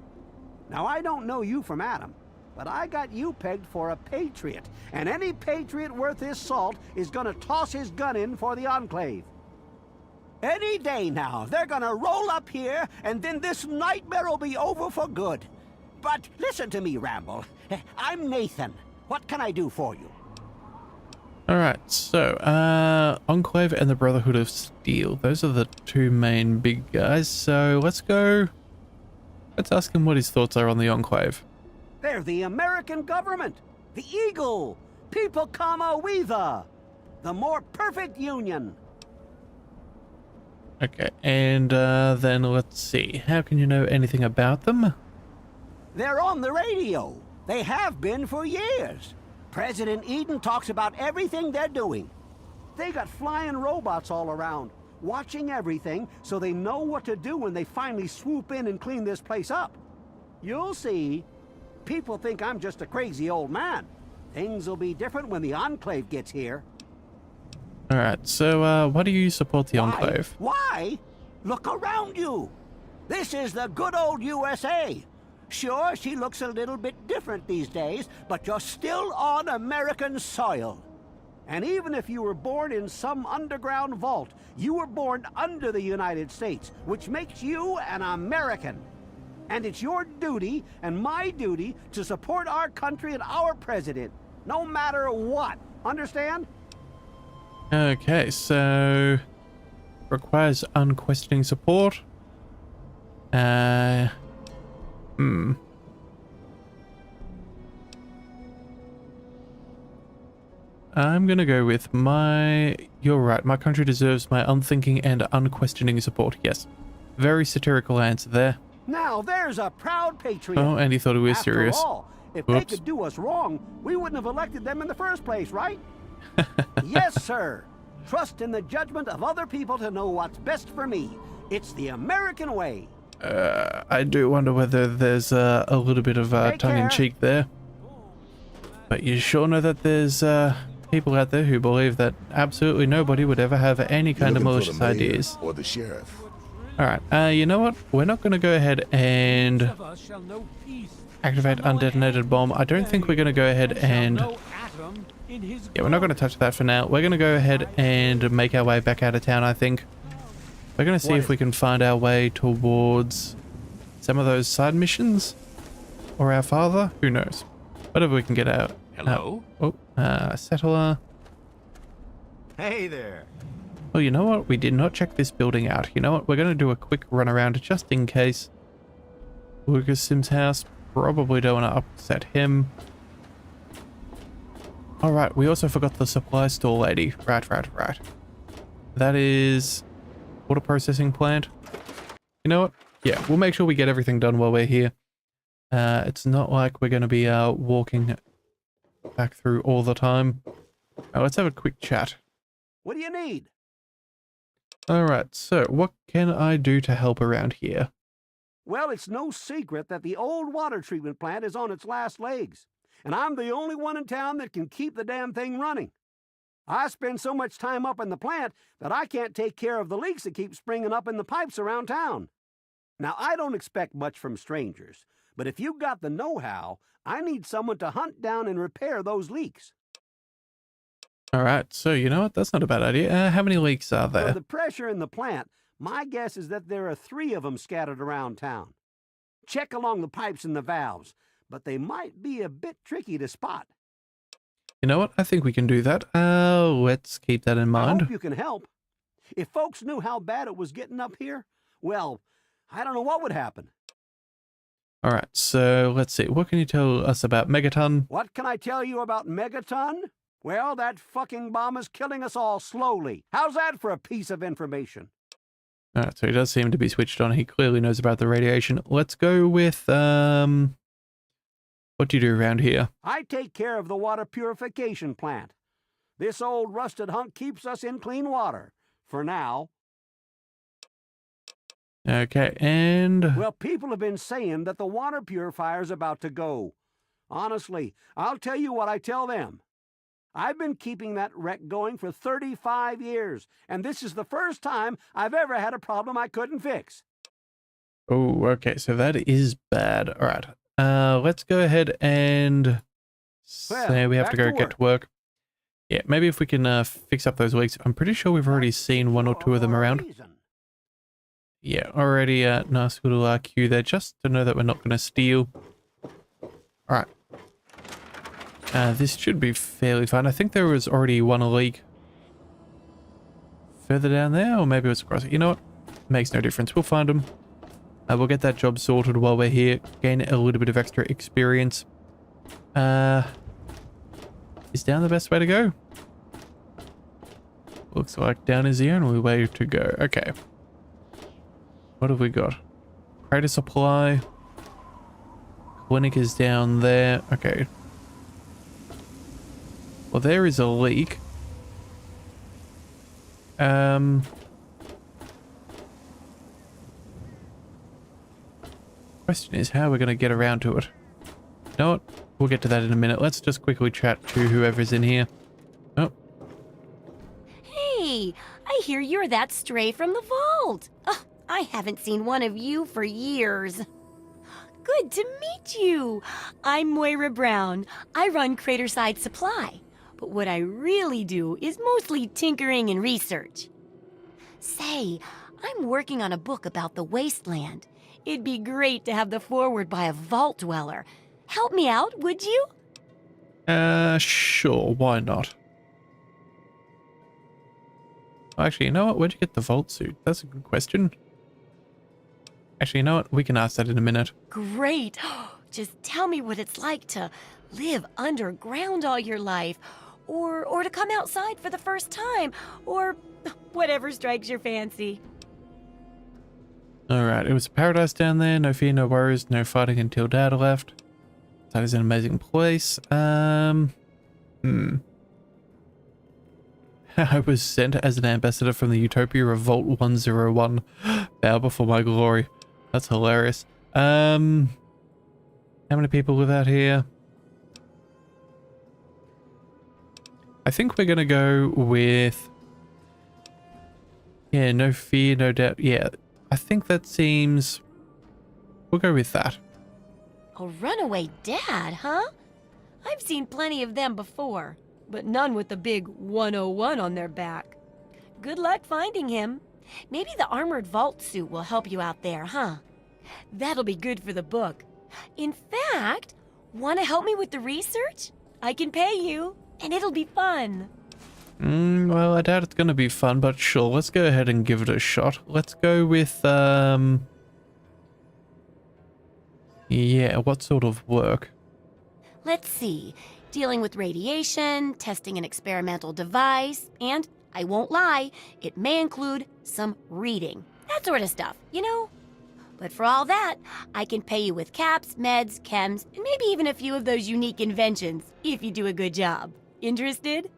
Now, I don't know you from Adam, but I got you pegged for a patriot, and any patriot worth his salt is gonna toss his gun in for the Enclave. Any day now, they're gonna roll up here, and then this nightmare will be over for good. But listen to me, Ramble. I'm Nathan. What can I do for you? Alright, so, Enclave and the Brotherhood of Steel. Those are the 2 main big guys, so let's go... Let's ask him what his thoughts are on the Enclave. They're the American government, the Eagle, People Kama Weather, the more perfect union. Okay, and then let's see. How can you know anything about them? They're on the radio. They have been for years. President Eden talks about everything they're doing. They got flying robots all around, watching everything so they know what to do when they finally swoop in and clean this place up. You'll see. People think I'm just a crazy old man. Things will be different when the Enclave gets here. Alright, so why do you support the Enclave? Why? Look around you. This is the good old USA. Sure, she looks a little bit different these days, but you're still on American soil. And even if you were born in some underground vault, you were born under the United States, which makes you an American. And it's your duty and my duty to support our country and our president, no matter what. Understand? Okay, so... Requires unquestioning support. I'm gonna go with you're right, my country deserves my unthinking and unquestioning support. Yes. Very satirical answer there. Now there's a proud patriot. Oh, and he thought he was After serious. all, if they could do us wrong, we wouldn't have elected them in the first place, right? Yes, sir. Trust in the judgment of other people to know what's best for me. It's the American way. I do wonder whether there's a little bit of tongue-in-cheek there. But you sure know that there's people out there who believe that absolutely nobody would ever have any kind of malicious ideas. Or the sheriff. Alright, you know what? We're not going to go ahead and activate undetonated bomb. I don't think we're going to go ahead and... Yeah, we're not going to touch that for now. We're going to go ahead and make our way back out of town, I think. We're going to see if we can find our way towards some of those side missions. Or our father. Who knows? Whatever we can get out. Hello? Settler. Hey there. Well, you know what? We did not check this building out. You know what? We're going to do a quick run around just in case. Lucas Sim's house. Probably don't want to upset him. Alright, we also forgot the supply store lady. Right. That is... water processing plant. You know what? Yeah, we'll make sure we get everything done while we're here. It's not like we're going to be walking back through all the time. Let's have a quick chat. What do you need? Alright, so what can I do to help around here? Well, it's no secret that the old water treatment plant is on its last legs. And I'm the only one in town that can keep the damn thing running. I spend so much time up in the plant that I can't take care of the leaks that keep springing up in the pipes around town. Now, I don't expect much from strangers, but if you've got the know-how, I need someone to hunt down and repair those leaks. Alright, so you know what? That's not a bad idea. How many leaks are there? For the pressure in the plant, my guess is that there are 3 of them scattered around town. Check along the pipes and the valves, but they might be a bit tricky to spot. You know what? I think we can do that. Let's keep that in mind. I hope you can help. If folks knew how bad it was getting up here, well, I don't know what would happen. Alright, so let's see. What can you tell us about Megaton? What can I tell you about Megaton? Well, that fucking bomb is killing us all slowly. How's that for a piece of information? Alright, so he does seem to be switched on. He clearly knows about the radiation. Let's go with, what do you do around here? I take care of the water purification plant. This old rusted hunk keeps us in clean water. For now. Okay, and... Well, people have been saying that the water purifier's about to go. Honestly, I'll tell you what I tell them. I've been keeping that wreck going for 35 years, and this is the first time I've ever had a problem I couldn't fix. Oh, okay, so that is bad. Alright, let's go ahead and say we have to go get to work. Yeah, maybe if we can fix up those leaks. I'm pretty sure we've already seen 1 or 2 of them around. Yeah, already a nice little queue there, just to know that we're not going to steal. Alright. This should be fairly fine. I think there was already 1 leak further down there, or maybe it was across it. You know what? Makes no difference. We'll find them. We'll get that job sorted while we're here. Gain a little bit of extra experience. Is down the best way to go? Looks like down is the only way to go. Okay. What have we got? Crater supply. Clinic is down there. Okay. Well, there is a leak. Question is how we're going to get around to it. You know what? We'll get to that in a minute. Let's just quickly chat to whoever's in here. Oh. Hey, I hear you're that stray from the vault. Oh, I haven't seen one of you for years. Good to meet you. I'm Moira Brown. I run Craterside Supply. But what I really do is mostly tinkering and research. Say, I'm working on a book about the wasteland. It'd be great to have the foreword by a vault dweller. Help me out, would you? Sure, why not? Actually, you know what? Where'd you get the vault suit? That's a good question. Actually, you know what? We can ask that in a minute. Great. Just tell me what it's like to live underground all your life, or to come outside for the first time, or whatever strikes your fancy. Alright, it was a paradise down there. No fear, no worries, no fighting until Dad left. That is an amazing place. I was sent as an ambassador from the Utopia Revolt 101. Bow before my glory. That's hilarious. How many people live out here? I think we're gonna go with... Yeah, no fear, no doubt. Yeah, I think that seems... We'll go with that. A runaway dad, huh? I've seen plenty of them before, but none with the big 101 on their back. Good luck finding him. Maybe the armored vault suit will help you out there, huh? That'll be good for the book. In fact, want to help me with the research? I can pay you, and it'll be fun. Well, I doubt it's gonna be fun, but sure, let's go ahead and give it a shot. Let's go with, yeah, what sort of work? Let's see. Dealing with radiation, testing an experimental device, and, I won't lie, it may include some reading. That sort of stuff, you know? But for all that, I can pay you with caps, meds, chems, and maybe even a few of those unique inventions, if you do a good job. Interested?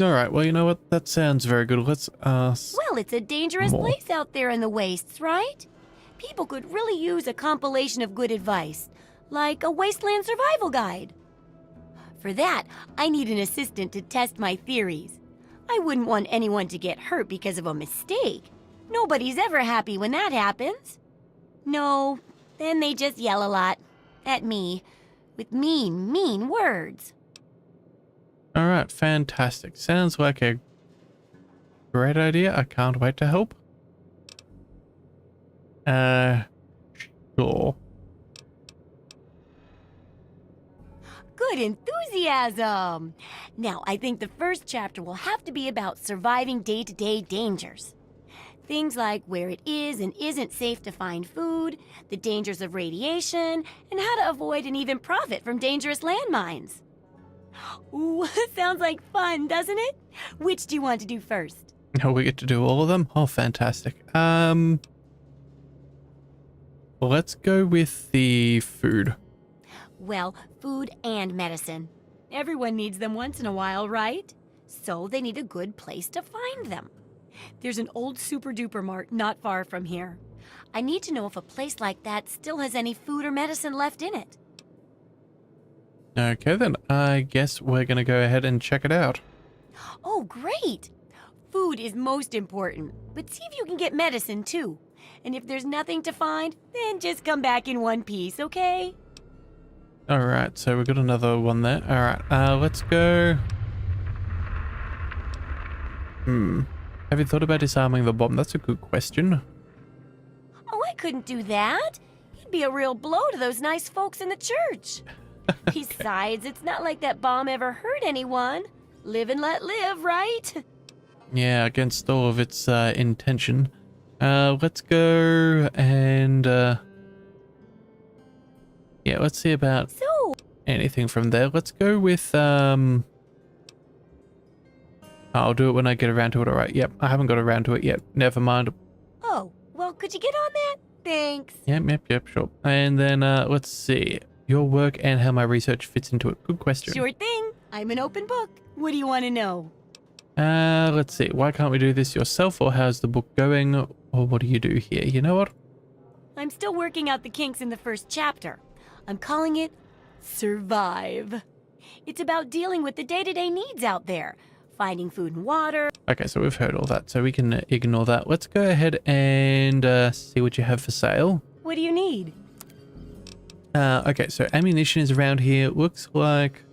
Alright, well, you know what? That sounds very good. Let's ask... Well, it's a dangerous more. place out there in the wastes, right? People could really use a compilation of good advice, like a wasteland survival guide. For that, I need an assistant to test my theories. I wouldn't want anyone to get hurt because of a mistake. Nobody's ever happy when that happens. No, then they just yell a lot. At me. With mean, mean words. Alright, fantastic. Sounds like a great idea. I can't wait to help. Sure. Good enthusiasm! Now, I think the first chapter will have to be about surviving day-to-day dangers. Things like where it is and isn't safe to find food, the dangers of radiation, and how to avoid and even profit from dangerous landmines. Ooh, sounds like fun, doesn't it? Which do you want to do first? Oh, we get to do all of them? Oh, fantastic. Let's go with the food. Well, food and medicine. Everyone needs them once in a while, right? So they need a good place to find them. There's an old super-duper mart not far from here. I need to know if a place like that still has any food or medicine left in it. Okay, then I guess we're gonna go ahead and check it out. Oh, great! Food is most important, but see if you can get medicine too. And if there's nothing to find, then just come back in one piece, okay? Alright, so we've got another one there. Alright, let's go... Have you thought about disarming the bomb? That's a good question. Oh, I couldn't do that. It'd be a real blow to those nice folks in the church. Besides, it's not like that bomb ever hurt anyone. Live and let live, right? Yeah, against all of its intention. Let's go and... yeah, let's see about anything from there. Let's go with... I'll do it when I get around to it. Alright, yep, I haven't got around to it yet. Never mind. Oh, well, could you get on that? Thanks. Yep, sure. And then, let's see. Your work and how my research fits into it. Good question. Sure thing. I'm an open book. What do you want to know? Let's see. Why can't we do this yourself, or how's the book going? Or what do you do here? You know what? I'm still working out the kinks in the first chapter. I'm calling it Survive. It's about dealing with the day-to-day needs out there. Finding food and water. Okay, so we've heard all that, so we can ignore that. Let's go ahead and see what you have for sale. What do you need? Okay, so ammunition is around here. It looks like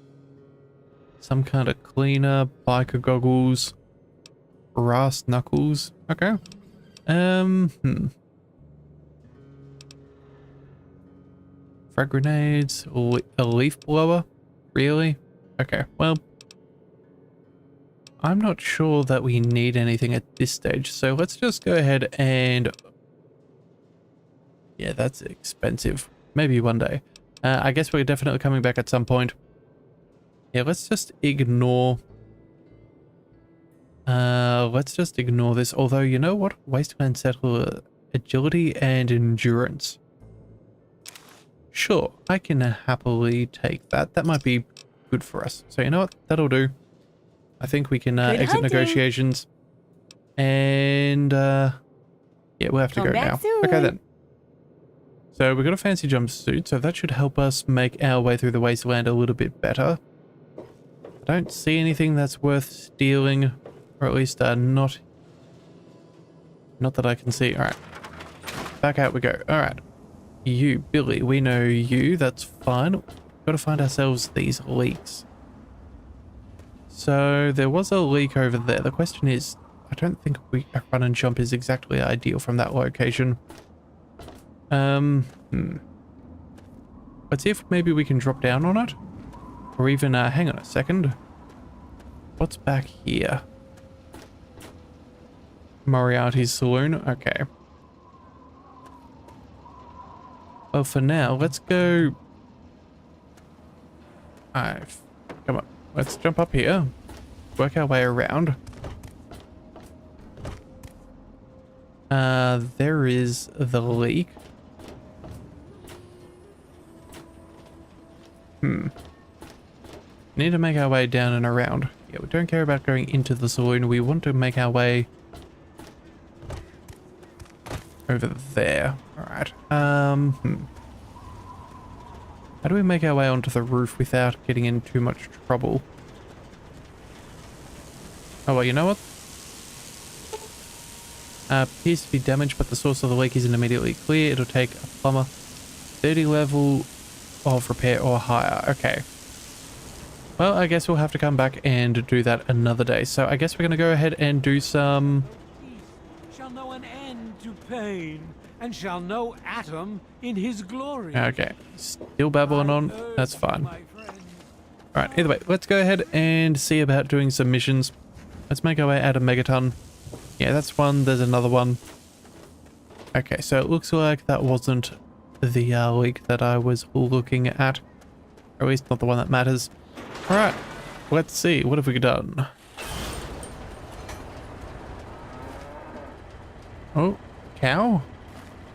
some kind of cleaner, biker goggles, brass knuckles. Okay. Frag grenades, a leaf blower. Really? Okay, well, I'm not sure that we need anything at this stage, so let's just go ahead and... Yeah, that's expensive. Maybe one day. I guess we're definitely coming back at some point. Yeah, let's just ignore Let's just ignore this. Although, you know what? Wasteland settler, agility and endurance. Sure, I can happily take that. That might be good for us. So you know what? That'll do. I think we can exit hunting. negotiations. And yeah, we'll have to Come go back now. soon. Okay then. So we've got a fancy jumpsuit, so that should help us make our way through the wasteland a little bit better. I don't see anything that's worth stealing, or at least not that I can see. All right, back out we go. All right, you, Billy, we know you. That's fine. Got to find ourselves these leaks. So there was a leak over there. The question is, I don't think a run and jump is exactly ideal from that location. Let's see if maybe we can drop down on it. Or even, hang on a second. What's back here? Moriarty's saloon? Okay. Well, for now, let's go... Come on. Let's jump up here. Work our way around. There is the leak. Need to make our way down and around. Yeah, we don't care about going into the saloon. We want to make our way over there. Alright. How do we make our way onto the roof without getting in too much trouble? Oh, well, you know what? Appears to be damaged, but the source of the leak isn't immediately clear. It'll take a plumber 30 level of repair or higher. Okay. Well, I guess we'll have to come back and do that another day. So I guess we're going to go ahead and do some... Shall know an end to pain, and shall know Atom in his glory. Okay. Still babbling on. That's fine. Alright, either way, let's go ahead and see about doing some missions. Let's make our way out of Megaton. Yeah, that's one. There's another one. Okay, so it looks like that wasn't the leak that I was looking at. Or at least not the one that matters. Alright, let's see. What have we done? Oh, cow?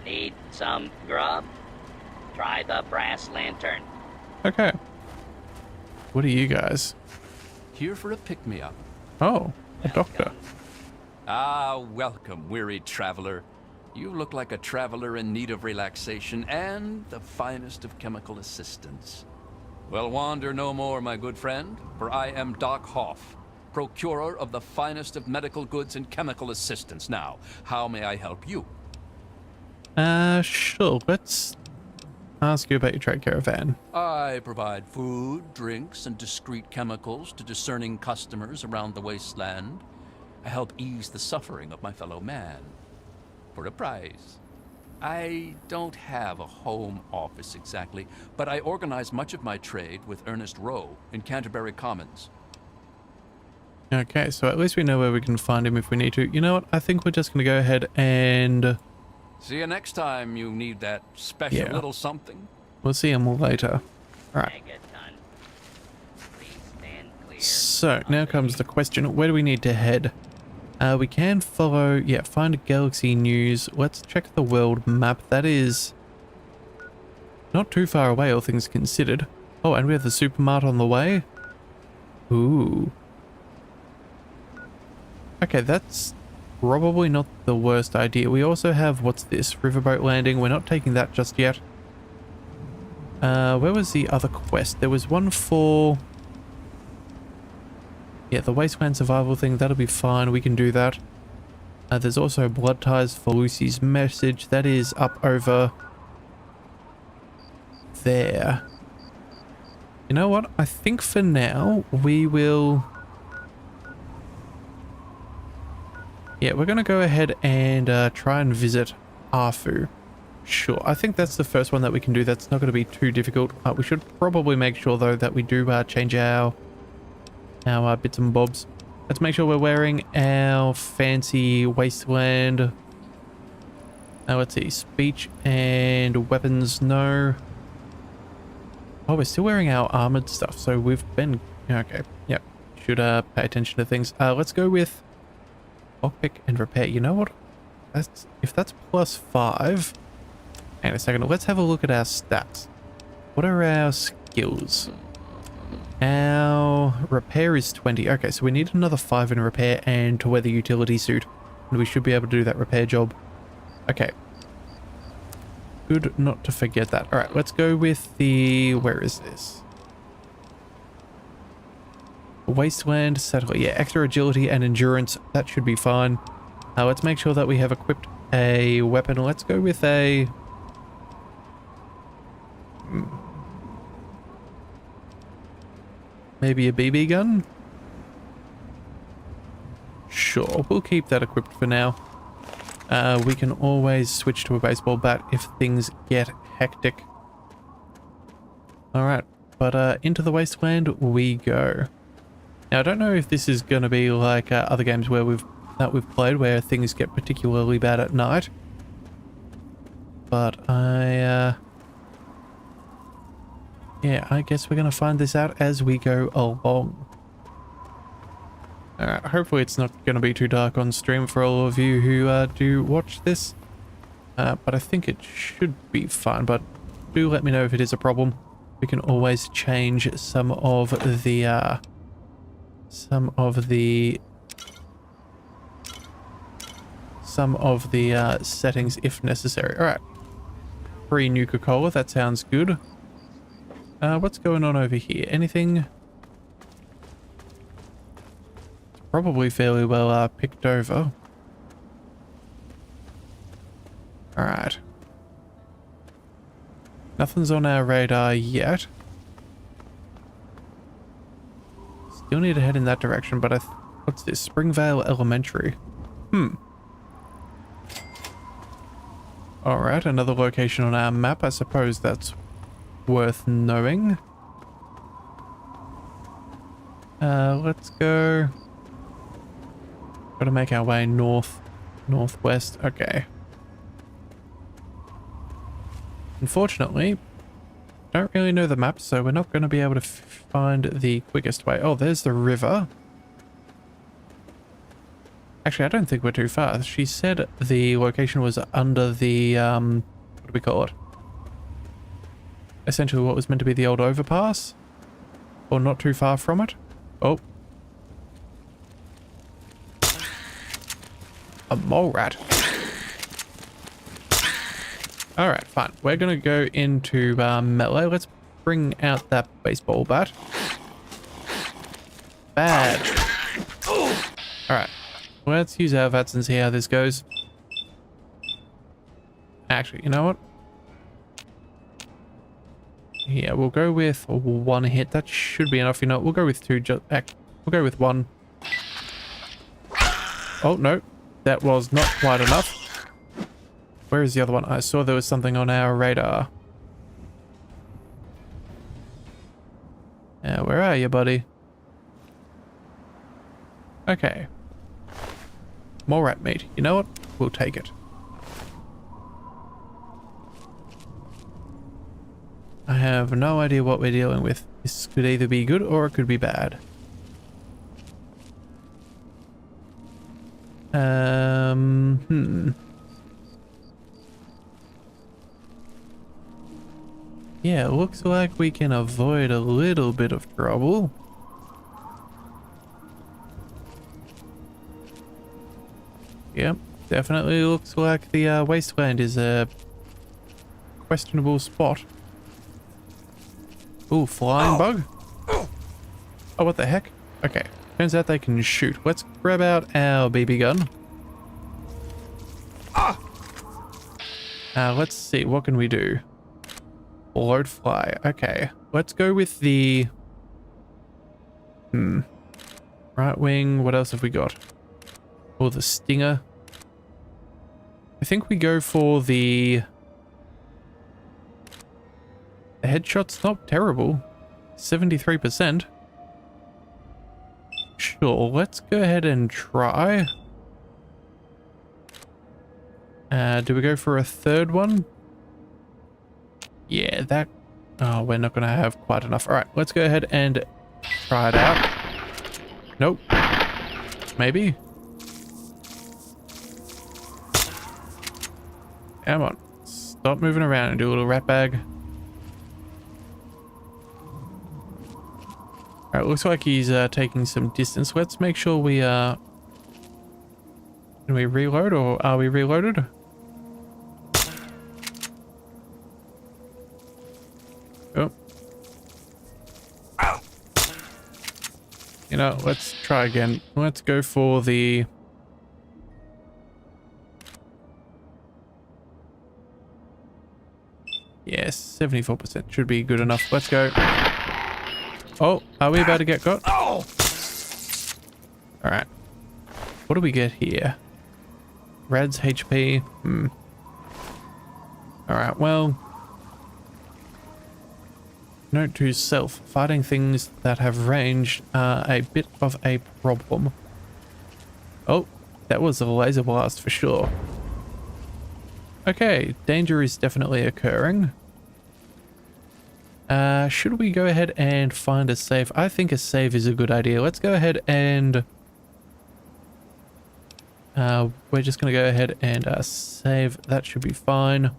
Need some grub? Try the brass lantern. Okay. What are you guys? Here for a pick-me-up. Oh, a doctor. Ah, welcome, weary traveler. You look like a traveler in need of relaxation and the finest of chemical assistance. Well, wander no more, my good friend, for I am Doc Hoff, procurer of the finest of medical goods and chemical assistance. Now, how may I help you? Sure. Let's ask you about your trade caravan. I provide food, drinks, and discreet chemicals to discerning customers around the wasteland. I help ease the suffering of my fellow man. For a price. I don't have a home office exactly, but I organize much of my trade with Ernest Rowe in Canterbury Commons. Okay, so at least we know where we can find him if we need to. You know what? I think we're just going to go ahead and... See you next time you need that special little something. We'll see him later. Alright. So, now comes the question. Where do we need to head? We can follow... Yeah, find Galaxy News. Let's check the world map. That is... not too far away, all things considered. Oh, and we have the supermart on the way. Ooh. Okay, that's probably not the worst idea. We also have... what's this? Riverboat landing. We're not taking that just yet. Where was the other quest? There was one for... yeah, the wasteland survival thing. That'll be fine. We can do that. There's also blood ties for Lucy's message. That is up over there. You know what? I think for now we will... yeah, we're going to go ahead and try and visit Arfu. Sure. I think that's the first one that we can do. That's not going to be too difficult. We should probably make sure, though, that we do change our bits and bobs. Let's make sure we're wearing our fancy wasteland. Now, let's see. Speech and weapons, no. Oh, we're still wearing our armored stuff. So we've been... okay. Yep. Should pay attention to things. Let's go with lockpick and repair. You know what? If that's +5. Hang on a second. Let's have a look at our stats. What are our skills? Our repair is 20. Okay, so we need another 5 in repair and to wear the utility suit. And we should be able to do that repair job. Okay. Good not to forget that. Alright, let's go with the... Where is this? Wasteland satellite. Yeah, extra agility and endurance. That should be fine. Let's make sure that we have equipped a weapon. Let's go with a... Maybe a BB gun? Sure, we'll keep that equipped for now. We can always switch to a baseball bat if things get hectic. Alright, but into the wasteland we go. Now I don't know if this is going to be like other games where we've played where things get particularly bad at night. But yeah, I guess we're going to find this out as we go along. Alright, hopefully it's not going to be too dark on stream for all of you who do watch this. But I think it should be fine, but do let me know if it is a problem. We can always change some of the settings if necessary. Alright. Free Nuka-Cola, that sounds good. What's going on over here? Anything? Probably fairly well picked over. Alright. Nothing's on our radar yet. Still need to head in that direction, but what's this? Springvale Elementary. Alright, another location on our map. I suppose that's worth knowing. Let's go. Gotta make our way northwest. Okay. Unfortunately, don't really know the map, so we're not going to be able to find the quickest way. Oh, there's the river. Actually, I don't think we're too far. She said the location was under the, what do we call it? Essentially what was meant to be the old overpass. Or not too far from it. Oh. A mole rat. Alright, fine. We're going to go into melee. Let's bring out that baseball bat. Bad. Alright. Let's use our VATS and see how this goes. Actually, you know what? Yeah, we'll go with one hit. That should be enough. You know, we'll go with two. We'll go with one. Oh, no. That was not quite enough. Where is the other one? I saw there was something on our radar. Where are you, buddy? Okay. More rat meat. You know what? We'll take it. I have no idea what we're dealing with. This could either be good or it could be bad. Yeah, looks like we can avoid a little bit of trouble. Yep, definitely looks like the wasteland is a questionable spot. Ooh, flying bug? Oh, what the heck? Okay, turns out they can shoot. Let's grab out our BB gun. Let's see, what can we do? Float fly. Okay, let's go with the... Right wing, what else have we got? Or the stinger. I think we go for the headshot's not terrible. 73%. Sure, let's go ahead and try. Do we go for a third one? Yeah, that... Oh, we're not going to have quite enough. Alright, let's go ahead and try it out. Nope. Maybe? Come on. Stop moving around and do a little rat bag. Alright, looks like he's taking some distance. Let's make sure we can we reload, or are we reloaded? Oh. You know, let's try again. Let's go for the... Yes, 74% should be good enough. Let's go. Oh, are we about to get got? Oh! Alright. What do we get here? Rad's HP. Alright, well... Note to self. Fighting things that have range are a bit of a problem. Oh, that was a laser blast for sure. Okay, danger is definitely occurring. Should we go ahead and find a save? I think a save is a good idea. Let's go ahead and... we're just going to go ahead and save. That should be fine.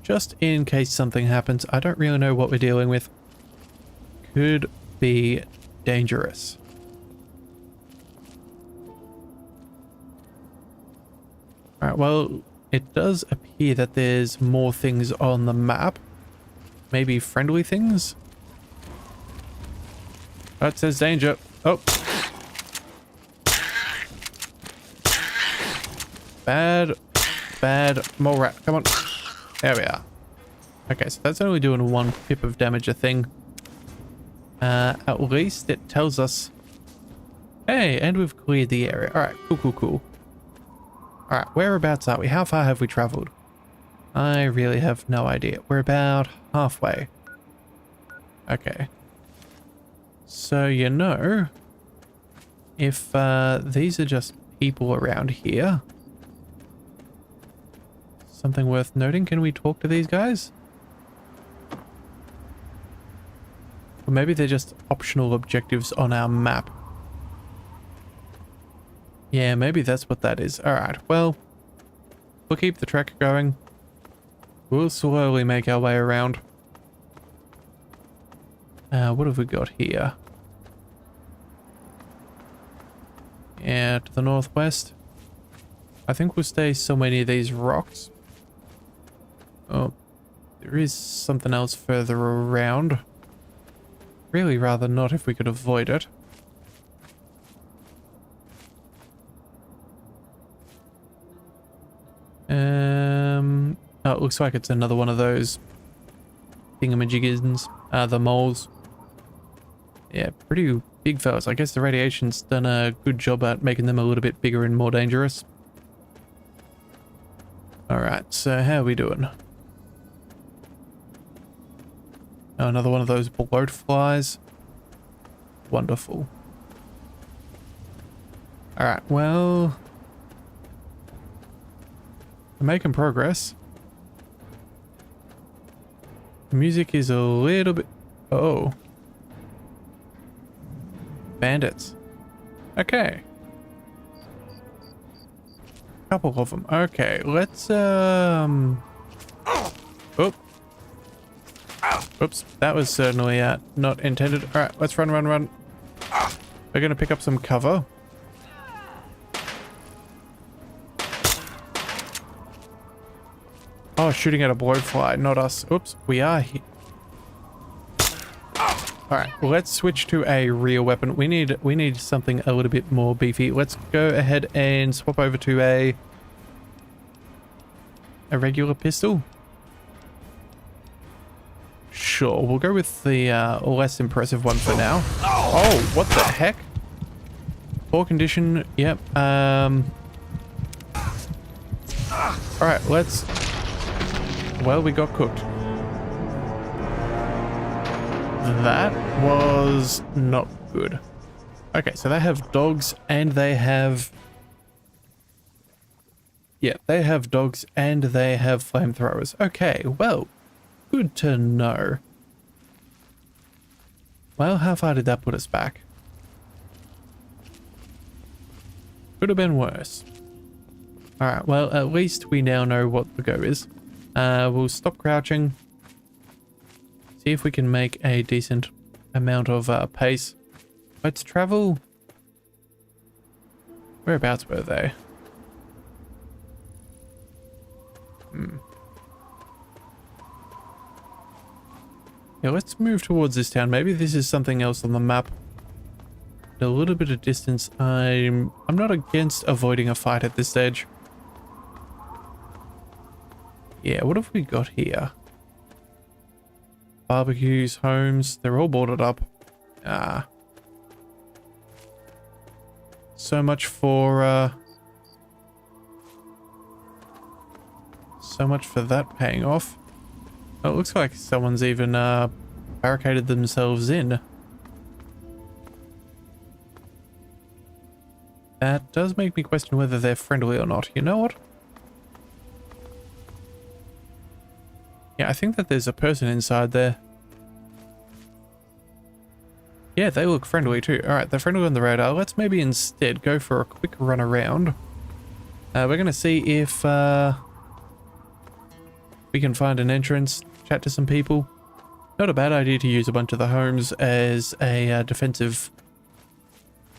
Just in case something happens. I don't really know what we're dealing with. Could be dangerous. Alright, well, it does appear that there's more things on the map. Maybe friendly things? Oh, it says danger. Oh. Bad. More rat. Come on. There we are. Okay, so that's only doing 1 pip of damage a thing. At least it tells us... Hey, and we've cleared the area. Alright, cool. Alright, whereabouts are we? How far have we traveled? I really have no idea. We're about halfway. Okay. So, you know, if these are just people around here... Something worth noting, can we talk to these guys? Or maybe they're just optional objectives on our map. Yeah, maybe that's what that is. Alright, well, we'll keep the trek going. We'll slowly make our way around. What have we got here? Yeah, to the northwest. I think we'll stay somewhere near these rocks. Oh, there is something else further around. Really rather not if we could avoid it. Oh, it looks like it's another one of those thingamajiggins, the moles. Yeah, pretty big fellas. I guess the radiation's done a good job at making them a little bit bigger and more dangerous. Alright, so how are we doing? Oh, another one of those bloat flies. Wonderful. Alright, well... we're making progress. Music is a little bit... Oh. Bandits. Okay. Couple of them. Okay, let's, Oh. Oops, that was certainly not intended. Alright, let's run. We're gonna pick up some cover. Oh, shooting at a blowfly, not us. Oops, we are here. Alright, let's switch to a real weapon. We need something a little bit more beefy. Let's go ahead and swap over to a regular pistol. Sure, we'll go with the less impressive one for now. Oh, what the heck? Poor condition, yep. Alright, let's... Well, we got cooked. That was not good. Okay, so they have dogs and they have... Yeah, they have dogs and they have flamethrowers. Okay, well, good to know. Well, how far did that put us back? Could have been worse. Alright, well, at least we now know what the go is. We'll stop crouching. See if we can make a decent amount of pace. Let's travel. Whereabouts were they? Yeah, let's move towards this town. Maybe this is something else on the map. A little bit of distance. I'm not against avoiding a fight at this stage. Yeah, what have we got here? Barbecues, homes, they're all boarded up. So much for that paying off. Oh, it looks like someone's even barricaded themselves in. That does make me question whether they're friendly or not. You know what? Yeah, I think that there's a person inside there. Yeah, they look friendly too. Alright, they're friendly on the radar. Let's maybe instead go for a quick run around. We're going to see if we can find an entrance, chat to some people. Not a bad idea to use a bunch of the homes as a defensive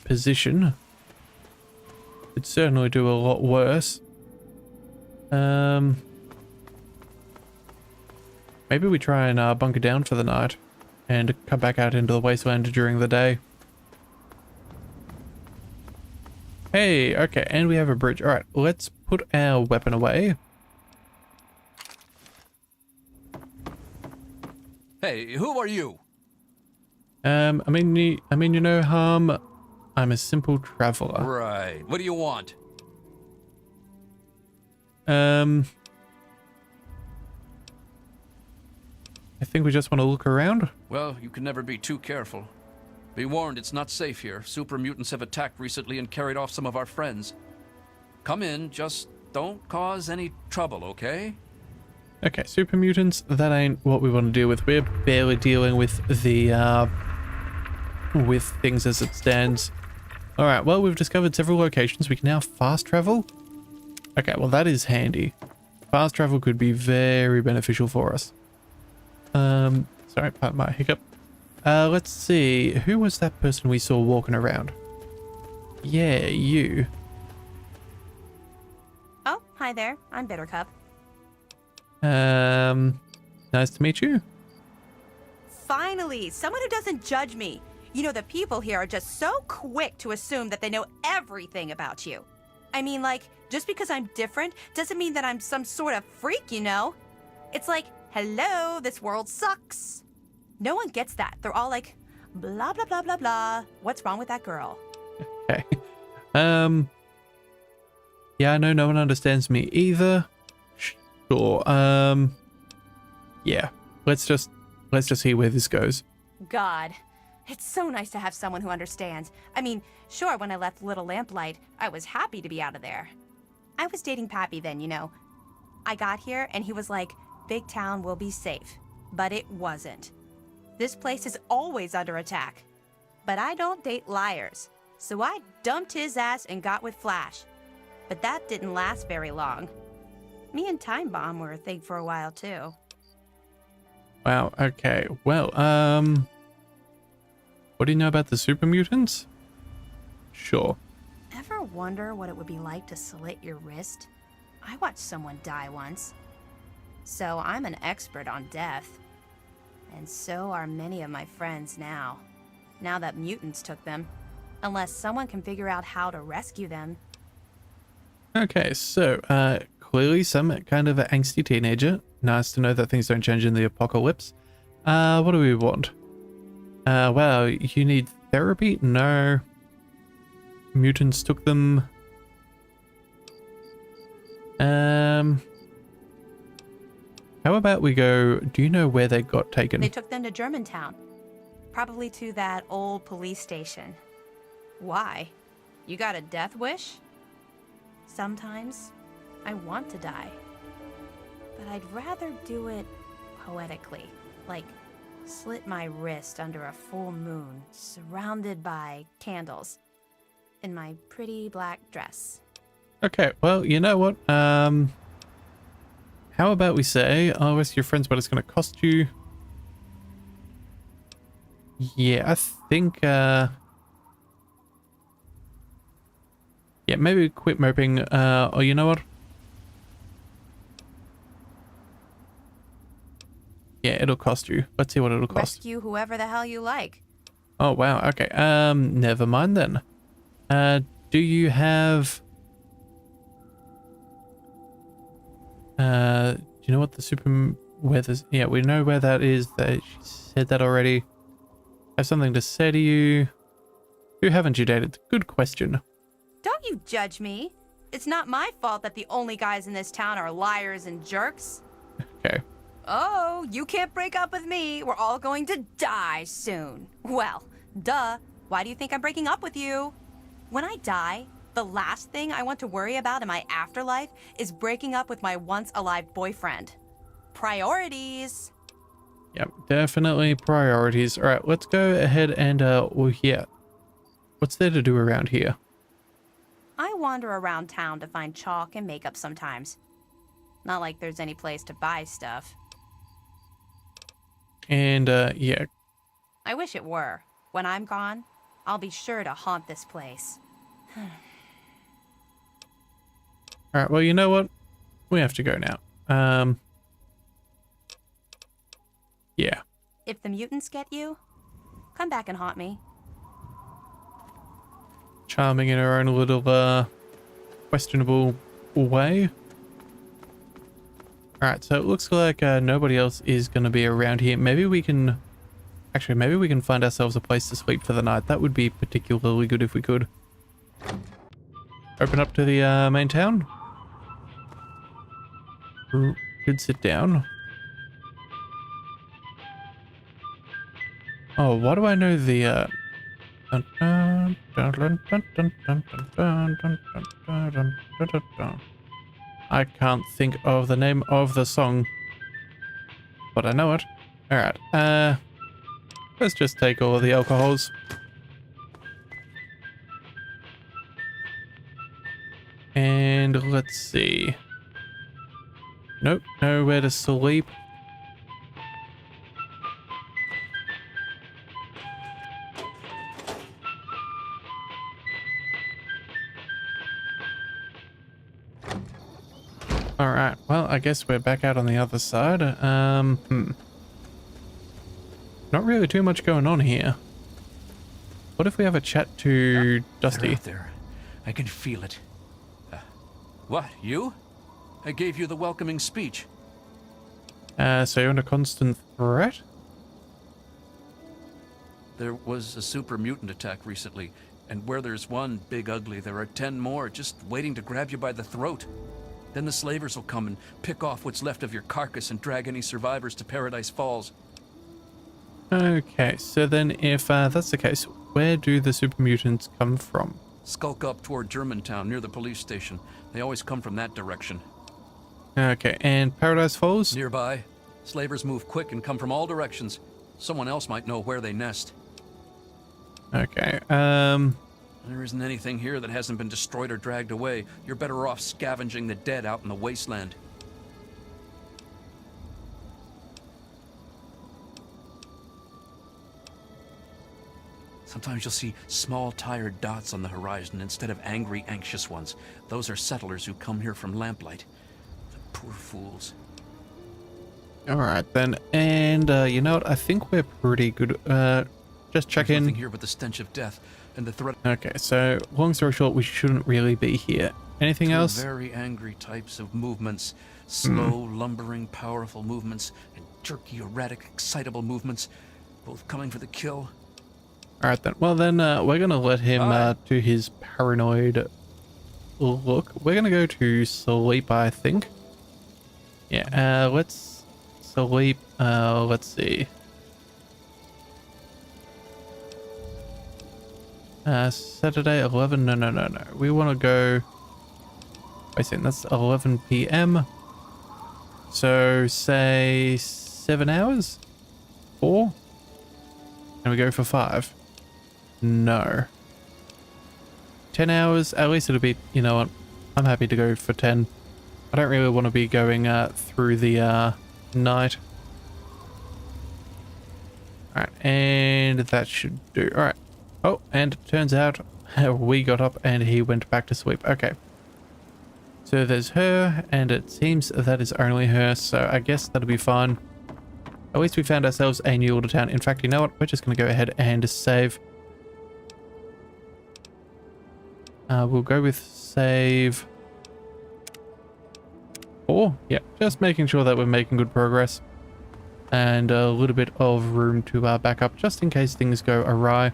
position. Could certainly do a lot worse. Maybe we try and bunker down for the night and come back out into the wasteland during the day. Hey, okay, and we have a bridge. Alright, let's put our weapon away. Hey, who are you? I mean, you know, Harm, I'm a simple traveler. Right. What do you want? I think we just want to look around. Well, you can never be too careful. Be warned, it's not safe here. Super mutants have attacked recently and carried off some of our friends. Come in, just don't cause any trouble, okay? Okay, super mutants, that ain't what we want to deal with. We're barely dealing with the, with things as it stands. Alright, well, we've discovered several locations. We can now fast travel. Okay, well, that is handy. Fast travel could be very beneficial for us. Sorry, pardon my hiccup. Let's see. Who was that person we saw walking around? Yeah, you. Oh, hi there. I'm Bittercup. Nice to meet you. Finally, someone who doesn't judge me. You know, the people here are just so quick to assume that they know everything about you. I mean, like, just because I'm different doesn't mean that I'm some sort of freak, you know? It's like, hello, this world sucks. No one gets that. They're all like, blah, blah, blah, blah, blah. What's wrong with that girl? Okay. Yeah, I know no one understands me either. Sure. Yeah. Let's just see where this goes. God, it's so nice to have someone who understands. I mean, sure, when I left Little Lamplight, I was happy to be out of there. I was dating Pappy then, you know. I got here and he was like, Big Town will be safe. But it wasn't. This place is always under attack. But I don't date liars. So I dumped his ass and got with Flash. But that didn't last very long. Me and Time Bomb were a thing for a while too. Wow, okay. Well, what do you know about the super mutants? Sure. Ever wonder what it would be like to slit your wrist? I watched someone die once. So I'm an expert on death. And so are many of my friends now. Now that mutants took them. Unless someone can figure out how to rescue them. Okay, so, clearly some kind of an angsty teenager. Nice to know that things don't change in the apocalypse. What do we want? Well, you need therapy? No. Mutants took them. How about we go, do you know where they got taken? They took them to Germantown. Probably to that old police station. Why? You got a death wish? Sometimes I want to die. But I'd rather do it poetically. Like, slit my wrist under a full moon, surrounded by candles. In my pretty black dress. Okay, well, you know what? How about we say, I'll risk your friends, but it's going to cost you. Yeah, I think, yeah, maybe quit moping, or you know what? Yeah, it'll cost you. Let's see what it'll cost. Rescue whoever the hell you like. Oh, wow, okay, never mind then. Do you have, do you know what the where this, yeah, we know where that is, that she said that already. I have something to say to you. Who haven't you dated? Good question. Don't you judge me. It's not my fault that the only guys in this town are liars and jerks. Okay. Oh, you can't break up with me. We're all going to die soon. Well, duh. Why do you think I'm breaking up with you? When I die, the last thing I want to worry about in my afterlife is breaking up with my once alive boyfriend. Priorities. Yep, definitely priorities. All right, let's go ahead and, well, yeah. What's there to do around here? I wander around town to find chalk and makeup sometimes. Not like there's any place to buy stuff. And, yeah. I wish it were. When I'm gone, I'll be sure to haunt this place. All right, well, you know what? We have to go now. Yeah. If the mutants get you, come back and haunt me. Charming in her own little, questionable way. Alright, so it looks like nobody else is going to be around here. Maybe we can... Actually, maybe we can find ourselves a place to sleep for the night. That would be particularly good if we could. Open up to the main town. Could sit down. Oh, why do I know the... I can't think of the name of the song, but I know it. Alright, let's just take all of the alcohols. And let's see. Nope, nowhere to sleep. Alright, well, I guess we're back out on the other side. Not really too much going on here. What if we have a chat to Dusty? They're out there. I can feel it. What, you? I gave you the welcoming speech. So you're under constant threat? There was a super mutant attack recently, and where there's one big ugly, there are 10 more just waiting to grab you by the throat. Then the slavers will come and pick off what's left of your carcass and drag any survivors to Paradise Falls. Okay, so then if that's the case, where do the super mutants come from? Skulk up toward Germantown near the police station. They always come from that direction. Okay, and Paradise Falls? Nearby. Slavers move quick and come from all directions. Someone else might know where they nest. Okay, There isn't anything here that hasn't been destroyed or dragged away. You're better off scavenging the dead out in the wasteland. Sometimes you'll see small, tired dots on the horizon instead of angry, anxious ones. Those are settlers who come here from lamplight. The poor fools. Alright then, and you know what, I think we're pretty good. Just check There's in. nothing here but the stench of death and the threat. Okay, so long story short, we shouldn't really be here. Anything Two else? very angry types of movements. Slow, lumbering, powerful movements, and jerky, erratic, excitable movements, both coming for the kill. Alright then, well then, we're gonna let him do his paranoid look. We're gonna go to sleep, I think. Yeah, let's sleep, let's see. Saturday 11, no. We want to go, wait a second, that's 11 p.m. So say 7 hours? 4? And we go for 5? No. 10 hours, at least it'll be, you know what, I'm happy to go for 10. I don't really want to be going through the night. Alright, and that should do. Alright. Oh, and it turns out we got up and he went back to sleep. Okay. So there's her, and it seems that is only her, so I guess that'll be fine. At least we found ourselves a new little town. In fact, you know what? We're just going to go ahead and save. We'll go with save 4. Yeah, just making sure that we're making good progress. And a little bit of room to back up just in case things go awry.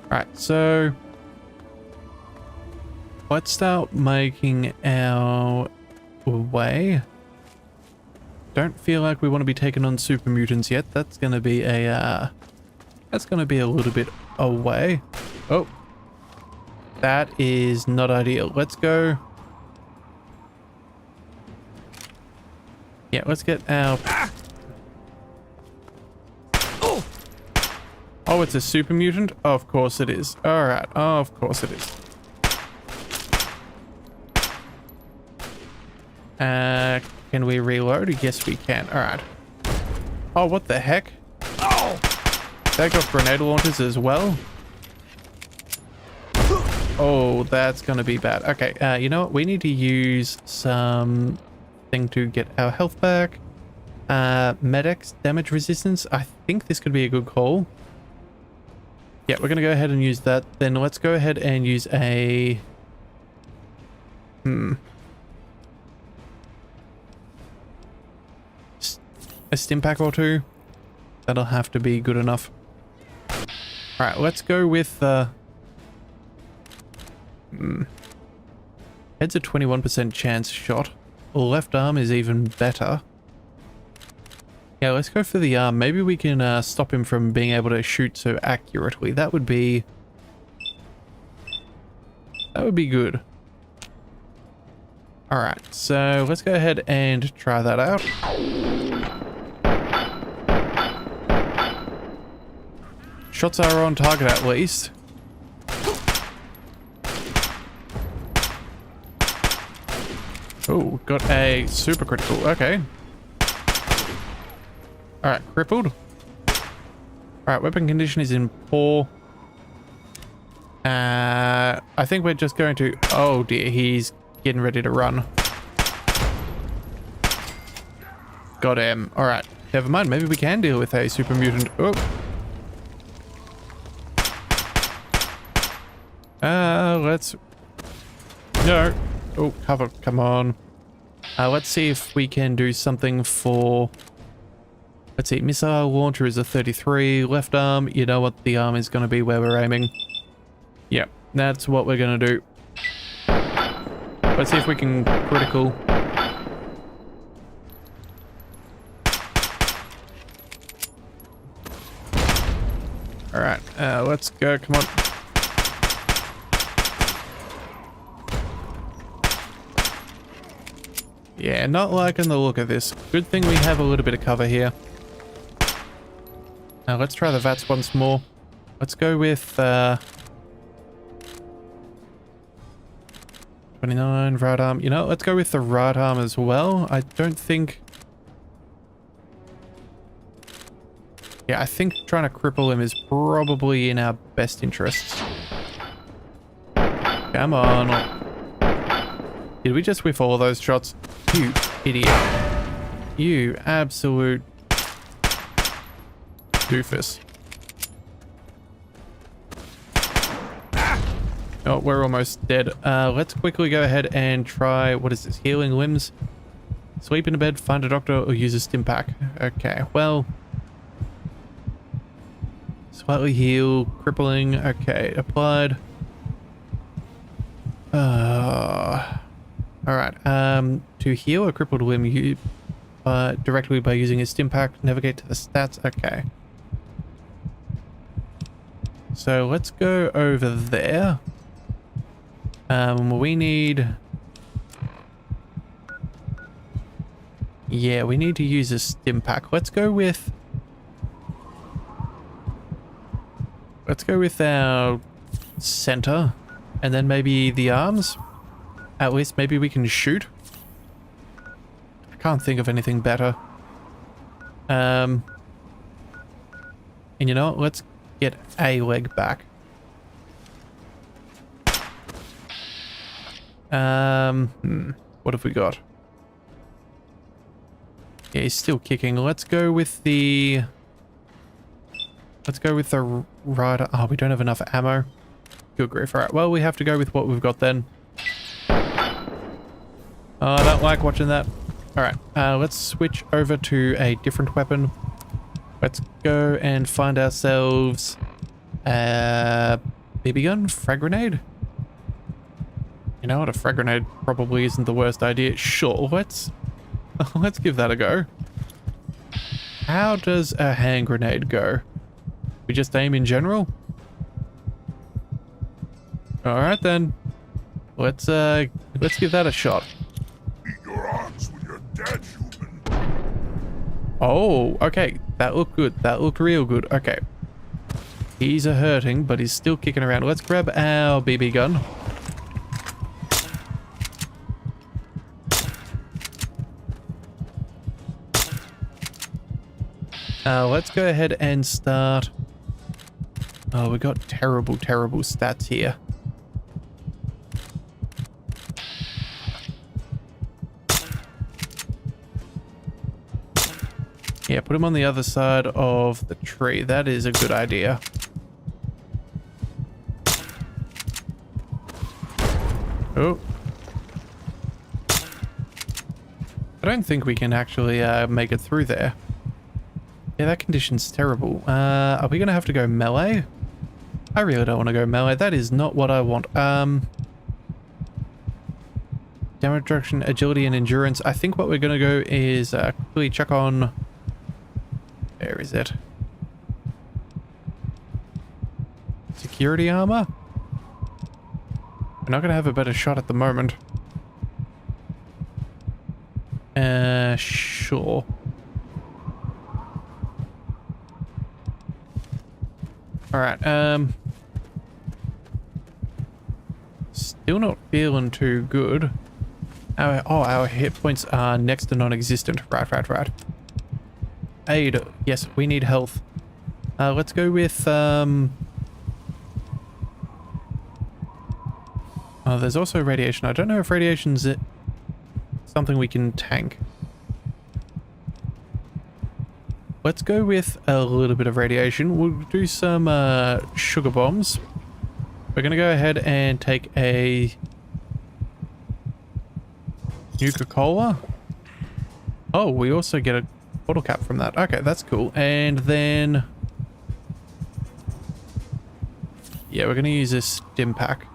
Alright, so let's start making our way. Don't feel like we want to be taking on super mutants yet. That's going to be a little bit away. Oh, that is not ideal. Let's go. Yeah, let's get our. Oh, it's a super mutant? Of course it is. Alright, of course it is. Can we reload? Yes, we can. Alright. Oh, what the heck? Oh! They got grenade launchers as well? Oh, that's gonna be bad. Okay, you know what? We need to use something to get our health back. Medics, damage resistance. I think this could be a good call. Yeah, we're going to go ahead and use that. Then let's go ahead and use a... A stim pack or two. That'll have to be good enough. Alright, let's go with... Head's a 21% chance shot. Left arm is even better. Yeah, let's go for the arm. Maybe we can stop him from being able to shoot so accurately. That would be good. Alright, so let's go ahead and try that out. Shots are on target at least. Oh, got a super critical. Okay. Alright, crippled. Alright, weapon condition is in poor. I think we're just going to... Oh dear, he's getting ready to run. Got him. Alright, never mind. Maybe we can deal with a super mutant. Oh. Let's... No. Oh, cover. Come on. Let's see if we can do something for... Let's see, missile launcher is a 33, left arm, you know what the arm is going to be where we're aiming. Yep, that's what we're going to do. Let's see if we can critical. Alright, let's go, come on. Yeah, not liking the look of this. Good thing we have a little bit of cover here. Now let's try the VATS once more. Let's go with 29 right arm. You know, let's go with the right arm as well. I don't think... Yeah, I think trying to cripple him is probably in our best interests. Come on. Did we just whiff all of those shots? You idiot. You absolute doofus. Oh, we're almost dead. Let's quickly go ahead and try, what is this, healing limbs? Sleep in a bed, find a doctor, or use a stim pack. Okay, well... Slightly heal, crippling, okay, applied. Alright, to heal a crippled limb, you directly by using a stim pack, navigate to the stats, okay. So let's go over there. We need... Yeah, we need to use a stim pack. Let's go with our center, and then maybe the arms. At least maybe we can shoot. I can't think of anything better. And you know what? Let's get a leg back. What have we got? Yeah, he's still kicking. Let's go with the rider. Oh, we don't have enough ammo. Good grief. Alright, well, we have to go with what we've got then. Oh, I don't like watching that. Alright, let's switch over to a different weapon. Let's go and find ourselves a BB gun? Frag grenade? You know what? A frag grenade probably isn't the worst idea. Sure, let's give that a go. How does a hand grenade go? We just aim in general? Alright then. Let's give that a shot. Beat your odds when you're dead, human. Oh, okay. That looked good. That looked real good. Okay. He's a hurting, but he's still kicking around. Let's grab our BB gun. Let's go ahead and start. Oh, we got terrible, terrible stats here. Yeah, put him on the other side of the tree. That is a good idea. Oh. I don't think we can actually make it through there. Yeah, that condition's terrible. Are we going to have to go melee? I really don't want to go melee. That is not what I want. Damage reduction, agility, and endurance. I think what we're going to go is quickly chuck on... Where is it? Security armor? We're not going to have a better shot at the moment. Sure. Alright, still not feeling too good. Our hit points are next to non-existent. Right. Aid. Yes, we need health. Let's go with, oh, there's also radiation. I don't know if radiation's something we can tank. Let's go with a little bit of radiation. We'll do some sugar bombs. We're going to go ahead and take a Nuka-Cola. Oh, we also get a bottle cap from that. Okay, that's cool. And then... yeah, we're going to use this stim pack.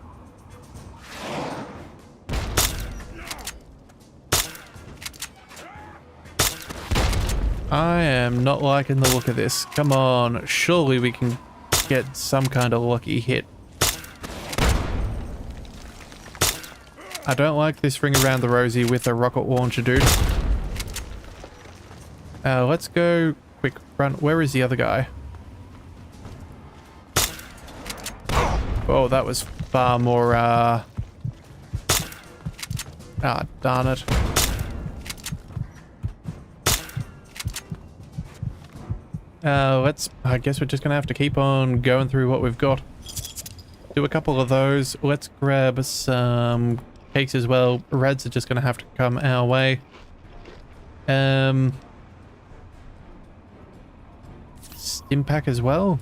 I am not liking the look of this. Come on, surely we can get some kind of lucky hit. I don't like this ring around the rosy with a rocket launcher, dude. Let's go quick run. Where is the other guy? Oh, that was far more, ah, darn it. I guess we're just gonna have to keep on going through what we've got. Do a couple of those. Let's grab some cakes as well. Reds are just gonna have to come our way. Stim pack as well.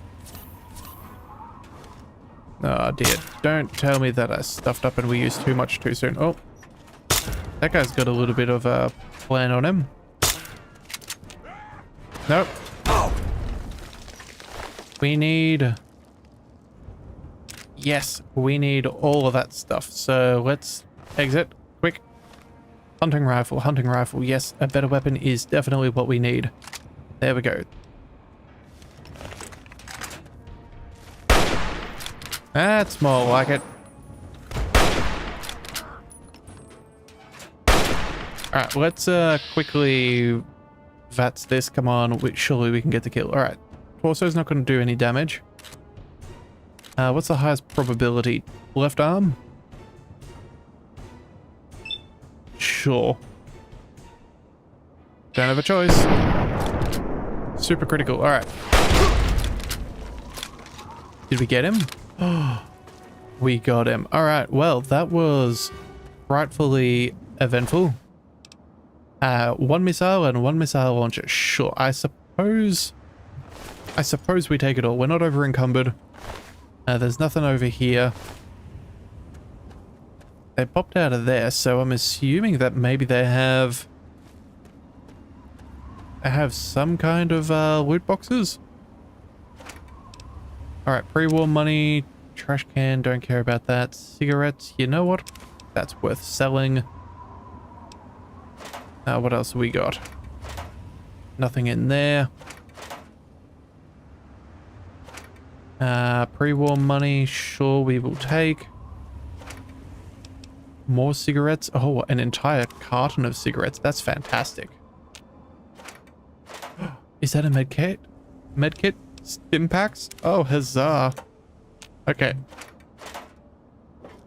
Oh dear, don't tell me that I stuffed up and we used too much too soon. Oh, that guy's got a little bit of a plan on him. Nope. We need... yes, we need all of that stuff. So let's exit. Quick. Hunting rifle, hunting rifle. Yes, a better weapon is definitely what we need. There we go. That's more like it. Alright, let's quickly VATS this. Come on, surely we can get the kill. Alright. Torso's not going to do any damage. What's the highest probability? Left arm? Sure. Don't have a choice. Super critical. All right. Did we get him? Oh, we got him. All right. Well, that was frightfully eventful. 1 missile and 1 missile launcher. Sure. I suppose we take it all. We're not over encumbered. There's nothing over here. They popped out of there, so I'm assuming that maybe they have some kind of loot boxes. Alright, pre-war money, trash can, don't care about that. Cigarettes, you know what? That's worth selling. What else have we got? Nothing in there. Pre-war money, sure, we will take. More cigarettes. Oh, an entire carton of cigarettes. That's fantastic. Is that a medkit? Medkit? Stim packs? Oh, huzzah. Okay.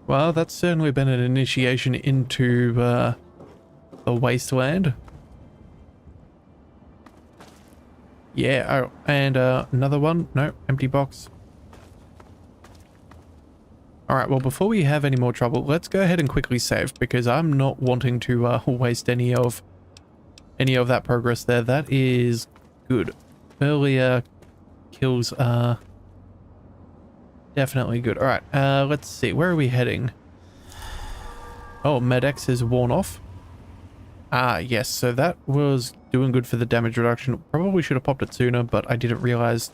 Well, that's certainly been an initiation into the wasteland. Yeah, oh, and another one. No, empty box. Alright, well, before we have any more trouble, let's go ahead and quickly save, because I'm not wanting to waste any of that progress there. That is good. Earlier kills are definitely good. Alright, let's see. Where are we heading? Oh, Med-X is worn off. Ah, yes, so that was doing good for the damage reduction. Probably should have popped it sooner, but I didn't realize.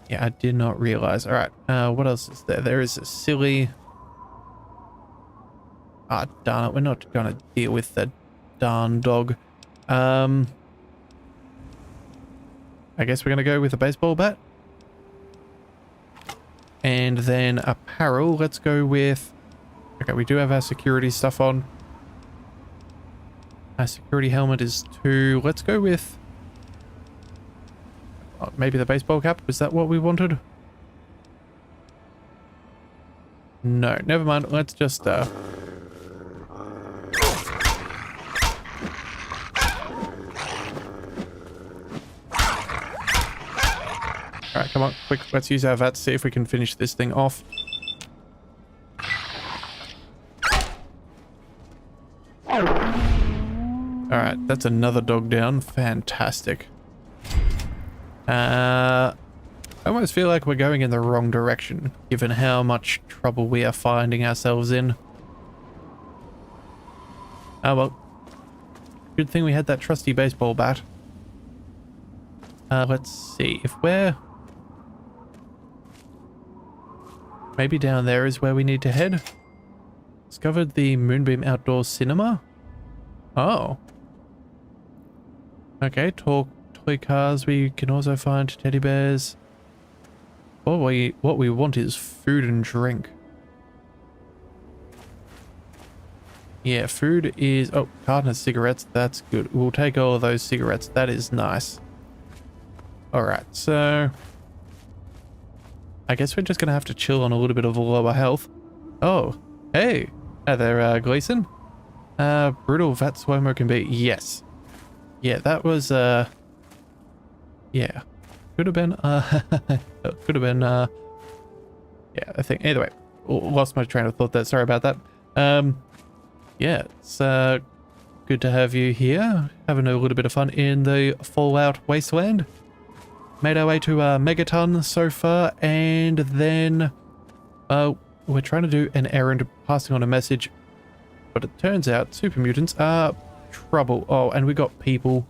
Yeah, I did not realize. Alright, what else is there? There is a silly... Ah, darn it, we're not gonna deal with that darn dog. I guess we're gonna go with a baseball bat. And then apparel, let's go with... Okay, we do have our security stuff on. Our security helmet is 2. Let's go with... maybe the baseball cap? Was that what we wanted? No, never mind. Let's just Alright, come on, quick, let's use our VAT to see if we can finish this thing off. Alright, that's another dog down. Fantastic. I almost feel like we're going in the wrong direction, given how much trouble we are finding ourselves in. Oh well. Good thing we had that trusty baseball bat. Let's see. If we're... maybe down there is where we need to head. Discovered the Moonbeam Outdoor Cinema. Oh. Okay, toy cars. We can also find teddy bears. What we want is food and drink. Yeah, food is... oh, carton of cigarettes. That's good. We'll take all of those cigarettes. That is nice. Alright, so... I guess we're just going to have to chill on a little bit of a lower health. Oh, hey. Hi there, Gleason. Brutal VAT Swomo can be... yes. Yeah, that was, yeah. Could have been, could have been, yeah, I think, either way. Lost my train of thought there, sorry about that. Yeah, it's, good to have you here. Having a little bit of fun in the Fallout Wasteland. Made our way to, Megaton so far, and then, we're trying to do an errand, passing on a message. But it turns out super mutants are trouble. Oh, and we got people.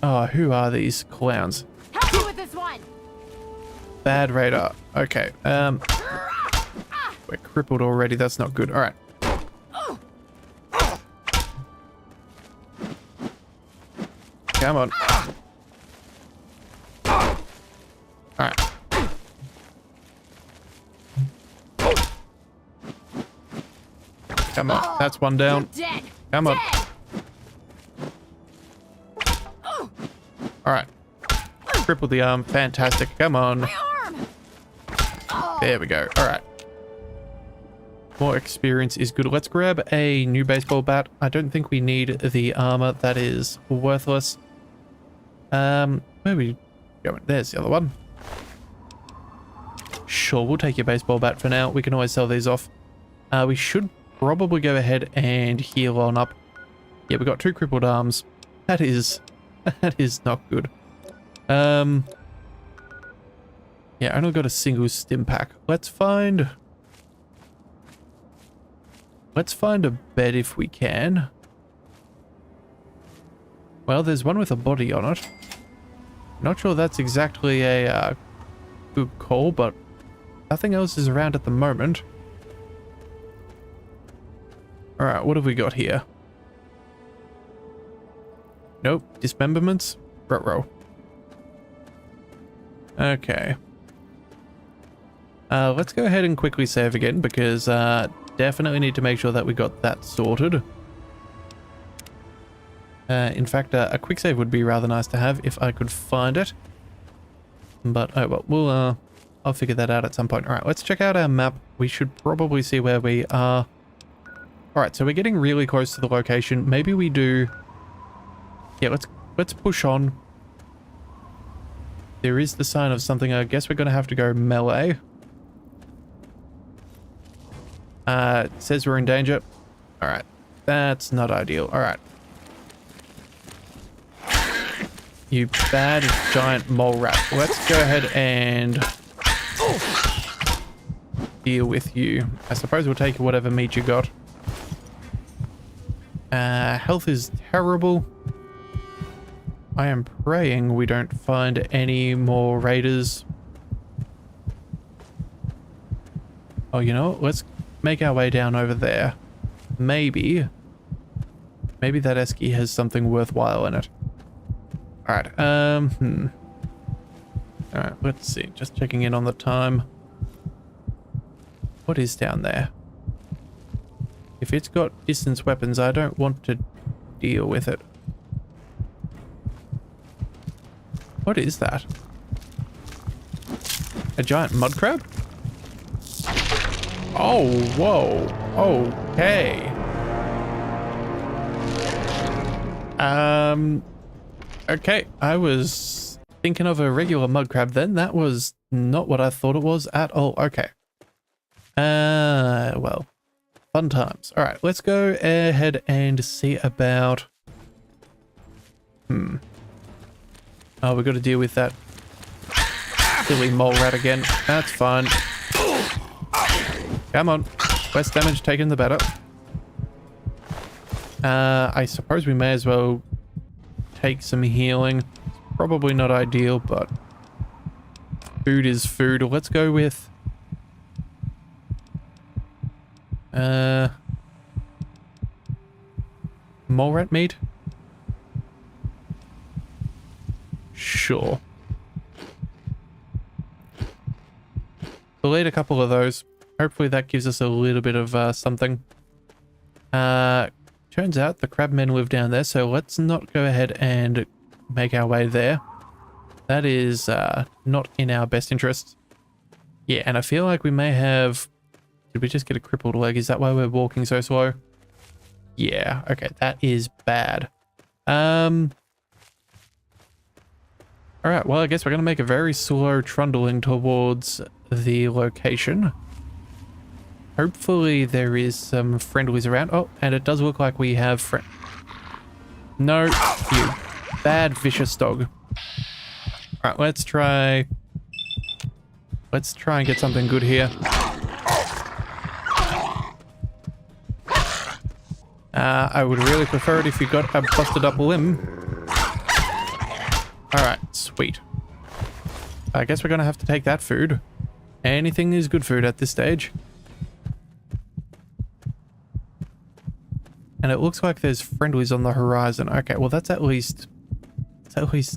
Oh, who are these clowns? Help you with this one. Bad radar. Okay. We're crippled already. That's not good. All right. Come on. All right. Come on. That's one down. Come on. All right. Cripple the arm. Fantastic. Come on. There we go. All right. More experience is good. Let's grab a new baseball bat. I don't think we need the armor. That is worthless. Where are we going? There's the other one. Sure, we'll take your baseball bat for now. We can always sell these off. We should probably go ahead and heal on up. Yeah, we got 2 crippled arms. That is not good. Yeah, I only got a single stim pack. Let's find a bed if we can. Well, there's one with a body on it. Not sure that's exactly a good call, but nothing else is around at the moment. Alright, what have we got here? Nope, dismemberments? Ruh-roh. Okay. Let's go ahead and quickly save again, because definitely need to make sure that we got that sorted. In fact, a quick save would be rather nice to have if I could find it. But, oh well, I'll figure that out at some point. Alright, let's check out our map. We should probably see where we are. Alright, so we're getting really close to the location. Maybe we do... Yeah, let's push on. There is the sign of something. I guess we're going to have to go melee. It says we're in danger. Alright, that's not ideal. Alright. You bad giant mole rat. Let's go ahead and deal with you. I suppose we'll take whatever meat you got. Health is terrible. I am praying we don't find any more raiders. Oh, you know what? Let's make our way down over there. Maybe that esky has something worthwhile in it. Alright, Alright, let's see. Just checking in on the time. What is down there? If it's got distance weapons, I don't want to deal with it. What is that? A giant mud crab? Oh, whoa. Okay. Okay, I was thinking of a regular mud crab then. That was not what I thought it was at all. Okay. Well, fun times. All right, let's go ahead and see about... Oh, we've got to deal with that silly mole rat again. That's fine. Come on. Less damage taken, the better. I suppose we may as well take some healing. Probably not ideal, but food is food. Let's go with... mole rat meat? Sure. We'll eat a couple of those. Hopefully that gives us a little bit of something. Turns out the crabmen live down there, so let's not go ahead and make our way there. That is not in our best interest. Yeah, and I feel like we may have... Did we just get a crippled leg? Is that why we're walking so slow? Yeah, okay, that is bad. Alright, well, I guess we're going to make a very slow trundling towards the location. Hopefully there is some friendlies around. Oh, and it does look like we have No, you bad vicious dog. Alright, let's try and get something good here. I would really prefer it if you got a busted up limb. Alright, sweet. I guess we're gonna have to take that food. Anything is good food at this stage. And it looks like there's friendlies on the horizon. Okay, well that's at least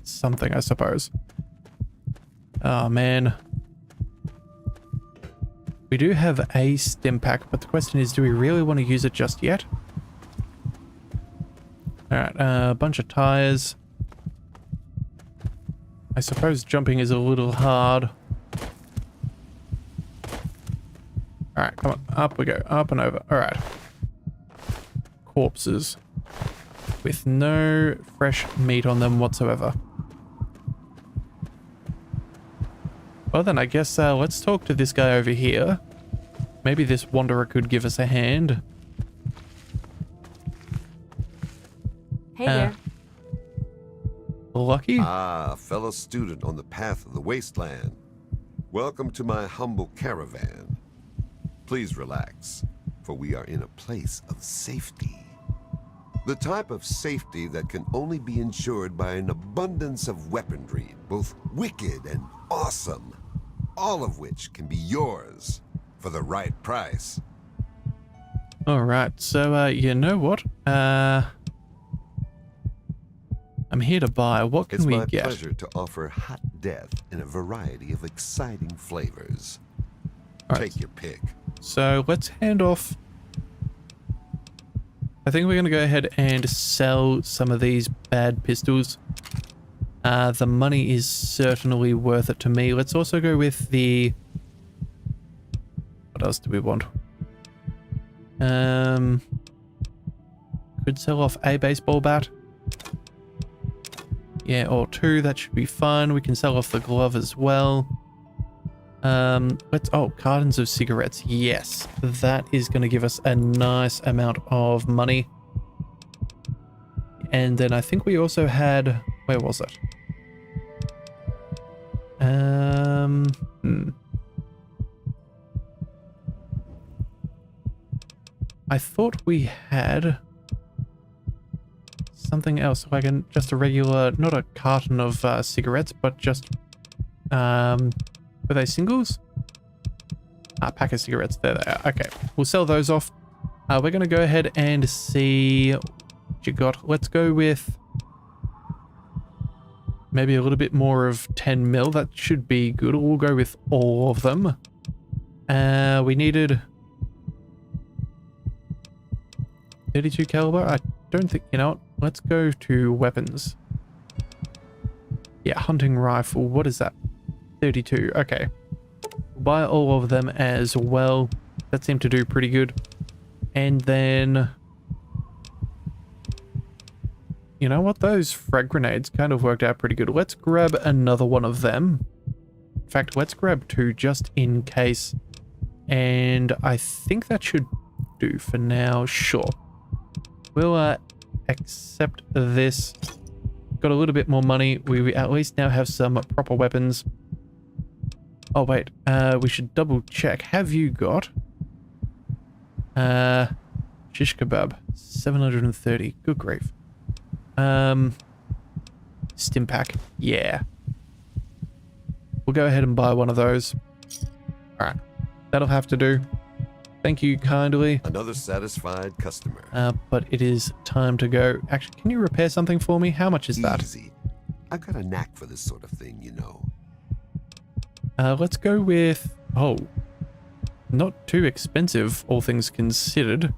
something, I suppose. Oh man. We do have a stim pack, but the question is, do we really want to use it just yet? Alright, a bunch of tires. I suppose jumping is a little hard. Alright, come on. Up we go. Up and over. Alright. Corpses. With no fresh meat on them whatsoever. Well then, I guess let's talk to this guy over here. Maybe this wanderer could give us a hand. Hey there. Lucky? Ah, fellow student on the path of the wasteland. Welcome to my humble caravan. Please relax, for we are in a place of safety. The type of safety that can only be ensured by an abundance of weaponry, both wicked and awesome, all of which can be yours for the right price. Alright, so you know what? I'm here to buy. What can we get? It's my pleasure to offer hot death in a variety of exciting flavors. Take your pick. So let's hand off. I think we're going to go ahead and sell some of these bad pistols. The money is certainly worth it to me. Let's also go with the... What else do we want? Could sell off a baseball bat. Yeah, or two, that should be fine. We can sell off the glove as well. Cartons of cigarettes. Yes, that is going to give us a nice amount of money. And then I think we also had... Where was it? I thought we had something else, like just a regular, not a carton of cigarettes, but just, were they singles? Pack of cigarettes, there they are. Okay, we'll sell those off. We're going to go ahead and see what you got. Let's go with maybe a little bit more of 10 mil. That should be good. We'll go with all of them. We needed 32 caliber. I don't think, you know what? Let's go to weapons. Yeah, hunting rifle. What is that? 32. Okay. We'll buy all of them as well. That seemed to do pretty good. And then... You know what? Those frag grenades kind of worked out pretty good. Let's grab another one of them. In fact, let's grab two just in case. And I think that should do for now. Sure. We'll accept this. Got a little bit more money. We at least now have some proper weapons. Oh, wait. We should double check. Have you got... shish kebab. 730. Good grief. Stim pack. Yeah. We'll go ahead and buy one of those. Alright. That'll have to do. Thank you kindly. Another satisfied customer. But it is time to go. Actually, can you repair something for me? How much is that? Easy. I've got a knack for this sort of thing, you know. Let's go with... Oh. Not too expensive, all things considered.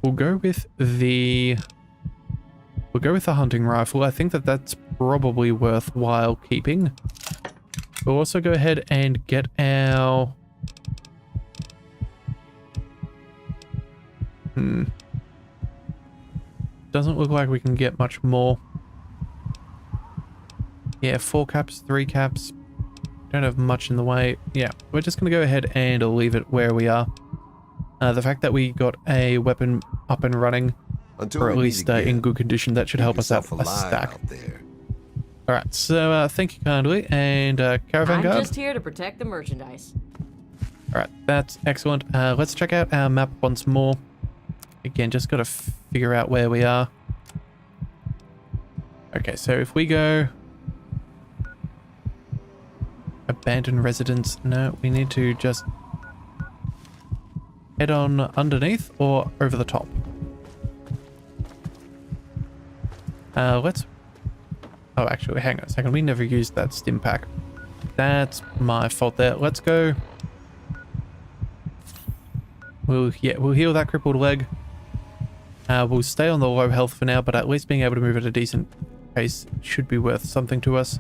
We'll go with the... We'll go with the hunting rifle. I think that that's probably worthwhile keeping. We'll also go ahead and get our... Doesn't look like we can get much more. Yeah, 4 caps, 3 caps. Don't have much in the way. Yeah, we're just going to go ahead and leave it where we are. The fact that we got a weapon up and running, or at least in good condition, that should help us out a stack. Alright, so thank you kindly, and Caravan Guard? I'm just here to protect the merchandise. Alright, that's excellent. Let's check out our map once more. Again, just got to figure out where we are. Okay, so if we go... Abandoned residence. No, we need to just head on underneath or over the top. Let's... Oh, actually, hang on a second. We never used that stim pack. That's my fault there. Let's go. We'll heal that crippled leg. We'll stay on the low health for now, but at least being able to move at a decent case it should be worth something to us.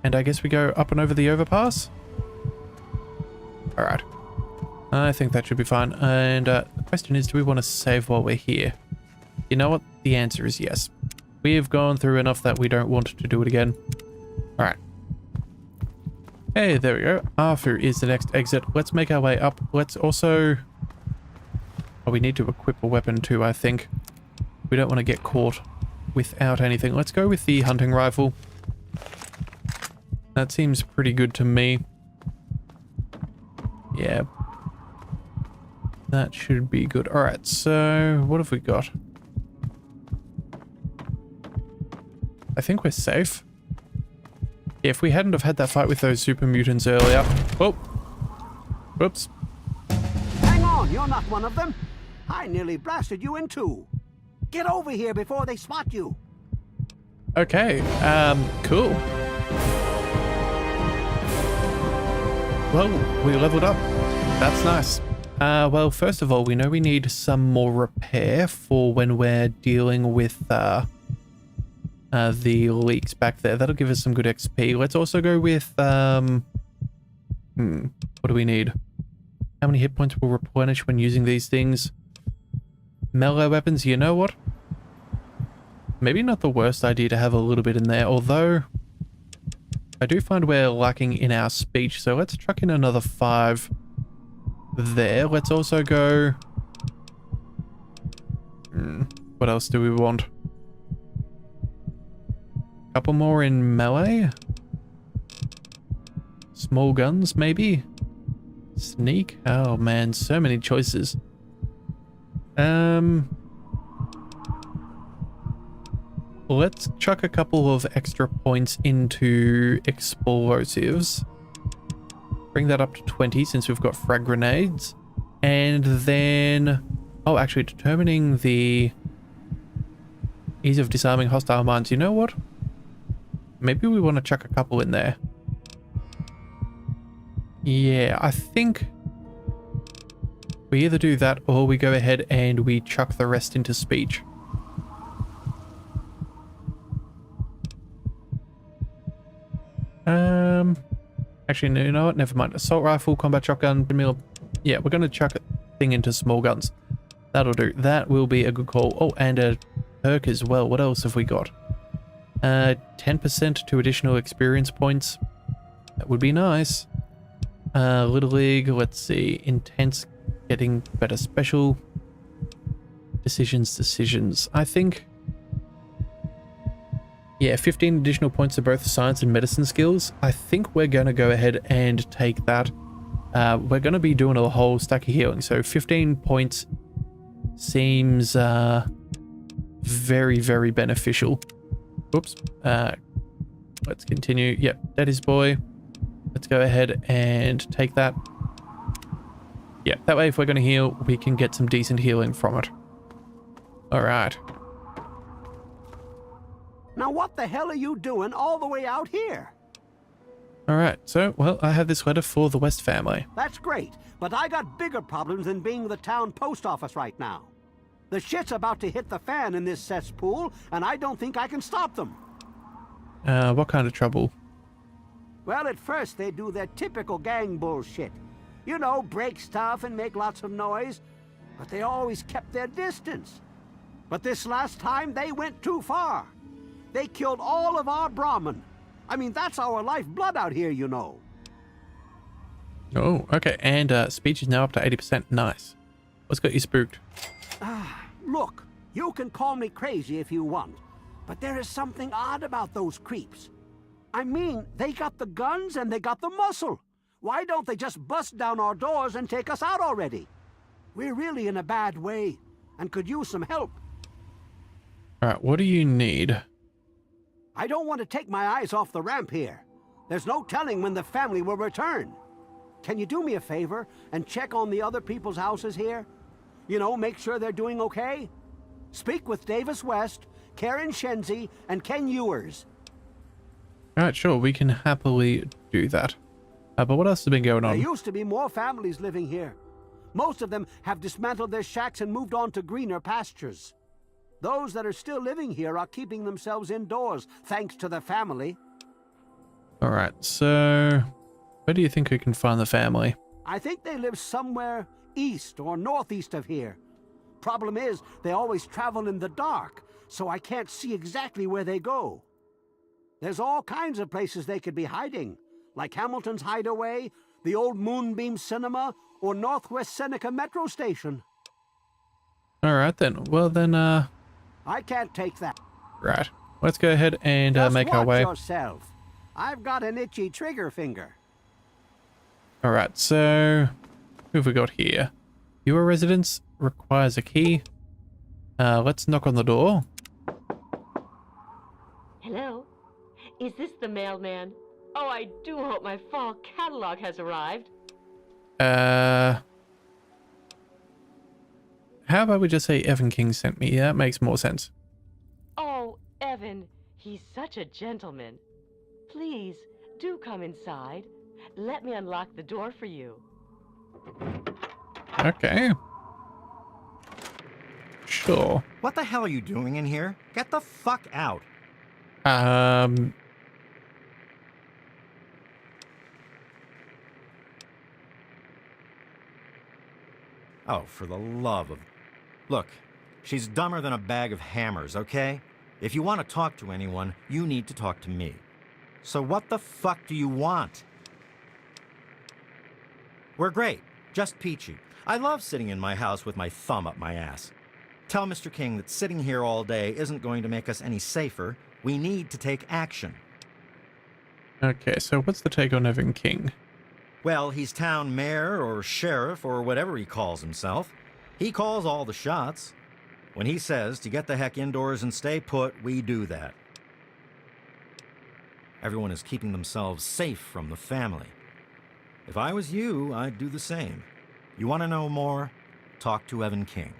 And I guess we go up and over the overpass? Alright. I think that should be fine. And the question is, do we want to save while we're here? You know what? The answer is yes. We've gone through enough that we don't want to do it again. Alright. Hey, there we go. Arthur is the next exit. Let's make our way up. Let's also... Oh, we need to equip a weapon too, I think. We don't want to get caught without anything. Let's go with the hunting rifle. That seems pretty good to me. Yeah. That should be good. Alright, so what have we got? I think we're safe. If we hadn't have had that fight with those super mutants earlier... Oh! Whoops. Hang on, you're not one of them. I nearly blasted you in two. Get over here before they spot you. Okay, cool. Well, we leveled up. That's nice. Well, first of all, we know we need some more repair for when we're dealing with, the leaks back there. That'll give us some good XP. Let's also go with, what do we need? How many hit points will replenish when using these things? Melee weapons, you know what? Maybe not the worst idea to have a little bit in there, although I do find we're lacking in our speech, so let's chuck in another 5 there. Let's also go... what else do we want? Couple more in melee? Small guns, maybe? Sneak? Oh man, so many choices. Let's chuck a couple of extra points into explosives. Bring that up to 20 since we've got frag grenades. And then... Oh, actually, determining the ease of disarming hostile mines. You know what? Maybe we want to chuck a couple in there. Yeah, I think we either do that or we go ahead and we chuck the rest into speech. Actually, no, you know what? Never mind. Assault rifle, combat shotgun, mill. Yeah, we're going to chuck a thing into small guns. That'll do. That will be a good call. Oh, and a perk as well. What else have we got? 10% to additional experience points. That would be nice. Little League, let's see. Intense, getting better special. Decisions. I think... Yeah, 15 additional points to both science and medicine skills. I think we're going to go ahead and take that. We're going to be doing a whole stack of healing. So 15 points seems very, very beneficial. Oops. Let's continue. Yep, that is boy. Let's go ahead and take that. Yeah, that way if we're going to heal, we can get some decent healing from it. Alright. Now what the hell are you doing all the way out here? Alright, so, well, I have this letter for the West family. That's great, but I got bigger problems than being the town post office right now. The shit's about to hit the fan in this cesspool, and I don't think I can stop them. What kind of trouble? Well, at first they do their typical gang bullshit. You know, break stuff and make lots of noise. But they always kept their distance. But this last time, they went too far. They killed all of our Brahmin. I mean, that's our lifeblood out here, you know. Oh, okay. And speech is now up to 80%. Nice. What's got you spooked? Look, you can call me crazy if you want. But there is something odd about those creeps. I mean, they got the guns and they got the muscle. Why don't they just bust down our doors and take us out already? We're really in a bad way and could use some help. Alright, what do you need? I don't want to take my eyes off the ramp here. There's no telling when the family will return. Can you do me a favor and check on the other people's houses here? You know, make sure they're doing okay? Speak with Davis West, Karen Shenzi, and Ken Ewers. Alright, sure, we can happily do that. But what else has been going on? There used to be more families living here. Most of them have dismantled their shacks and moved on to greener pastures. Those that are still living here are keeping themselves indoors, thanks to the family. Alright, so where do you think we can find the family? I think they live somewhere east or northeast of here. Problem is, they always travel in the dark, so I can't see exactly where they go. There's all kinds of places they could be hiding, like Hamilton's Hideaway, the old Moonbeam Cinema, or Northwest Seneca Metro Station. Alright then, well then, I can't take that. right. Let's go ahead and Just make our watch way. yourself. I've got an itchy trigger finger. Alright, so who have we got here? Your residence requires a key. Let's knock on the door. Hello? Is this the mailman? Oh, I do hope my fall catalog has arrived. How about we just say Evan King sent me? That makes more sense. Oh, Evan, he's such a gentleman. Please, do come inside. Let me unlock the door for you. Okay. Sure. What the hell are you doing in here? Get the fuck out. Oh, for the love of... Look, she's dumber than a bag of hammers, okay? If you want to talk to anyone, you need to talk to me. So what the fuck do you want? We're great. Just peachy. I love sitting in my house with my thumb up my ass. Tell Mr. King that sitting here all day isn't going to make us any safer. We need to take action. Okay, so what's the take on Evan King? Well, he's town mayor or sheriff or whatever he calls himself. He calls all the shots. When he says to get the heck indoors and stay put, we do that. Everyone is keeping themselves safe from the family. If I was you, I'd do the same. You want to know more? Talk to Evan King.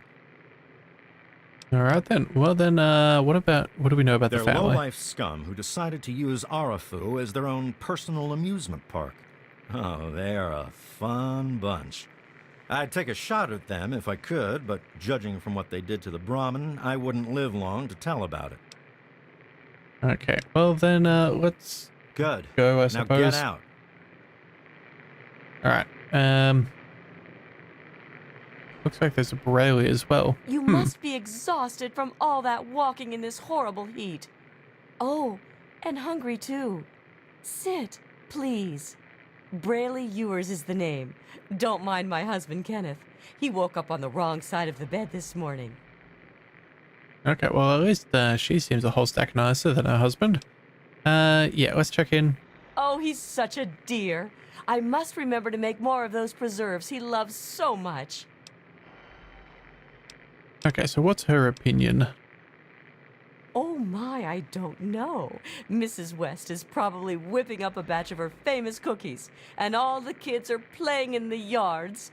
Alright then. Well then, what do we know about the They're family? low-life scum who decided to use Arafu as their own personal amusement park. Oh, they are a fun bunch. I'd take a shot at them if I could, but judging from what they did to the Brahmin, I wouldn't live long to tell about it. Okay, well then, let's Good. go, I Now suppose. get out. Alright, looks like there's a Brayley as well. You must be exhausted from all that walking in this horrible heat. Oh, and hungry too. Sit, please. Brayley Ewers is the name. Don't mind my husband, Kenneth. He woke up on the wrong side of the bed this morning. Okay, well at least she seems a whole stack nicer than her husband. Yeah, let's check in. Oh, he's such a dear. I must remember to make more of those preserves he loves so much. Okay, so what's her opinion? Oh my, I don't know. Mrs. West is probably whipping up a batch of her famous cookies, and all the kids are playing in the yards.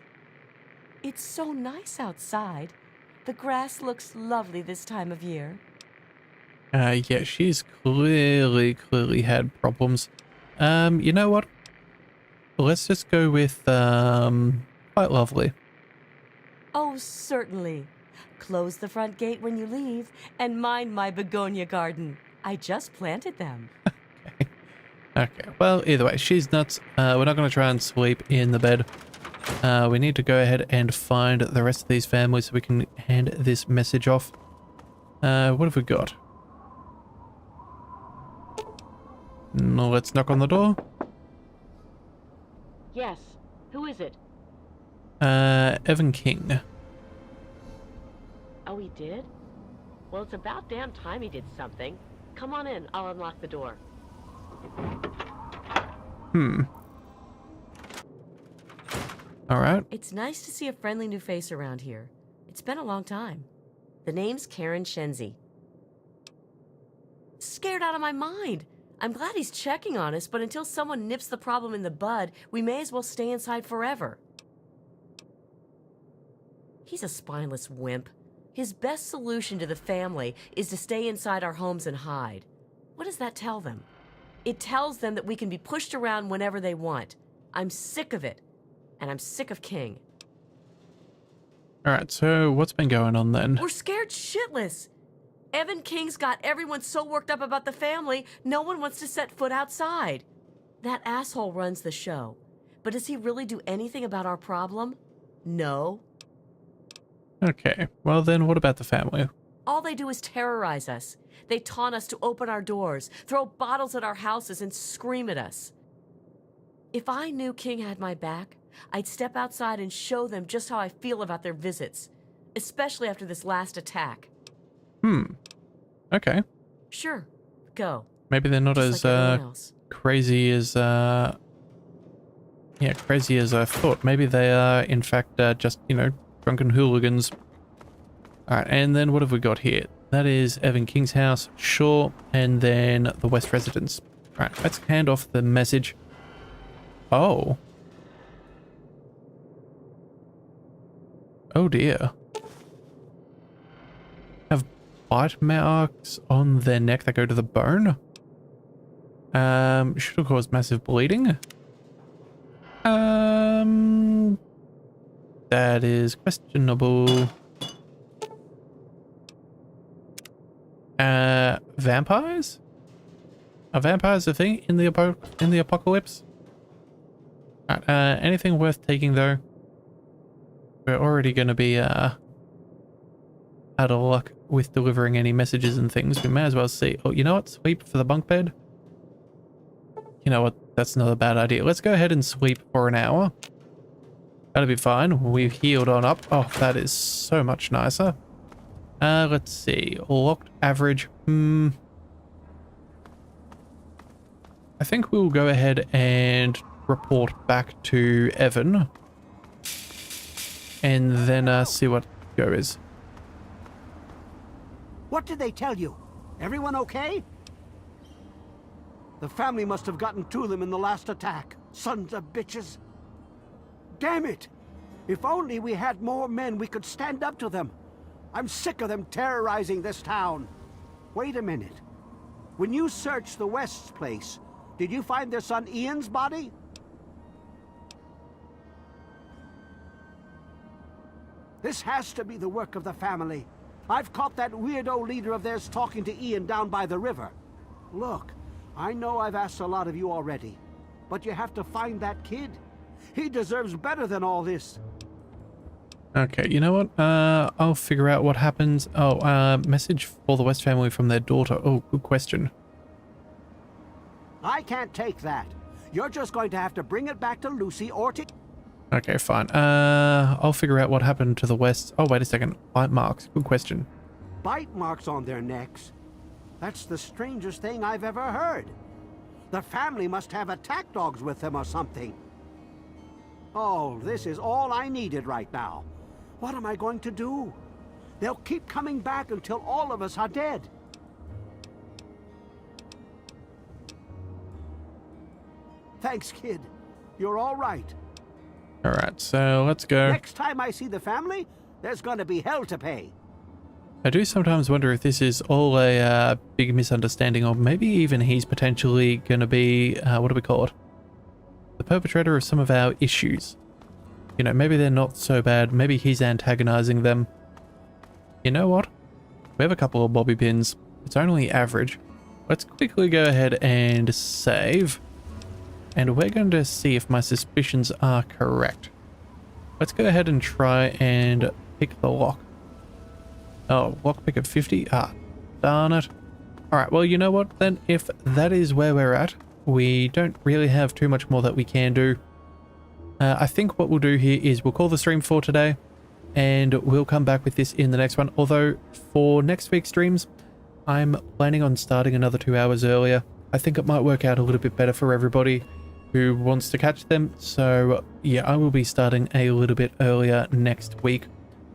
It's so nice outside. The grass looks lovely this time of year. Yeah, she's clearly had problems. You know what? Let's just go with, quite lovely. Oh, certainly. Close the front gate when you leave, and mind my begonia garden. I just planted them. Okay, well, either way, she's nuts. We're not going to try and sleep in the bed. We need to go ahead and find the rest of these families so we can hand this message off. What have we got? No, let's knock on the door. Yes. Who is it? Evan King. Oh, he did? Well, it's about damn time he did something. Come on in. I'll unlock the door. Alright. It's nice to see a friendly new face around here. It's been a long time. The name's Karen Shenzi. Scared out of my mind. I'm glad he's checking on us, but until someone nips the problem in the bud, we may as well stay inside forever. He's a spineless wimp. His best solution to the family is to stay inside our homes and hide. What does that tell them? It tells them that we can be pushed around whenever they want. I'm sick of it. And I'm sick of King. Alright, so what's been going on then? We're scared shitless. Evan King's got everyone so worked up about the family, no one wants to set foot outside. That asshole runs the show. But does he really do anything about our problem? No. Okay, well then what about the family? All they do is terrorize us. They taunt us to open our doors, throw bottles at our houses, and scream at us. If I knew King had my back, I'd step outside and show them just how I feel about their visits, especially after this last attack. Okay. Sure, go. Maybe they're not Just as like everyone else. crazy as crazy as I thought. Maybe they are in fact just, you know, drunken hooligans. Alright, and then what have we got here? That is Evan King's house, sure, and then the West residence. Alright, let's hand off the message. Oh. Oh dear. Have bite marks on their neck that go to the bone? Should have caused massive bleeding. That is questionable. Vampires? Are vampires a thing in the apocalypse? Anything worth taking though? We're already going to be out of luck with delivering any messages and things. We may as well see. Oh, you know what? Sweep for the bunk bed. You know what? That's not a bad idea. Let's go ahead and sweep for an hour. That'll be fine. We've healed on up. Oh, that is so much nicer. Let's see. Locked average. I think we'll go ahead and report back to Evan. And then see what goes. What did they tell you? Everyone okay? The family must have gotten to them in the last attack. Sons of bitches. Damn it! If only we had more men, we could stand up to them. I'm sick of them terrorizing this town. Wait a minute. When you searched the West's place, did you find their son Ian's body? This has to be the work of the family. I've caught that weirdo leader of theirs talking to Ian down by the river. Look, I know I've asked a lot of you already, but you have to find that kid. He deserves better than all this. Okay, you know what? I'll figure out what happens. Oh, message for the West family from their daughter. Oh, good question. I can't take that. You're just going to have to bring it back to Lucy or to... Okay, fine. I'll figure out what happened to the West. Oh, wait a second. Bite marks. Good question. Bite marks on their necks? That's the strangest thing I've ever heard. The family must have attack dogs with them or something. Oh, this is all I needed right now. What am I going to do? They'll keep coming back until all of us are dead. Thanks, kid. You're all right. All right, so let's go. Next time I see the family, there's gonna be hell to pay. I do sometimes wonder if this is all a big misunderstanding, or maybe even he's potentially going to be, what do we call it? The perpetrator of some of our issues. You know, maybe they're not so bad. Maybe he's antagonizing them. You know what? We have a couple of bobby pins. It's only average. Let's quickly go ahead and save. And we're going to see if my suspicions are correct. Let's go ahead and try and pick the lock. Oh, lockpick at 50? Ah, darn it. Alright, well, you know what then? If that is where we're at, we don't really have too much more that we can do. I think what we'll do here is we'll call the stream for today, and we'll come back with this in the next one. Although, for next week's streams, I'm planning on starting another 2 hours earlier. I think it might work out a little bit better for everybody who wants to catch them. So, yeah, I will be starting a little bit earlier next week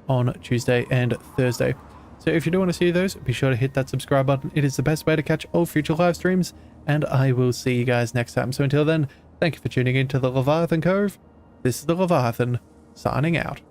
on Tuesday and Thursday. So if you do want to see those, be sure to hit that subscribe button. It is the best way to catch all future live streams, and I will see you guys next time. So until then, thank you for tuning in to the Leviathan Cove. This is the Leviathan, signing out.